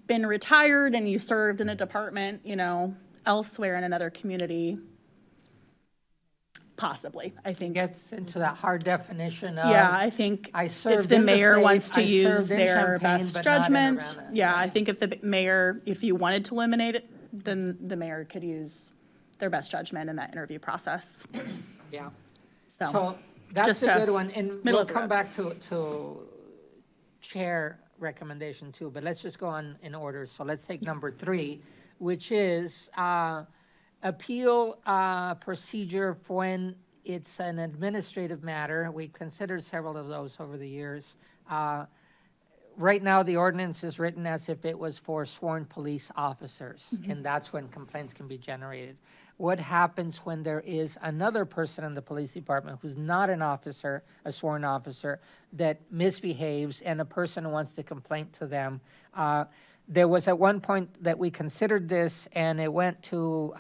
been retired and you served in a department, you know, elsewhere in another community, possibly, I think. Gets into that hard definition of. Yeah, I think if the mayor wants to use their best judgment, yeah, I think if the mayor, if you wanted to eliminate it, then the mayor could use their best judgment in that interview process. Yeah. So So that's just a a good one, and middle we'll of the come road. back to chair recommendation too, but let's just go on in order. So let's take number 3, which is appeal procedure for when it's an administrative matter. We've considered several of those over the years. Right now, the ordinance is written as if it was for sworn police officers, and that's when complaints can be generated. What happens when there is another person in the police department who's not an officer, a sworn officer, that misbehaves and a person wants to complain to them? There was at one point that we considered this, and it went to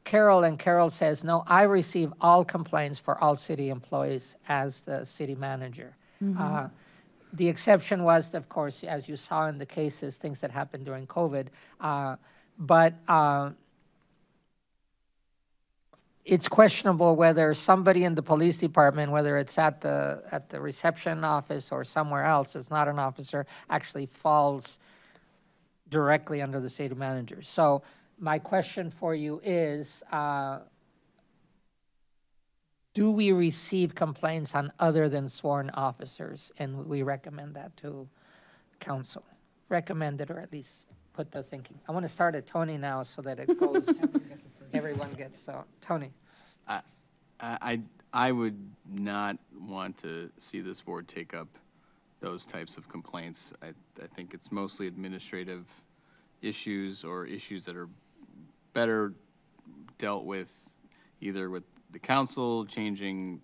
Carol, and Carol says, no, I receive all complaints for all city employees as the city manager. The exception was, of course, as you saw in the cases, things that happened during COVID. But it's questionable whether somebody in the police department, whether it's at the reception office or somewhere else, it's not an officer, actually falls directly under the city manager. So my question for you is, do we receive complaints on other than sworn officers? And we recommend that to council. Recommend it, or at least put the thinking. I want to start at Tony now so that it goes, everyone gets, so Tony. I would not want to see this board take up those types of complaints. I think it's mostly administrative issues or issues that are better dealt with either with the council changing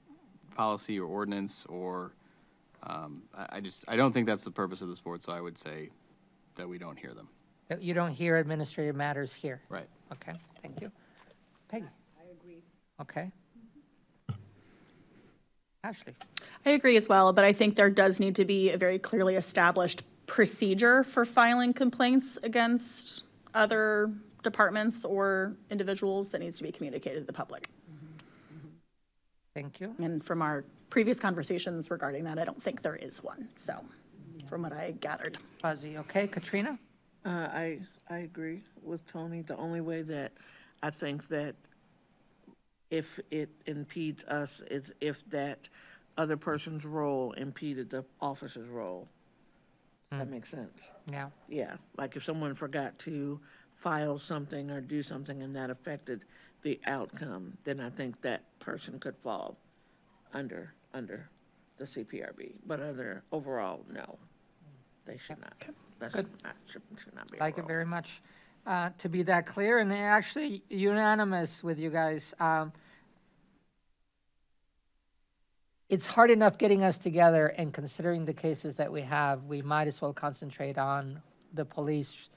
policy or ordinance, or I don't think that's the purpose of this board, so I would say that we don't hear them. You don't hear administrative matters here? Right. Okay, thank you. Peggy? I agree. Okay. Ashley? I agree as well, but I think there does need to be a very clearly established procedure for filing complaints against other departments or individuals that needs to be communicated to the public. Thank you. And from our previous conversations regarding that, I don't think there is one, so, from what I gathered. Fuzzy, okay. Katrina? I agree with Tony. The only way that I think that if it impedes us is if that other person's role impeded the officer's role. That makes sense. Yeah. Yeah, like if someone forgot to file something or do something and that affected the outcome, then I think that person could fall under the CPRB. But overall, no, they should not. That should not be a Like it role. very much to be that clear, and actually unanimous with you guys. It's hard enough getting us together, and considering the cases that we have, we might as well concentrate on the police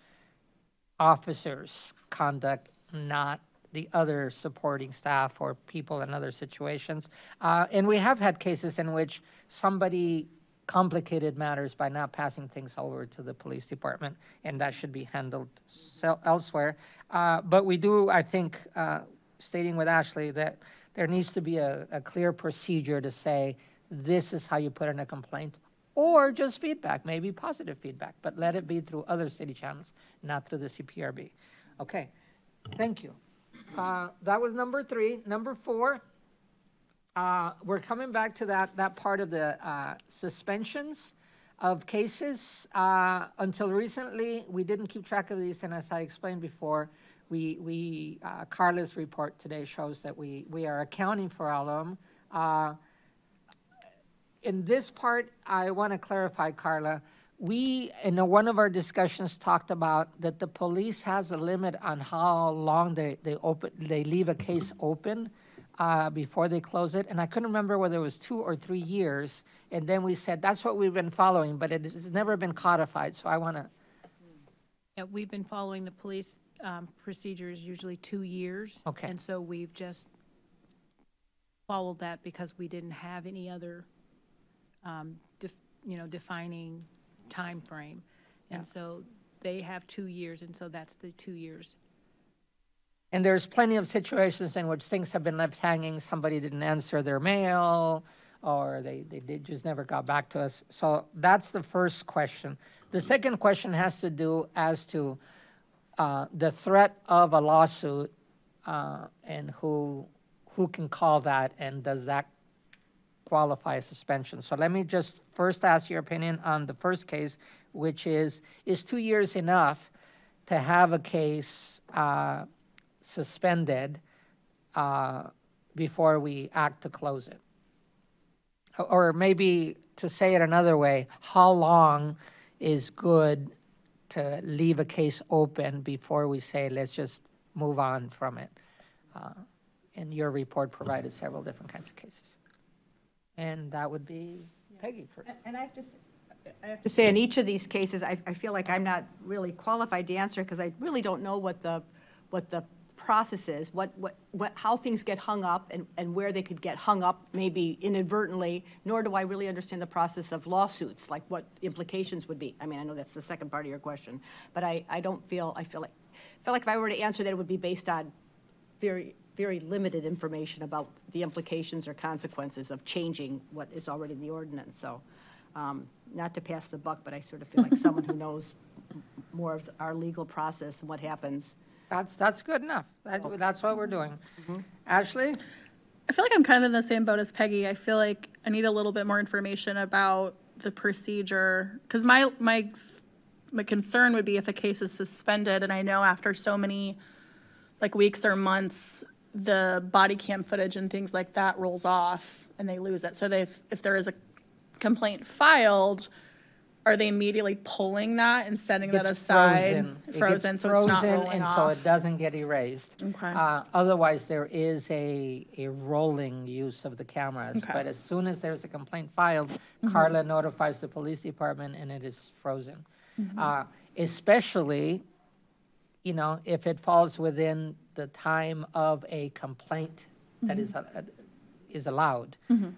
officers' conduct, not the other supporting staff or people in other situations. And we have had cases in which somebody complicated matters by not passing things over to the police department, and that should be handled elsewhere. But we do, I think, stating with Ashley that there needs to be a clear procedure to say, this is how you put in a complaint, or just feedback, maybe positive feedback, but let it be through other city channels, not through the CPRB. Okay, thank you. That was number 3. Number 4, we're coming back to that part of the suspensions of cases. Until recently, we didn't keep track of these, and as I explained before, Carla's report today shows that we are accounting for all of them. In this part, I want to clarify, Carla, we, in one of our discussions, talked about that the police has a limit on how long they leave a case open before they close it, and I couldn't remember whether it was 2 or 3 years, and then we said that's what we've been following, but it has never been codified, so I want to... Yeah, we've been following the police procedures, usually 2 years. Okay. And so we've just followed that because we didn't have any other, defining time frame. Yeah. And so they have 2 years, and so that's the 2 years. And there's plenty of situations in which things have been left hanging, somebody didn't answer their mail, or they just never got back to us. So that's the first question. The second question has to do as to the threat of a lawsuit and who can call that, and does that qualify as suspension? So let me just first ask your opinion on the first case, which is 2 years enough to have a case suspended before we act to close it? Or maybe to say it another way, how long is good to leave a case open before we say, let's just move on from it? And your report provided several different kinds of cases. And that would be Peggy first. And I have to say, in each of these cases, I feel like I'm not really qualified to answer because I really don't know what the process is, how things get hung up and where they could get hung up maybe inadvertently, nor do I really understand the process of lawsuits, like what implications would be. I mean, I know that's the second part of your question, but I feel like if I were to answer that, it would be based on very, very limited information about the implications or consequences of changing what is already in the ordinance. So not to pass the buck, but I sort of feel like someone who knows more of our legal process and what happens. That's good enough. That's what we're doing. Mm-hmm. Ashley? I feel like I'm kind of in the same boat as Peggy. I feel like I need a little bit more information about the procedure, because my concern would be if a case is suspended, and I know after so many like weeks or months, the body cam footage and things like that rolls off and they lose it. So if there is a complaint filed, are they immediately pulling that and setting that aside? Frozen, so it's not rolling and off. so it doesn't get erased. Okay. Otherwise, there is a rolling use of the cameras. Okay. But as soon as there's a complaint filed, Carla notifies the police department and it is frozen. Especially, if it falls within the time of a complaint that is allowed,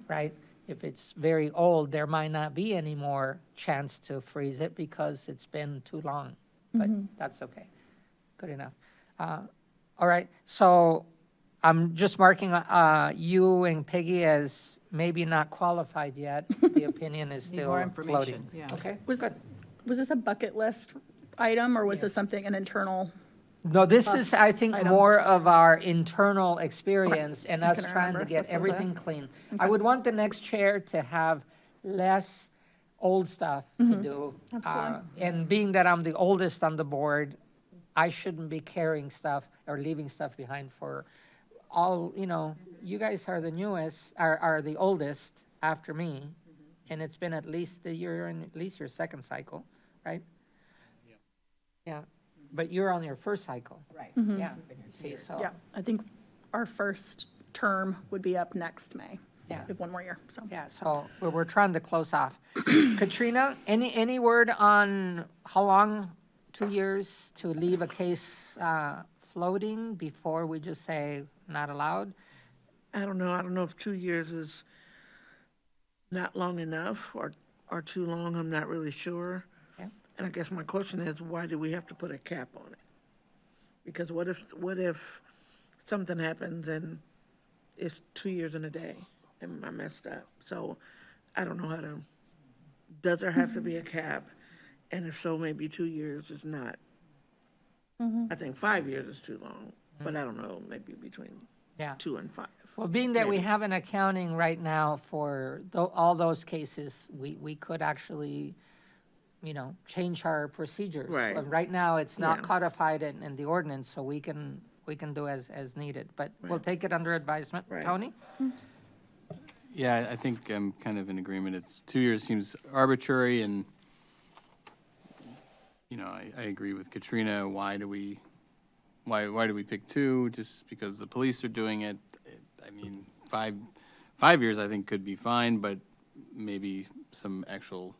right? If it's very old, there might not be any more chance to freeze it because it's been too long, but that's okay. Good enough. All right, so I'm just marking you and Peggy as maybe not qualified yet. The opinion is Need still more information, floating. yeah. Okay, Was good. this a bucket list item, or was this something, an internal? No, this is, I think, item. more of our internal experience and I us couldn't trying to remember if get this was a- everything clean. I would want the next chair to have less old stuff to do. Absolutely. And being that I'm the oldest on the board, I shouldn't be carrying stuff or leaving stuff behind for all, you guys are the newest, are the oldest after me. And it's been at least a year and at least your second cycle, right? Yeah, but you're on your first cycle. Right. Yeah, see, so. Yeah, I think our first term would be up next May. Yeah. We have one more year, so. Yeah, so we're trying to close off. Katrina, any word on how long, 2 years, to leave a case floating before we just say not allowed? I don't know. I don't know if 2 years is not long enough or too long. I'm not really sure. Yeah. And I guess my question is, why do we have to put a cap on it? Because what if something happens and it's 2 years and a day and I messed up? So I don't know does there have to be a cap? And if so, maybe 2 years is not. I think 5 years is too long, but I don't know, maybe between Yeah. 2 and 5. Well, being that we Maybe. have an accounting right now for all those cases, we could actually, change our procedures. Right. But right now, it's not Yeah. codified in the ordinance, so we can do as needed. But we'll take it under advisement. Right. Tony? Yeah, I think I'm kind of in agreement. 2 years seems arbitrary, and, I agree with Katrina. Why do we pick 2? Just because the police are doing it? I mean, 5 years I think could be fine, but maybe some actual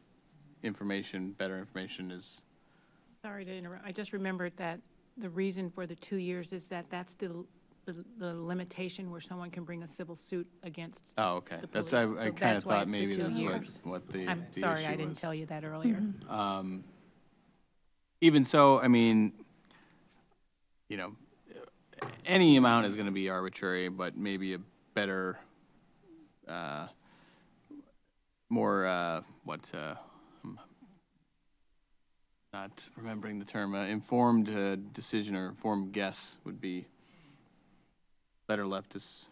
better information is. Sorry to interrupt. I just remembered that the reason for the 2 years is that that's the limitation where someone can bring a civil suit against Oh, okay. the That's, police. I So kind of that's why thought it's the maybe 2 that's years. what the I'm the sorry, I issue didn't was. tell you that earlier. Even so, I mean, any amount is going to be arbitrary, but maybe a better, more, I'm not remembering the term, informed decision or informed guess would be better left us.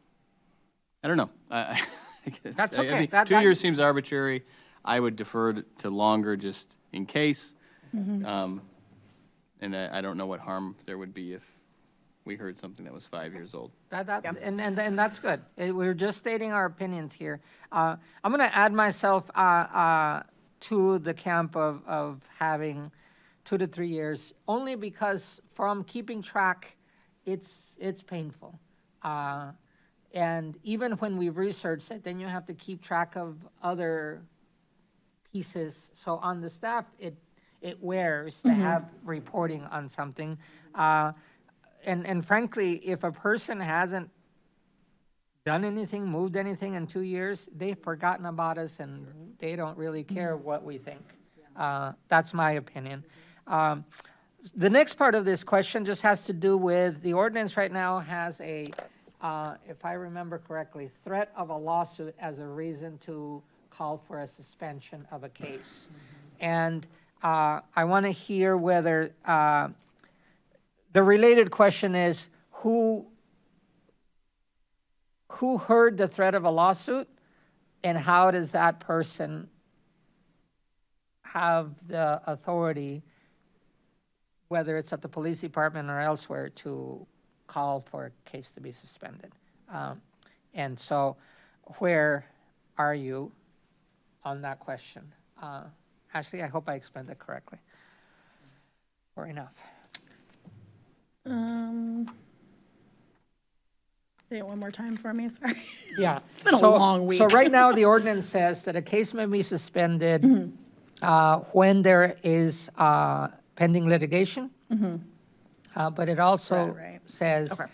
I don't know. I guess. That's I okay. think 2 years seems arbitrary. I would defer to longer just in case. And I don't know what harm there would be if we heard something that was 5 years old. And that's good. We're just stating our opinions here. I'm going to add myself to the camp of having 2 to 3 years, only because from keeping track, it's painful. And even when we've researched it, then you have to keep track of other pieces. So on the staff, it wears to have reporting on something. And frankly, if a person hasn't done anything, moved anything in 2 years, they've forgotten about us and they don't really care what we think. That's my opinion. The next part of this question just has to do with the ordinance right now has a, if I remember correctly, threat of a lawsuit as a reason to call for a suspension of a case. And I want to hear whether, the related question is, who heard the threat of a lawsuit, and how does that person have the authority, whether it's at the police department or elsewhere, to call for a case to be suspended? And so, where are you on that question? Ashley, I hope I explained it correctly or enough. Say it one more time for me, sorry. Yeah. It's been a long week. So right now, the ordinance says that a case may be suspended when there is pending litigation. But it also Right. says Okay.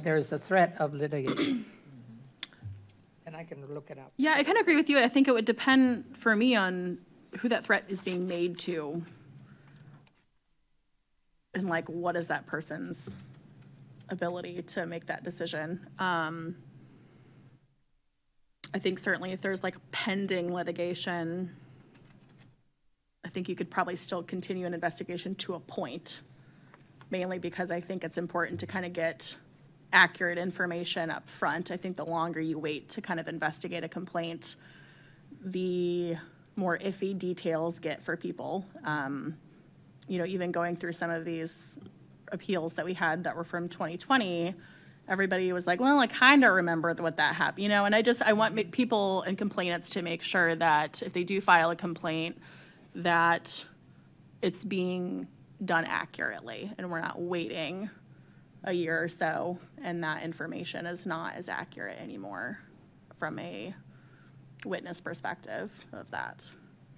there's a threat of litigation. And I can look it up. Yeah, I kind of agree with you. I think it would depend for me on who that threat is being made to. And like, what is that person's ability to make that decision? I think certainly if there's like pending litigation, I think you could probably still continue an investigation to a point, mainly because I think it's important to kind of get accurate information up front. I think the longer you wait to kind of investigate a complaint, the more iffy details get for people. You know, even going through some of these appeals that we had that were from 2020, everybody was like, well, I kind of remember what that happened, you know, and I want people and complainants to make sure that if they do file a complaint, that it's being done accurately and we're not waiting a year or so and that information is not as accurate anymore from a witness perspective of that.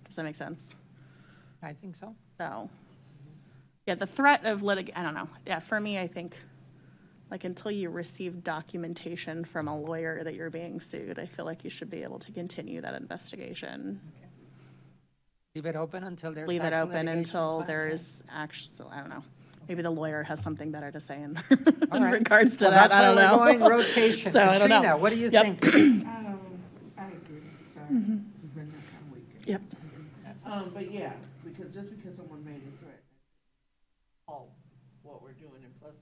Does that make sense? I think so. So, yeah, the threat of I don't know. Yeah, for me, I think, like, until you receive documentation from a lawyer that you're being sued, I feel like you should be able to continue that investigation. Okay. Leave it open until there's Leave it actual open litigation until started. there's actual, I don't know. Maybe the lawyer has something better to say in, All in right. regards to Well, that. that's I don't why know. we're going rotation. So I don't know. Katrina, what do you Yep. think? I agree. Sorry. It's been that kind of weekend. Yep. But yeah, because just because someone made a threat, all what we're doing, and plus,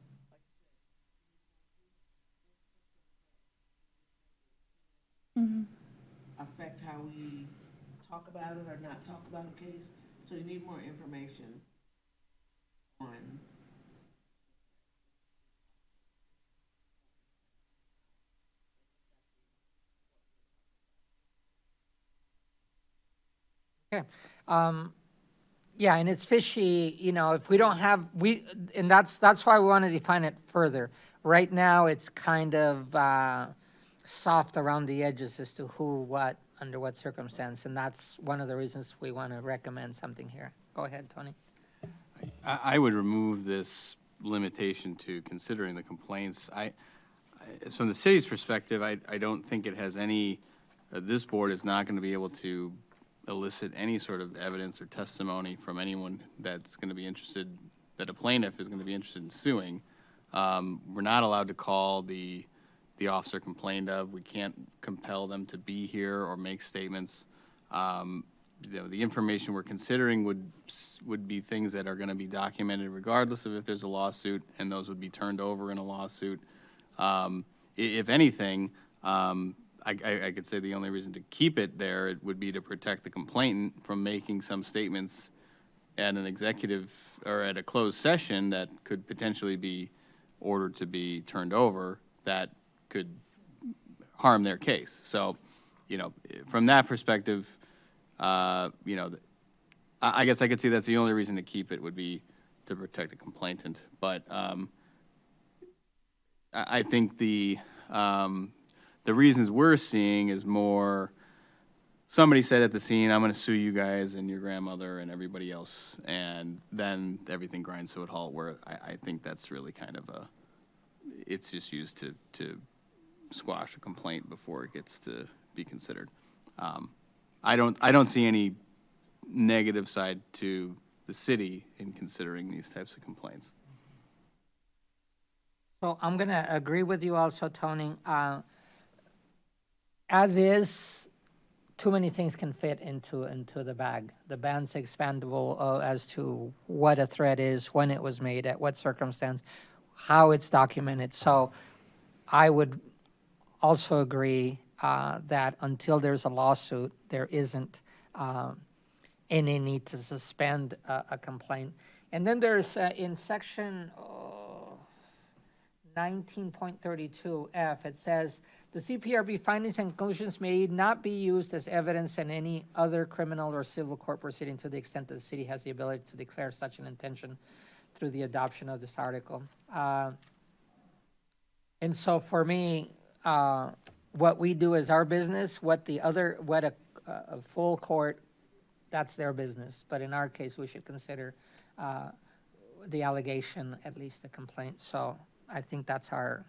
affect how we talk about it or not talk about a case. So you need more information on. Okay. Yeah, and it's fishy, you know, if we don't have, and that's why we want to define it further. Right now, it's kind of soft around the edges as to who, what, under what circumstance, and that's one of the reasons we want to recommend something here. Go ahead, Tony. I would remove this limitation to considering the complaints. From the city's perspective, I don't think it has any, this board is not going to be able to elicit any sort of evidence or testimony from anyone that's going to be interested, that a plaintiff is going to be interested in suing. We're not allowed to call the officer complained of. We can't compel them to be here or make statements. You know, the information we're considering would be things that are going to be documented regardless of if there's a lawsuit, and those would be turned over in a lawsuit. If anything, I could say the only reason to keep it there, it would be to protect the complainant from making some statements at an executive or at a closed session that could potentially be ordered to be turned over that could harm their case. So, you know, from that perspective, you know, I guess I could see that's the only reason to keep it would be to protect the complainant. But I think the reasons we're seeing is more, somebody said at the scene, I'm going to sue you guys and your grandmother and everybody else, and then everything grinds to a halt, where I think that's really kind of it's just used to squash a complaint before it gets to be considered. I don't see any negative side to the city in considering these types of complaints. So I'm going to agree with you also, Tony. As is, too many things can fit into the bag. The ban's expandable as to what a threat is, when it was made, at what circumstance, how it's documented. So I would also agree that until there's a lawsuit, there isn't any need to suspend a complaint. And then there's in section 19.32F, it says, the CPRB findings and conclusions may not be used as evidence in any other criminal or civil court proceeding to the extent that the city has the ability to declare such an intention through the adoption of this article. And so for me, what we do is our business. What a full court, that's their business. But in our case, we should consider the allegation, at least the complaint. So I think that's our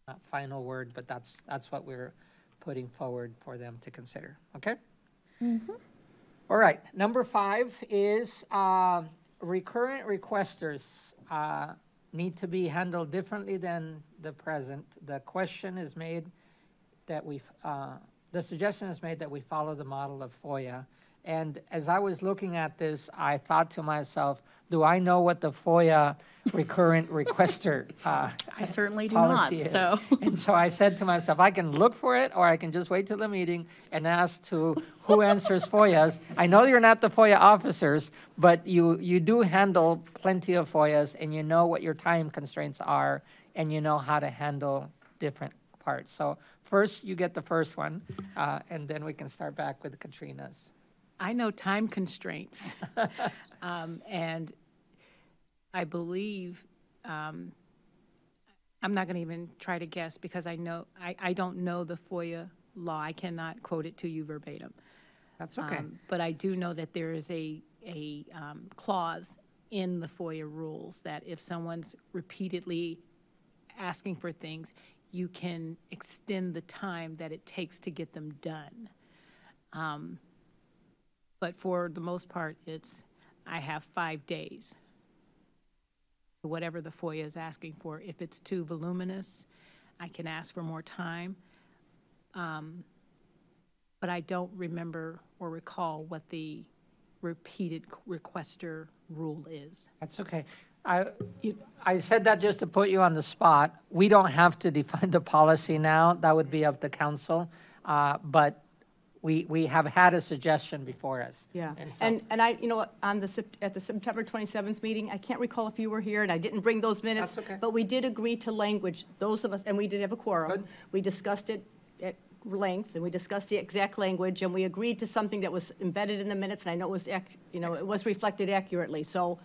not final word, but that's what we're putting forward for them to consider. Okay? Mm-hmm. All right. Number 5 is recurrent requesters need to be handled differently than the present. The question is made that the suggestion is made that we follow the model of FOIA And as I was looking at this, I thought to myself, do I know what the FOIA recurrent requester I certainly do policy not, is? so. And so I said to myself, I can look for it, or I can just wait till the meeting and ask to who answers FOIAs. I know you're not the FOIA officers, but you do handle plenty of FOIAs, and you know what your time constraints are, and you know how to handle different parts. So first, you get the first one, and then we can start back with Katrina's. I know time constraints. And I believe, I'm not going to even try to guess because I don't know the FOIA law. I cannot quote it to you verbatim. That's okay. But I do know that there is a clause in the FOIA rules that if someone's repeatedly asking for things, you can extend the time that it takes to get them done. But for the most part, I have 5 days. Whatever the FOIA is asking for. If it's too voluminous, I can ask for more time. But I don't remember or recall what the repeated requester rule is. That's okay. I said that just to put you on the spot. We don't have to define the policy now. That would be up to council. But we have had a suggestion before us. Yeah, so- and I, at the September 27th meeting, I can't recall if you were here, and I didn't bring those minutes. That's okay. But we did agree to language, those of us, and we did have a quorum. Good. We discussed it at length, and we discussed the exact language, and we agreed to something that was embedded in the minutes, and I know it was, it was reflected accurately. So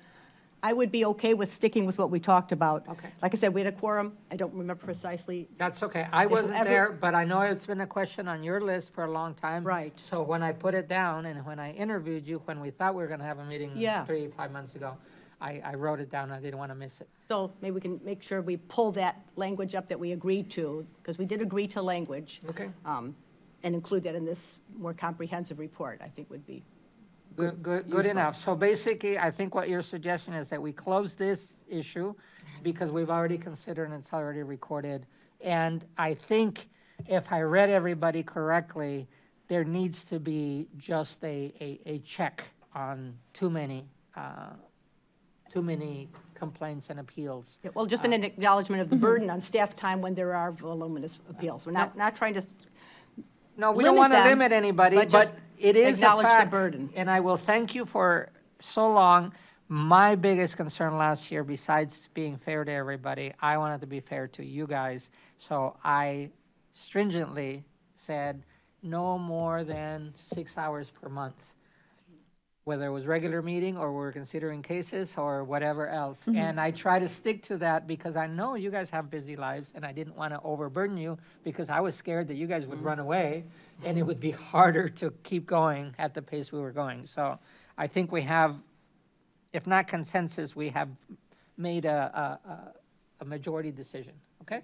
I would be okay with sticking with what we talked about. Okay. Like I said, we had a quorum. I don't remember precisely. That's okay. I wasn't ever- there, but I know it's been a question on your list for a long time. Right. So when I put it down and when I interviewed you, when we thought we were going to have a meeting Yeah. 5 months ago, I wrote it down. I didn't want to miss it. So maybe we can make sure we pull that language up that we agreed to, because we did agree to language. Okay. And include that in this more comprehensive report, I think would be. Good enough. So basically, I think what you're suggesting is that we close this issue because we've already considered and it's already recorded. And I think if I read everybody correctly, there needs to be just a check on too many complaints and appeals. Yeah, well, just an acknowledgement of the burden on staff time when there are voluminous appeals. We're not trying to, No, we don't limit want to them, limit anybody, but just but it is a acknowledge the fact. burden. And I will thank you for so long. My biggest concern last year, besides being fair to everybody, I wanted to be fair to you guys. So I stringently said no more than 6 hours per month, whether it was regular meeting or we're considering cases or whatever else. And I try to stick to that because I know you guys have busy lives and I didn't want to overburden you because I was scared that you guys would run away and it would be harder to keep going at the pace we were going. So I think we have, if not consensus, we have made a majority decision, okay?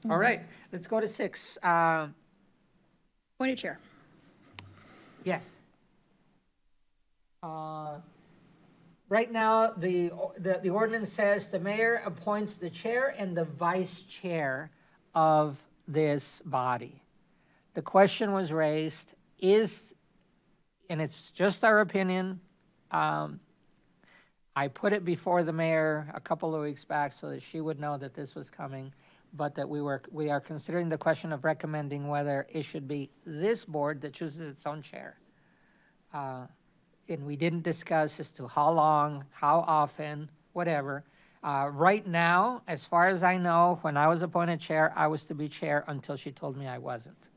All right, let's go to 6. Point of chair. Yes. Right now, the ordinance says the mayor appoints the chair and the vice chair of this body. The question was raised, and it's just our opinion, I put it before the mayor a couple of weeks back so that she would know that this was coming, but that we are considering the question of recommending whether it should be this board that chooses its own chair. And we didn't discuss as to how long, how often, whatever. Right now, as far as I know, when I was appointed chair, I was to be chair until she told me I wasn't.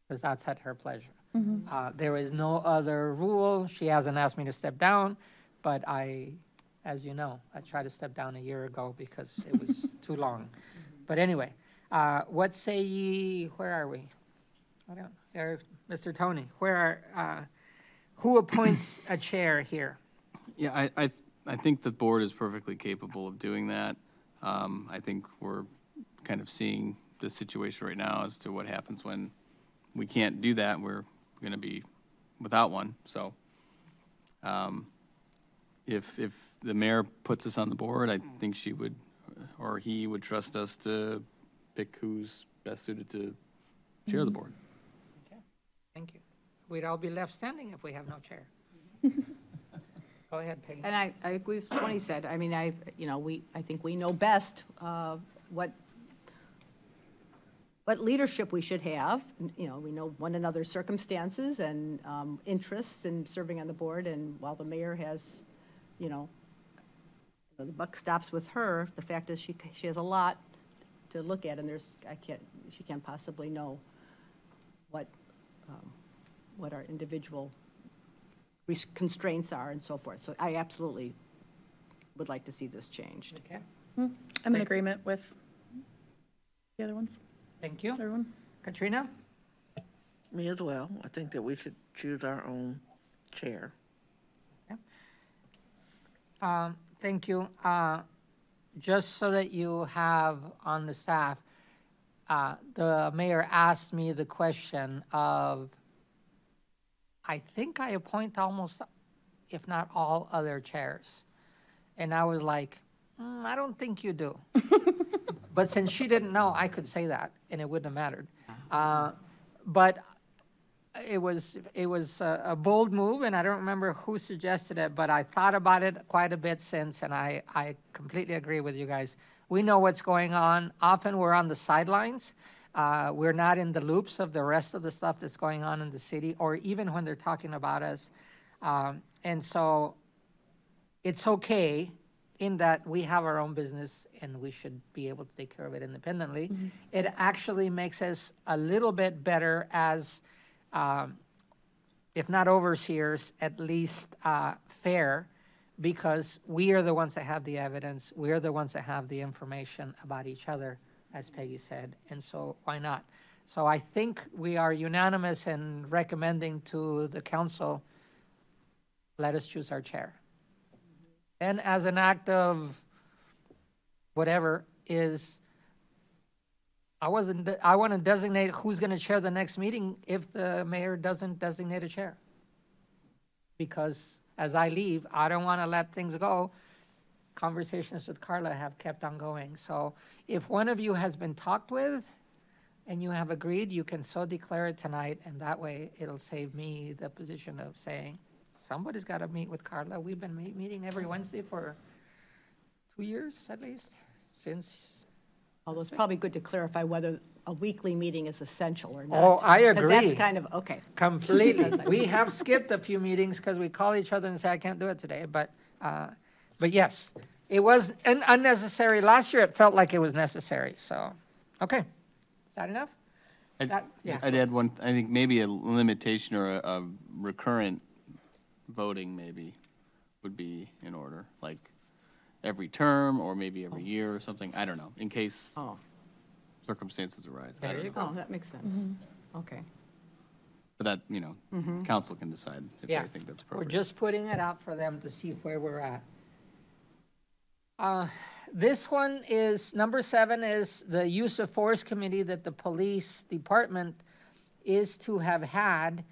Because that's at her pleasure. There is no other rule. She hasn't asked me to step down, but as you know, I tried to step down a year ago because it was too long. But anyway, what say ye, where are we? I don't, there, Mr. Tony, who appoints a chair here? Yeah, I think the board is perfectly capable of doing that. I think we're kind of seeing the situation right now as to what happens when we can't do that. We're going to be without one. So if the mayor puts us on the board, I think she would, or he would trust us to pick who's best suited to chair the board. Okay, thank you. we'd all be left standing if we have no chair. Go ahead, Peggy. And I agree with what he said. I mean, I think we know best what leadership we should have. You know, we know one another's circumstances and interests in serving on the board, and while the mayor has, the buck stops with her, the fact is she has a lot to look at, and she can't possibly know what our individual constraints are and so forth. So I absolutely would like to see this changed. Okay, I'm in agreement with the other ones. thank you. Everyone? Katrina? Me as well. I think that we should choose our own chair. Thank you. Just so that you have on the staff, the mayor asked me the question of, I think I appoint almost, if not all, other chairs. And I was like, I don't think you do. But since she didn't know, I could say that, and it wouldn't have mattered. But it was a bold move, and I don't remember who suggested it, but I thought about it quite a bit since, and I completely agree with you guys. We know what's going on. Often we're on the sidelines. We're not in the loops of the rest of the stuff that's going on in the city, or even when they're talking about us. And so it's okay in that we have our own business and we should be able to take care of it independently. Mm-hmm. It actually makes us a little bit better as, if not overseers, at least fair, because we are the ones that have the evidence. We are the ones that have the information about each other, as Peggy said, and so why not? So I think we are unanimous in recommending to the council, let us choose our chair. And as an act of whatever is, I want to designate who's going to chair the next meeting if the mayor doesn't designate a chair. Because as I leave, I don't want to let things go. Conversations with Carla have kept on going. So if one of you has been talked with and you have agreed, you can so declare it tonight, and that way it'll save me the position of saying, somebody's got to meet with Carla. We've been meeting every Wednesday for 2 years at least, since. Although it's probably good to clarify whether a weekly meeting is essential or not. Oh, I agree. Because that's kind of, okay. Completely. We have skipped a few meetings because we call each other and say, I can't do it today. But yes, it was unnecessary. Last year, it felt like it was necessary. So, okay. Is that enough? I'd add one, I think maybe a limitation or a recurrent voting maybe would be in order, like every term or maybe every year or something. I don't know, in case circumstances arise. I don't know. Oh, that makes sense. Okay. But that, council can decide if they think that's appropriate. We're just putting it out for them to see where we're at. This one is, number 7 is the use of force committee that the police department is to have had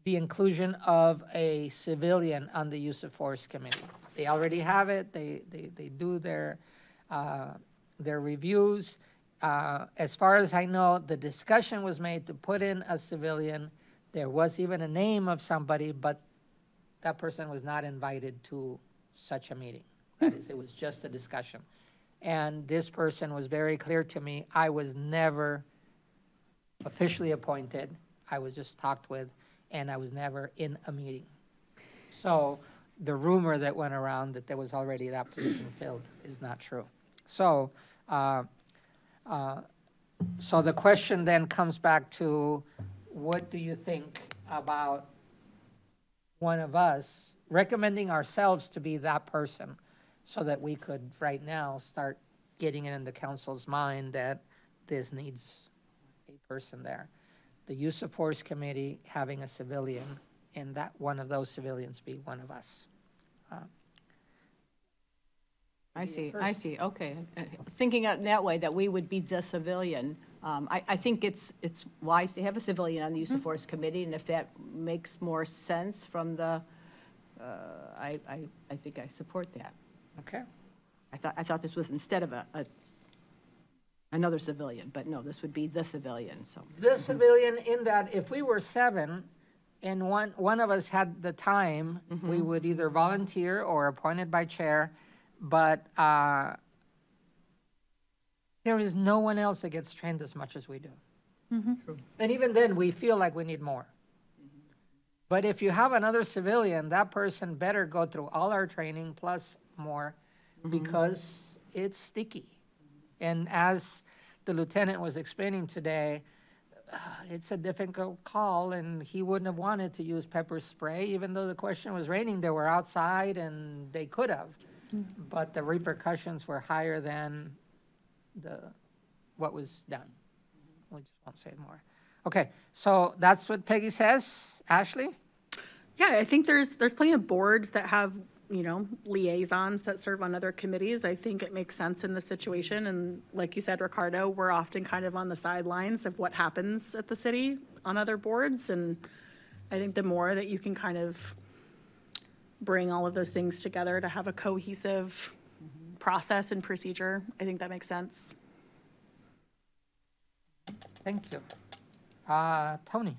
the inclusion of a civilian on the use of force committee. They already have it. They do their reviews. As far as I know, the discussion was made to put in a civilian. There was even a name of somebody, but that person was not invited to such a meeting. That is, it was just a discussion. And this person was very clear to me. I was never officially appointed. I was just talked with, and I was never in a meeting. So the rumor that went around that there was already that position filled is not true. So, so the question then comes back to, what do you think about one of us recommending ourselves to be that person, so that we could right now start getting it in the council's mind that this needs a person there. The use of force committee having a civilian, and that one of those civilians be one of us. I see, okay. Thinking out in that way, that we would be the civilian, I think it's wise to have a civilian on the use of force committee, and if that makes more sense from the, I think I support that. Okay. I thought this was instead of a Another civilian, but no, this would be the civilian, so. The civilian, in that if we were 7 and one of us had the time, we would either volunteer or appointed by chair, but there is no one else that gets trained as much as we do. And even then, we feel like we need more. But if you have another civilian, that person better go through all our training plus more, because it's sticky. And as the lieutenant was explaining today, it's a difficult call, and he wouldn't have wanted to use pepper spray, even though the question was raining. They were outside, and they could have. But the repercussions were higher than what was done. We just won't say more. Okay, so that's what Peggy says. Ashley? Yeah, I think there's plenty of boards that have, liaisons that serve on other committees. I think it makes sense in this situation. And like you said, Ricardo, we're often kind of on the sidelines of what happens at the city on other boards. And I think the more that you can kind of bring all of those things together to have a cohesive process and procedure, I think that makes sense. Thank you. Tony?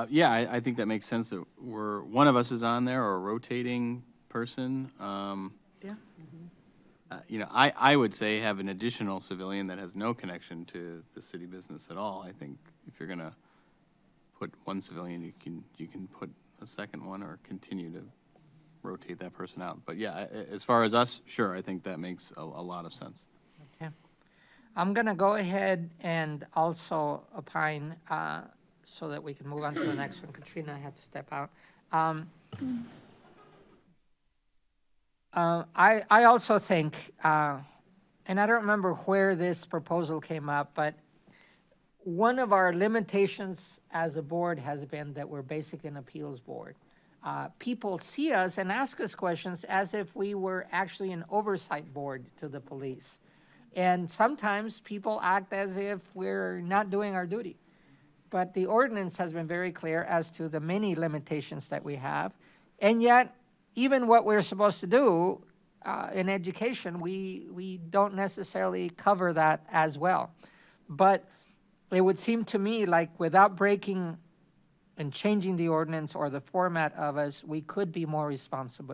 Yeah, I think that makes sense that one of us is on there or a rotating person. Yeah. I would say have an additional civilian that has no connection to the city business at all. I think if you're gonna put one civilian, you can put a second one or continue to rotate that person out. But yeah, as far as us, sure, I think that makes a lot of sense. Okay. I'm going to go ahead and also opine so that we can move on to the next one. Katrina had to step out. I also think, and I don't remember where this proposal came up, but one of our limitations as a board has been that we're basically an appeals board. People see us and ask us questions as if we were actually an oversight board to the police. And sometimes people act as if we're not doing our duty. But the ordinance has been very clear as to the many limitations that we have. And yet, even what we're supposed to do in education, we don't necessarily cover that as well. But it would seem to me like without breaking and changing the ordinance or the format of us, we could be more responsive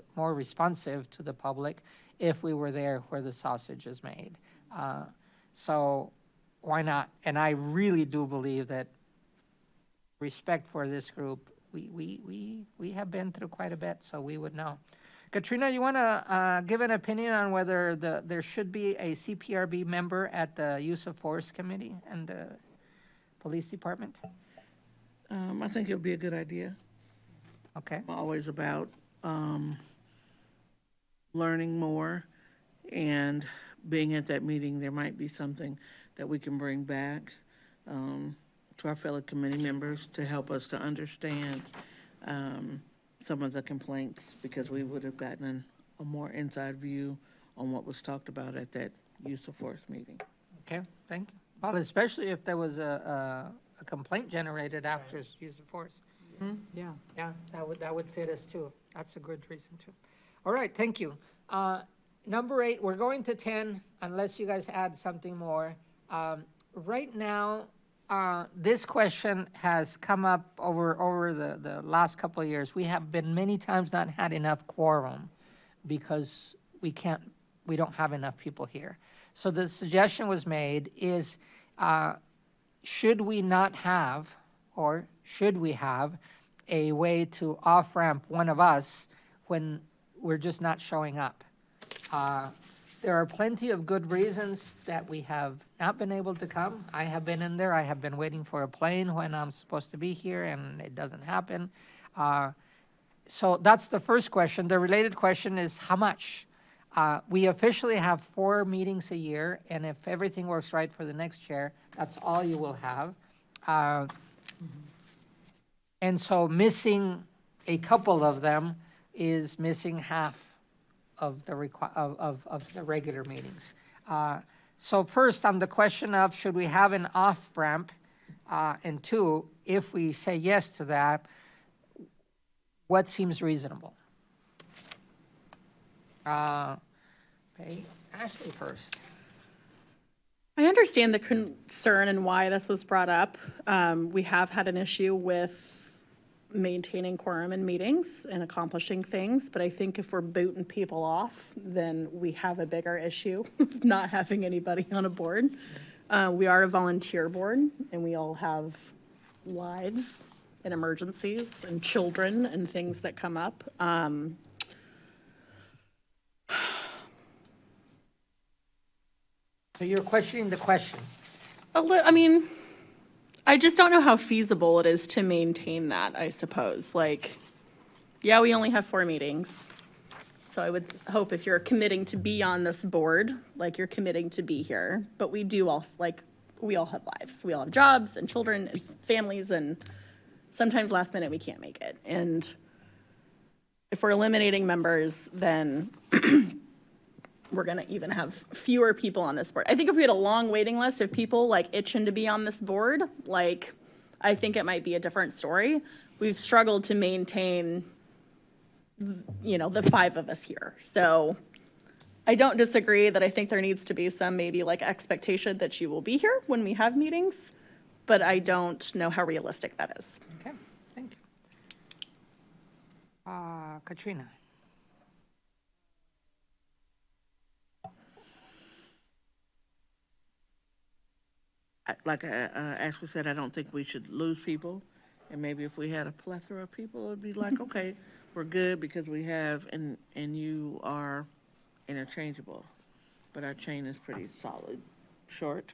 to the public if we were there where the sausage is made. So why not? And I really do believe that respect for this group, we have been through quite a bit, so we would know. Katrina, you want to give an opinion on whether there should be a CPRB member at the Use of Force Committee and the Police Department? I think it would be a good idea. Okay. I'm always about learning more, and being at that meeting, there might be something that we can bring back to our fellow committee members to help us to understand some of the complaints, because we would have gotten a more inside view on what was talked about at that Use of Force meeting. Okay, thank you. Well, especially if there was a complaint generated after use of force. Yeah. Yeah, that would fit us too. That's a good reason too. All right, thank you. Number 8, we're going to 10 unless you guys add something more. Right now, this question has come up over the last couple of years. We have been many times not had enough quorum because we don't have enough people here. So the suggestion was made is, should we not have, or should we have, a way to off-ramp one of us when we're just not showing up? There are plenty of good reasons that we have not been able to come. I have been in there. I have been waiting for a plane when I'm supposed to be here, and it doesn't happen. So that's the first question. The related question is how much? We officially have 4 meetings a year, and if everything works right for the next chair, that's all you will have. And so missing a couple of them is missing half of the regular meetings. So first, on the question of should we have an off-ramp, and 2, if we say yes to that, what seems reasonable? Okay, Ashley first. I understand the concern and why this was brought up. We have had an issue with maintaining quorum in meetings and accomplishing things, but I think if we're booting people off, then we have a bigger issue of not having anybody on a board. We are a volunteer board, and we all have lives and emergencies and children and things that come up. So you're questioning the question. I mean, I just don't know how feasible it is to maintain that, I suppose. Like, yeah, we only have 4 meetings. So I would hope if you're committing to be on this board, like you're committing to be here. But we do all, like, we all have lives. We all have jobs and children and families, and sometimes last minute we can't make it. And if we're eliminating members, then we're gonna even have fewer people on this board. I think if we had a long waiting list of people like itching to be on this board, like, I think it might be a different story. We've struggled to maintain, you know, the 5 of us here. So I don't disagree that I think there needs to be some maybe like expectation that you will be here when we have meetings, but I don't know how realistic that is. Okay, thank you. Katrina. Like Ashley said, I don't think we should lose people. And maybe if we had a plethora of people, it'd be like, okay, we're good because we have, and you are interchangeable. But our chain is pretty solid, short.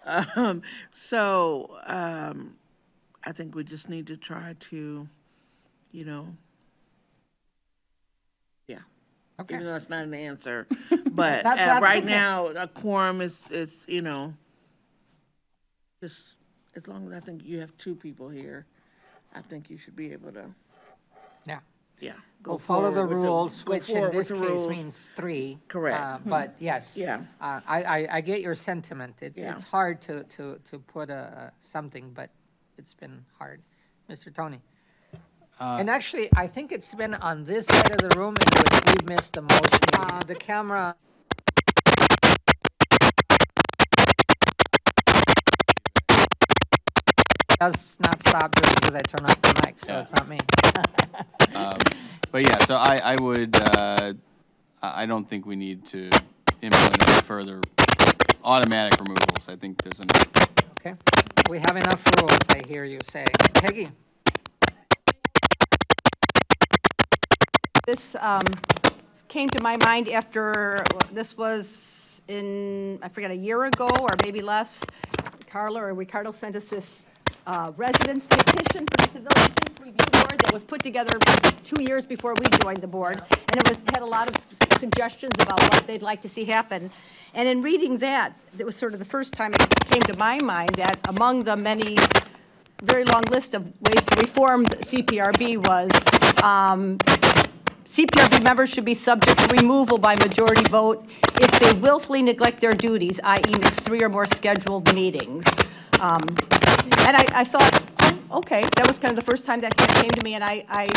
I think we just need to try to, you know, yeah. Okay. Even though it's not an answer. But That's right okay. now, a quorum is, you know, just as long as I think you have 2 people here, I think you should be able to, Yeah. yeah. We'll follow the forward with rules, go which in forward this with the case rules. means 3. Correct. But yes. Yeah. I get your sentiment. Yeah. It's hard to put something, but it's been hard. Mr. Tony? And actually, I think it's been on this side of the room in which we've missed the most meetings. The camera. Does not stop just because I turn off the mic, so Yeah. it's not me. But yeah, so I would, I don't think we need to implement any further automatic removals. I think there's enough. Okay, we have enough rules, I hear you say. Peggy? This came to my mind after, this was in, I forget, a year ago or maybe less. Carla or Ricardo sent us this residence petition for the Civilian Police Review Board that was put together 2 years before we joined the board. And it had a lot of suggestions about what they'd like to see happen. And in reading that, it was sort of the first time it came to my mind that among the many, very long list of ways to reform the CPRB was CPRB members should be subject to removal by majority vote if they willfully neglect their duties, i.e. miss 3 or more scheduled meetings. And I thought, oh, okay, that was kind of the first time that came to me, and I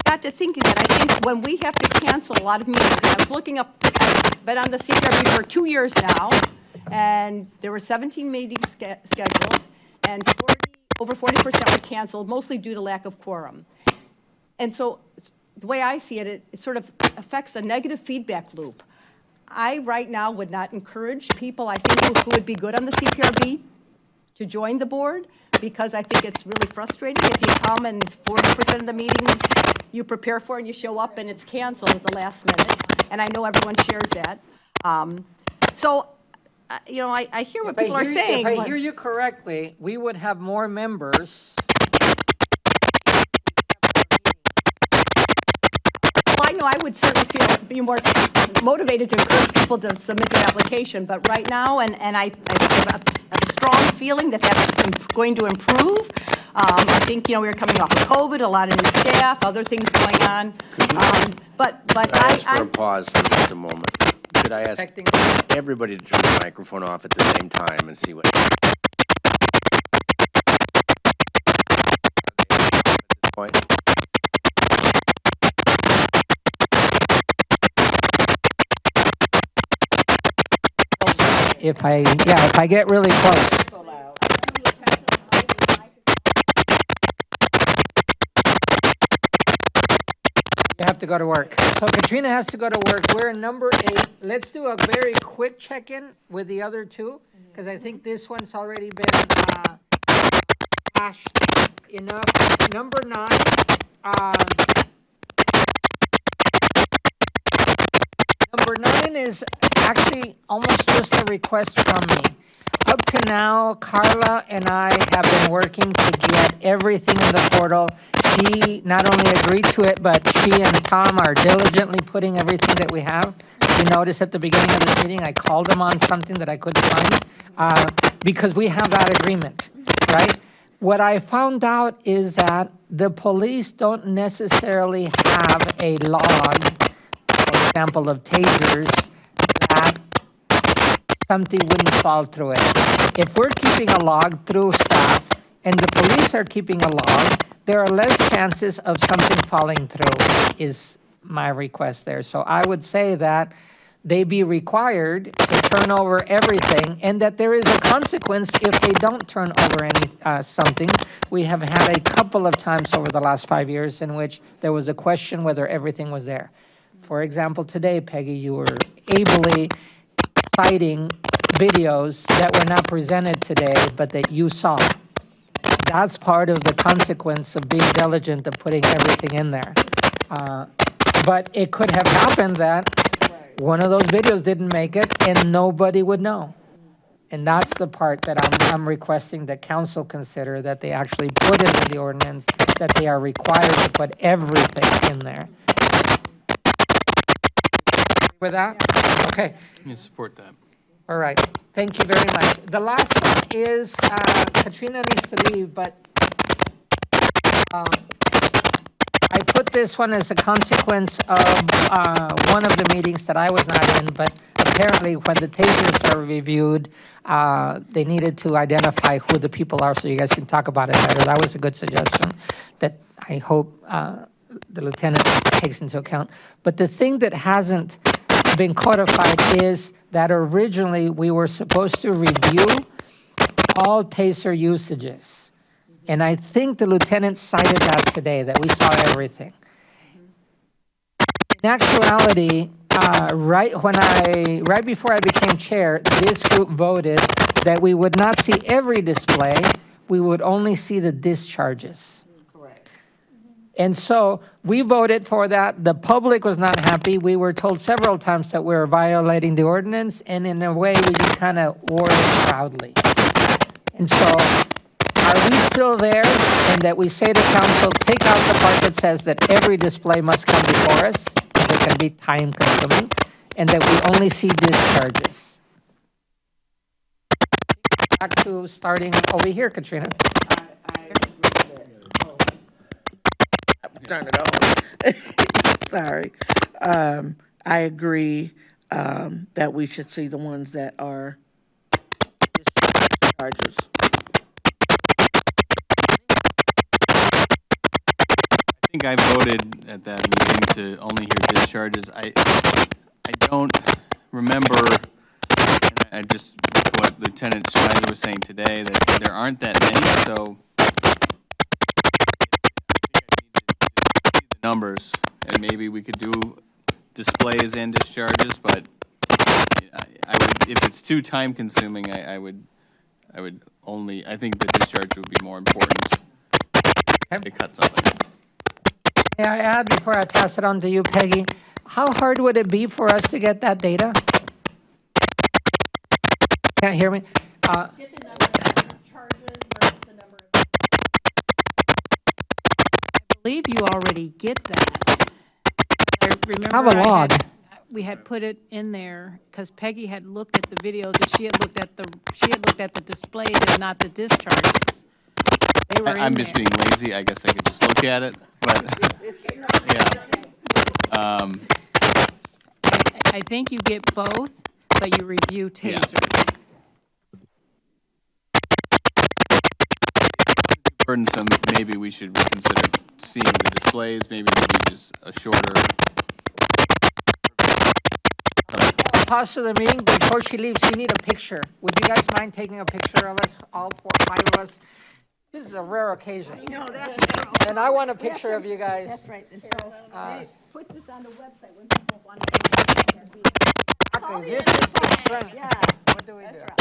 got to thinking that I think when we have to cancel a lot of meetings, and I was looking up, I've been on the CPRB for 2 years now, and there were 17 meetings scheduled, and over 40% were canceled, mostly due to lack of quorum. And so the way I see it, it sort of affects a negative feedback loop. I, right now, would not encourage people, I think, who would be good on the CPRB to join the board, because I think it's really frustrating if you come and 40% of the meetings you prepare for and you show up and it's canceled at the last minute. And I know everyone shares that. You know, I hear what people are saying. If I hear you correctly, we would have more members. Well, I know I would certainly be more motivated to encourage people to submit their application, but right now, and I have a strong feeling that that's going to improve. I think, you know, we're coming off of COVID, a lot of new staff, other things going on. But Could I ask for a pause for just a moment? Could I ask everybody to turn the microphone off at the same time and see what? Point. if I get really close. You have to go to work. So Katrina has to go to work. We're in number 8. Let's do a very quick check-in with the other two, because I think this one's already been hashed enough. Number 9. Number 9 is actually almost just a request from me. Up to now, Carla and I have been working to get everything in the portal. She not only agreed to it, but she and Tom are diligently putting everything that we have. You notice at the beginning of this meeting, I called them on something that I couldn't find because we have that agreement, right? What I found out is that the police don't necessarily have a log, for example, of tasers, that something wouldn't fall through it. If we're keeping a log through staff and the police are keeping a log, there are less chances of something falling through, is my request there. So I would say that they be required to turn over everything and that there is a consequence if they don't turn over something. We have had a couple of times over the last 5 years in which there was a question whether everything was there. For example, today, Peggy, you were ably citing videos that were not presented today, but that you saw. That's part of the consequence of being diligent of putting everything in there. But it could have happened that one of those videos didn't make it and nobody would know. And that's the part that I'm requesting that council consider, that they actually put in the ordinance, that they are required to put everything in there. With that? Okay. You support that. All right. Thank you very much. The last one is, Katrina needs to leave, but I put this one as a consequence of one of the meetings that I was not in, but apparently when the tasers are reviewed, they needed to identify who the people are so you guys can talk about it better. That was a good suggestion that I hope the lieutenant takes into account. But the thing that hasn't been codified is that originally we were supposed to review all taser usages. And I think the lieutenant cited that today, that we saw everything. In actuality, right before I became chair, this group voted that we would not see every display, we would only see the discharges. And so we voted for that. The public was not happy. We were told several times that we were violating the ordinance, and in a way, we just kind of wore it proudly. And so, are we still there? And that we say to council, take out the part that says that every display must come before us, because it can be time consuming, and that we only see discharges. Back to starting over here, Katrina. Turn it on. Sorry. I agree that we should see the ones that are discharges. I think I voted at that meeting to only hear discharges. I don't remember, and I just, what Lieutenant Schmeiser was saying today, that there aren't that many, so numbers, and maybe we could do displays and discharges, but I would, if it's too time consuming, I would only, I think the discharge would be more important to cut something. May I add, before I pass it on to you, Peggy, how hard would it be for us to get that data? Can't hear me? Get the number of discharges versus the number of... I believe you already get that. I remember Have a log. We had put it in there because Peggy had looked at the videos and she had looked at the displays and not the discharges. They were I'm just being lazy. I guess I could just look at it, but yeah. I think you get both, but you review tasers. Burdensome. Maybe we should consider seeing the displays. Maybe just a shorter. pause to the meeting, but before she leaves, you need a picture. Would you guys mind taking a picture of us, all 4 or 5 of us? This is a rare occasion. No, that's true. And I want a picture of you guys. That's right. And so, maybe put this on the website when people want to. Exactly. This is the strength. Yeah. What do we do? That's right.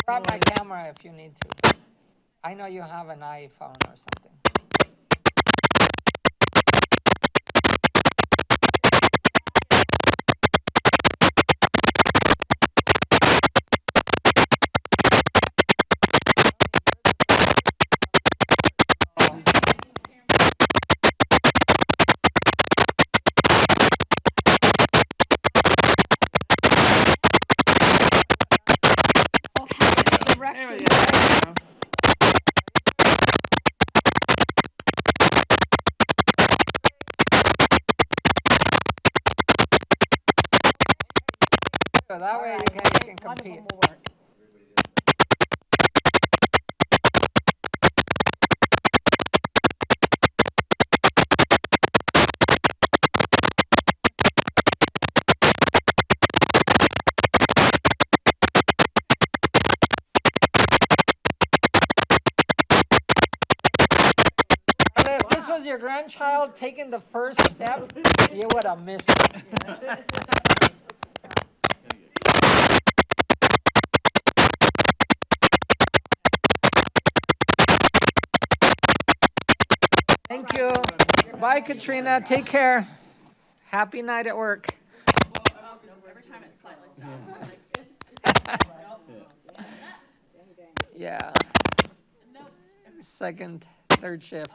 Grab my camera if you need to. I know you have an iPhone or something. There we go. So that way you can compete. And if this was your grandchild taking the first step, you would have missed it. Thank you. Bye, Katrina. Take care. Happy night at work. Yeah. Second, third shift.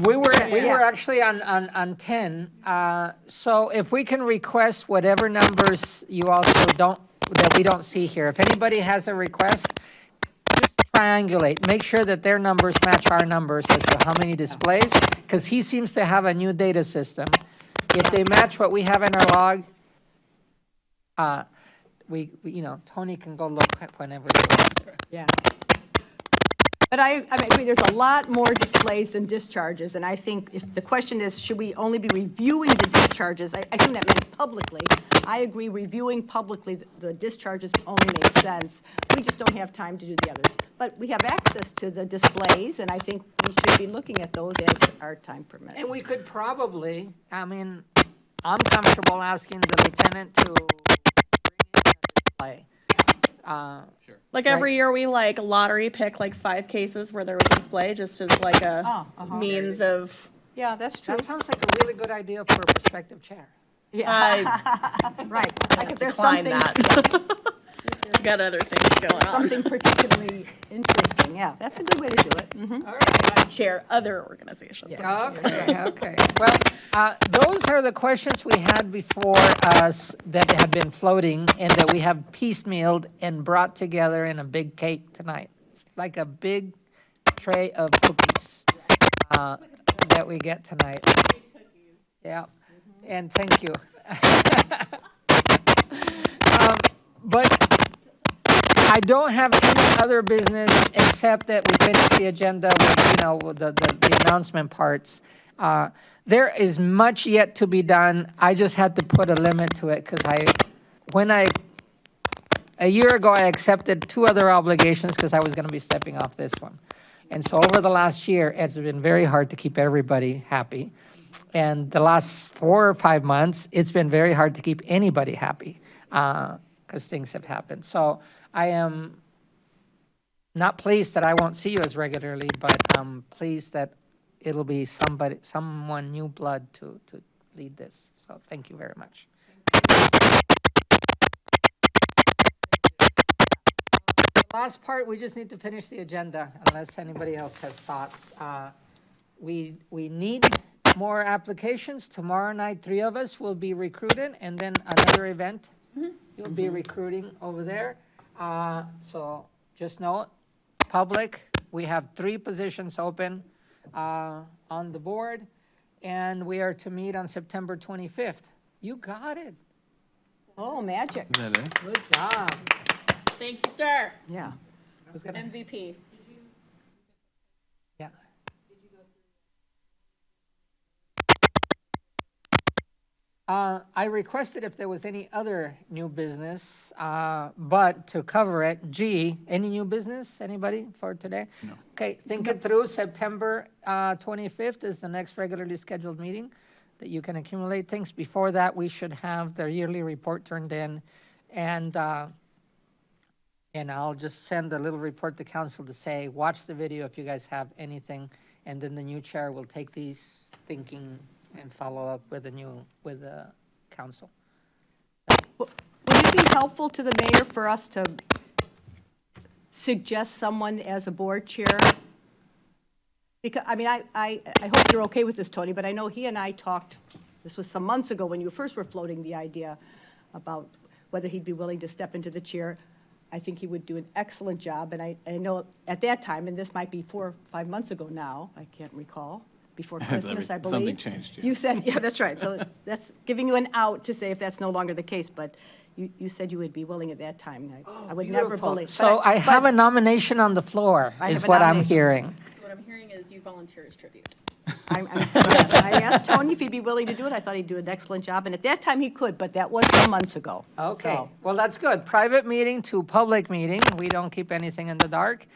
We were actually on 10. So if we can request whatever numbers you also that we don't see here. If anybody has a request, just triangulate. Make sure that their numbers match our numbers as to how many displays, because he seems to have a new data system. If they match what we have in our log, we Tony can go look at whenever he wants to. Yeah. But I agree, there's a lot more displays than discharges, and I think if the question is, should we only be reviewing the discharges, I assume that meant publicly. I agree, reviewing publicly the discharges only makes sense. We just don't have time to do the others. But we have access to the displays, and I think we should be looking at those as our time permits. And we could probably, I'm comfortable asking the lieutenant to bring in a display. Sure. Like every year we lottery pick 5 cases where there was a display just as a means of. Yeah, that's true. That sounds like a really good idea for a prospective chair. Yeah. Right. Like if there's Decline something, that. Got other things going on. something particularly interesting, yeah, that's a good way to do it. Mhm. Chair other organizations. Okay. Well, those are the questions we had before us that have been floating and that we have piecemealed and brought together in a big cake tonight. It's like a big tray of cookies that we get tonight. Yeah, and thank you. But I don't have any other business except that we finish the agenda with, the announcement parts. There is much yet to be done. I just had to put a limit to it because a year ago, I accepted 2 other obligations because I was going to be stepping off this one. And so over the last year, it's been very hard to keep everybody happy. And the last 4 or 5 months, it's been very hard to keep anybody happy because things have happened. So I am not pleased that I won't see you as regularly, but I'm pleased that it'll be someone new blood to lead this. So thank you very much. The last part, we just need to finish the agenda unless anybody else has thoughts. We need more applications. Tomorrow night, 3 of us will be recruited, and then another event. You'll be recruiting over there. So just know, public, we have 3 positions open on the board, and we are to meet on September 25th. You got it. Oh, magic. Is that it? Good job. Thank you, sir. Yeah. Who's gonna- MVP. Yeah. I requested if there was any other new business, but to cover it, any new business, anybody for today? No. Okay, think it through. September 25th is the next regularly scheduled meeting that you can accumulate things. Before that, we should have the yearly report turned in, and I'll just send a little report to council to say, watch the video if you guys have anything, and then the new chair will take these thinking and follow up with the council. Would it be helpful to the mayor for us to suggest someone as a board chair? Because, I mean, I hope you're okay with this, Tony, but I know he and I talked, this was some months ago when you first were floating the idea about whether he'd be willing to step into the chair. I think he would do an excellent job, and I know at that time, and this might be 4 or 5 months ago now, I can't recall, before Christmas, I believe. Something changed, yeah. You said, yeah, that's right. So that's giving you an out to say if that's no longer the case, but you said you would be willing at that time. I would never Beautiful. believe. So I have a nomination on the floor, I is have a what I'm nomination. hearing. So what I'm hearing is you volunteer as tribute. I asked Tony if he'd be willing to do it. I thought he'd do an excellent job, and at that time he could, but that was some months ago. Okay, So, well, that's good. Private meeting to public meeting. We don't keep anything in the dark.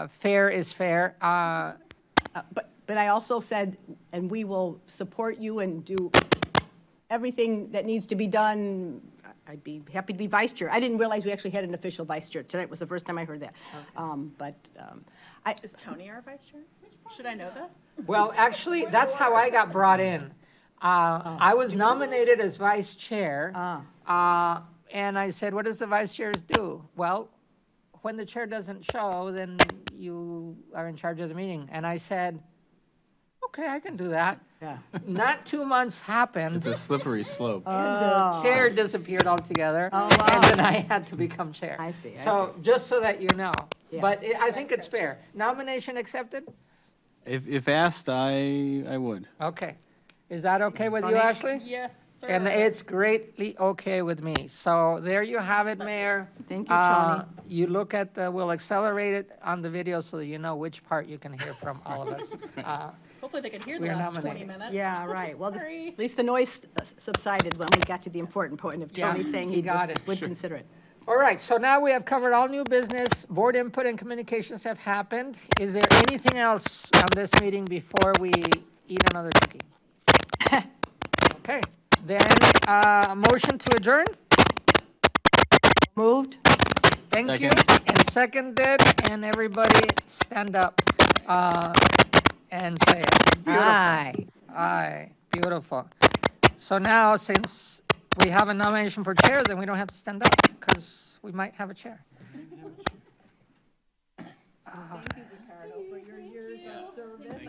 Fair is fair. But I also said, and we will support you and do everything that needs to be done. I'd be happy to be vice chair. I didn't realize we actually had an official vice chair. Tonight was the first time I heard that. Is Tony our vice chair? Should I know this? Well, actually, that's how I got brought in. I was nominated as vice chair, and I said, what does the vice chairs do? Well, when the chair doesn't show, then you are in charge of the meeting. And I said, okay, I can do that. Yeah. Not 2 months happened, It's a slippery slope. and the chair disappeared altogether, and then I had to become chair. I see, I So, just so that you know. Yeah. But I think it's fair. Nomination accepted? If asked, I would. Okay. Is that okay with you, Tony? Ashley? Yes, sir. And it's greatly okay with me. So there you have it, Mayor. Thank you, Tony. You look at, we'll accelerate it on the video so that you know which part you can hear from all of us. Hopefully they could hear the We're last 20 nominated. minutes. Yeah, right. Well, Sorry. at least the noise subsided when we got to the important point of Yeah, Tony saying he he got it. would consider it. All right, so now we have covered all new business. Board input and communications have happened. Is there anything else on this meeting before we eat another cookie? Okay, then, a motion to adjourn? Moved? Thank you. Second. And seconded, and everybody stand up and say it. Aye. Aye, beautiful. So now, since we have a nomination for chair, then we don't have to stand up, because we might have a chair.